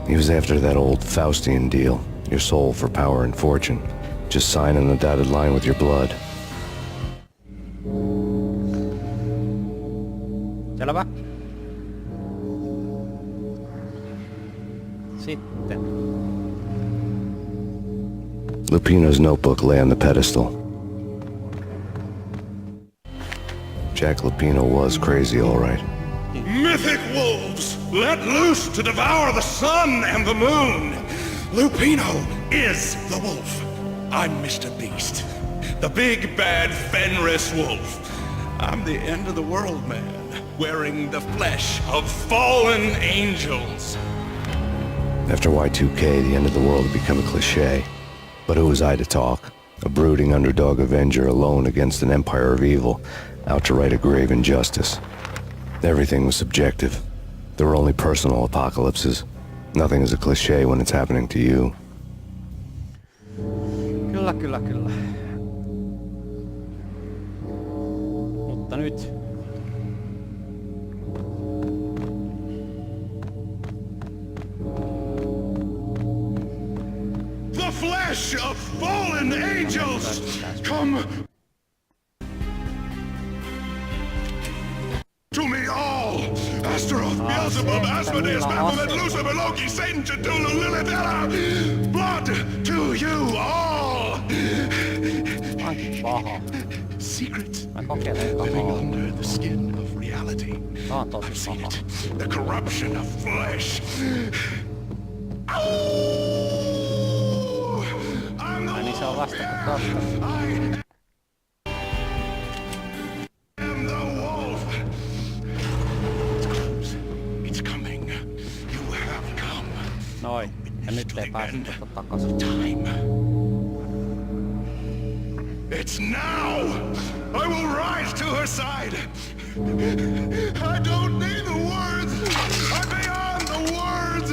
He was after that old Faustian deal, your soul for power and fortune. Just sign on the dotted line with your blood. Selvä. Sitten. Lupino's notebook lay on the pedestal. Jack Lupino was crazy, all right. Mythic wolves, let loose to devour the sun and the moon. Lupino is the wolf. I'm Mr. Beast, the big bad Fenris wolf. I'm the end of the world man, wearing the flesh of fallen angels. After Y2K, the end of the world had become a cliché. But who was I to talk? A brooding underdog avenger alone against an empire of evil, out to right a grave injustice. Everything was subjective. There were only personal apocalypses. Nothing is a cliché when it's happening to you. Kyllä, kyllä, kyllä. Mutta nyt. The flesh of fallen angels! Come to me all! Astaroth, Beelzebub, Asmodeus, Baphomet, Lucifer, Loki, Satan, Cthulhu, Lilith, Hela! Blood to you all! Secrets living under the skin of reality. I've seen it. The corruption of flesh. I'm the wolf. I am the wolf. It's coming. You have come. Noin. Ja nyt ei pääse tuosta takaisin. It's now! I will rise to her side! I don't need the words! I'm beyond the words!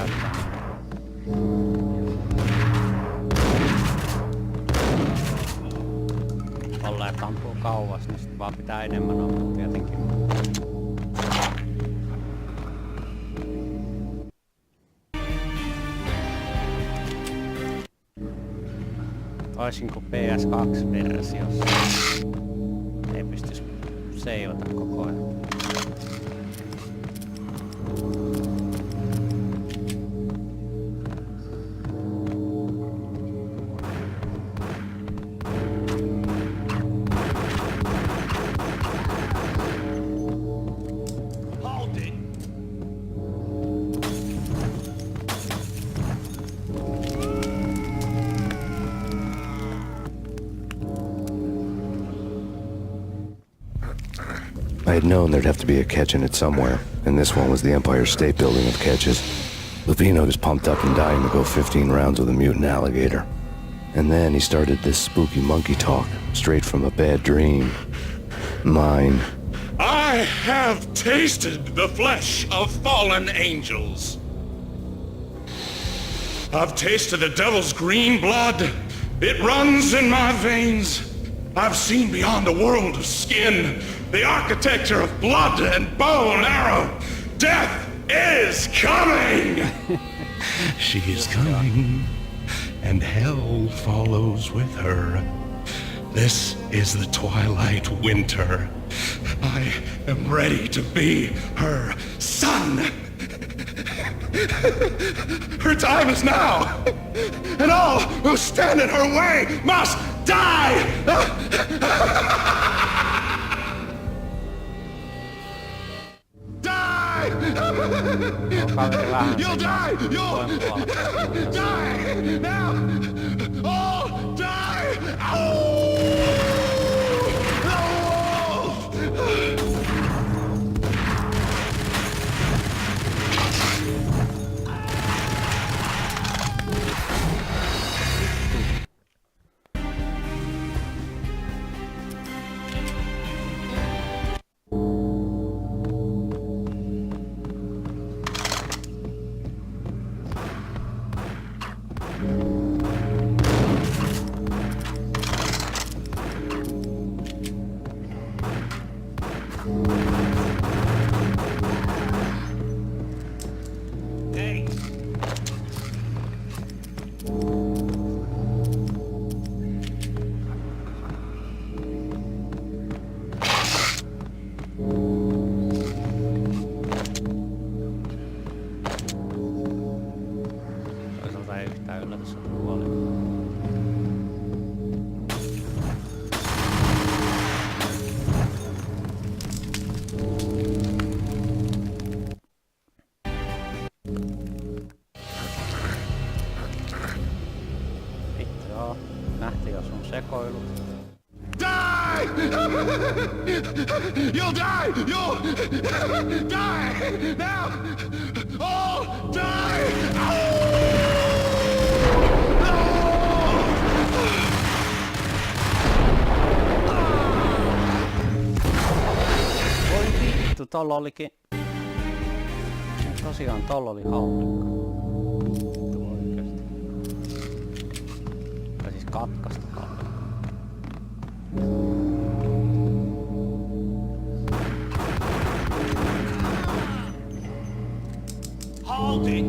käyttää. Olleet ampuu kauas, niin sit vaan pitää enemmän ampua tietenkin. Toisin kuin PS2-versiossa. Ei pystys seivata koko ajan. I had known there'd have to be a catch in it somewhere, and this one was the Empire State Building of catches. Lupino was pumped up and dying to go 15 rounds with a mutant alligator. And then he started this spooky monkey talk, straight from a bad dream. Mine. I have tasted the flesh of fallen angels. I've tasted the devil's green blood. It runs in my veins. I've seen beyond the world of skin, the architecture of blood and bow and arrow. Death is coming! She is coming, and hell follows with her. This is the twilight winter. I am ready to be her son. Her time is now, and all who stand in her way must die! Die! You'll die! You'll die! Now! All die! You'll die! You'll die! Now! All die! Voi vittu, tolla olikin... Tosiaan tolla oli haulikko. Vittu oikeesti. Tai siis katkasta haulikko. Hold it!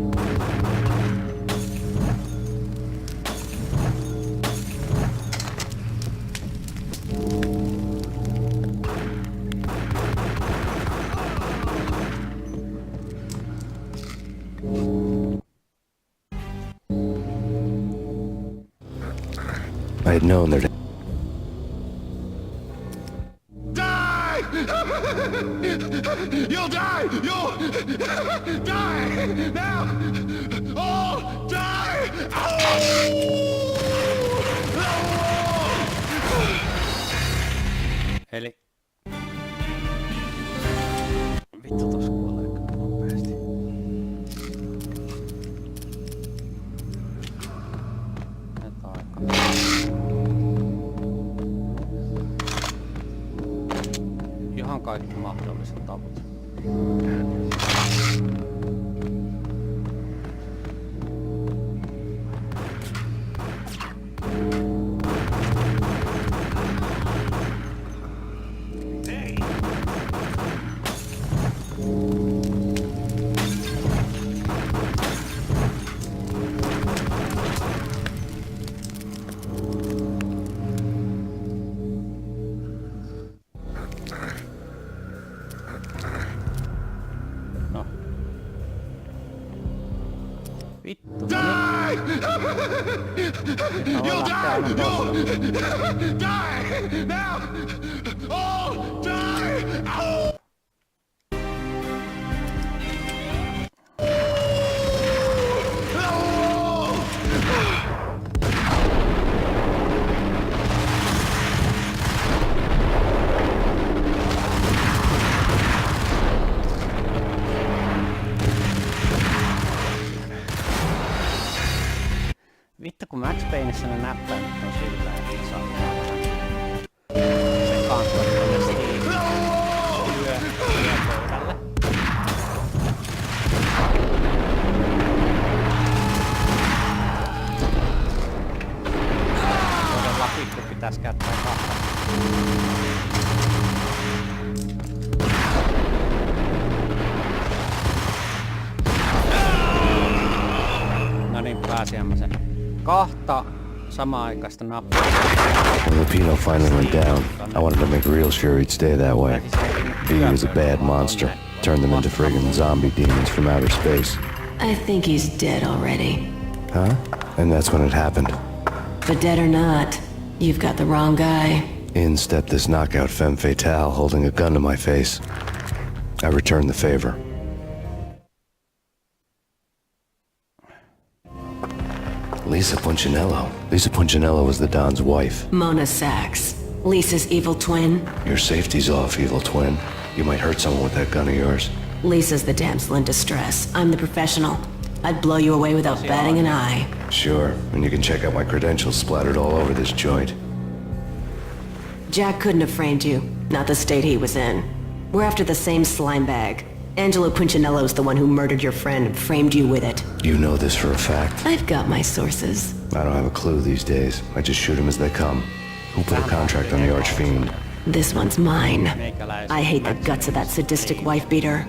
I had known there'd... Die! You'll die! You'll die! Now! All die! Eli... Vittu tos kuolee nopeasti. Nyt aika. Ihan kaikki mahdolliset tavut. Vittu. Die! You'll die! You'll die! Now! All die! Oh! Vittu kun Max Payneissä ne näppäimet on sillä, että saa se kansot tonne yöpöydälle. Todella pikku pitäis käyttää kahta. No niin, pääsiämme sen. Kahta samaaikaista nappia. When Lupino finally went down, I wanted to make real sure he'd stay that way. V was a bad monster. Turned them into friggin' zombie demons from outer space. I think he's dead already. Huh? And that's when it happened. But dead or not, you've got the wrong guy. In stepped this knockout femme fatale holding a gun to my face. I returned the favor. Lisa Punchinello. Lisa Punchinello was the Don's wife. Mona Sachs. Lisa's evil twin. Your safety's off, evil twin. You might hurt someone with that gun of yours. Lisa's the damsel in distress. I'm the professional. I'd blow you away without batting an eye. Sure, and you can check out my credentials splattered all over this joint. Jack couldn't have framed you. Not the state he was in. We're after the same slime bag. Angelo Punchinello's the one who murdered your friend and framed you with it. You know this for a fact? I've got my sources. I don't have a clue these days. I just shoot them as they come. Who put a contract on the archfiend? This one's mine. I hate the guts of that sadistic wife-beater.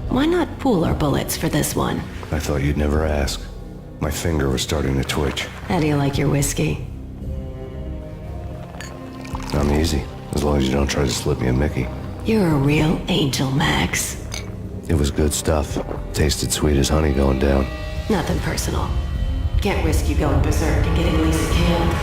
Why not pool our bullets for this one? I thought you'd never ask. My finger was starting to twitch. How do you like your whiskey? I'm easy, as long as you don't try to slip me a Mickey. You're a real angel, Max. It was good stuff. Tasted sweet as honey going down. Nothing personal. Can't risk you going berserk and getting Lisa killed.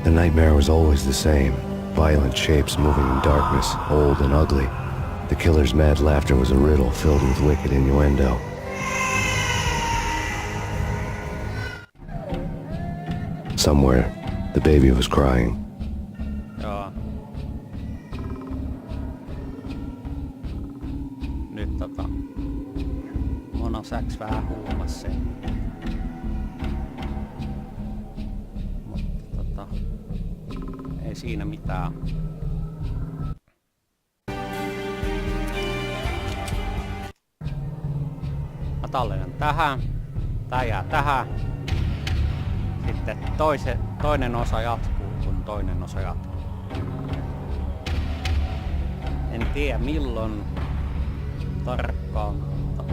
The nightmare was always the same. Violent shapes moving in darkness, old and ugly. The killer's mad laughter was a riddle filled with wicked innuendo. Somewhere, the baby was crying. Joo. Nyt Mona Sachs vähän huumas sen. Mutta ei siinä mitään. Mä tallennan tähän. Tää jää tähän. Sitten toinen osa jatkuu, kun toinen osa jatkuu. En tiedä milloin tarkkaan, mutta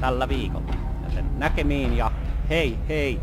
tällä viikolla. Joten näkemiin ja hei hei!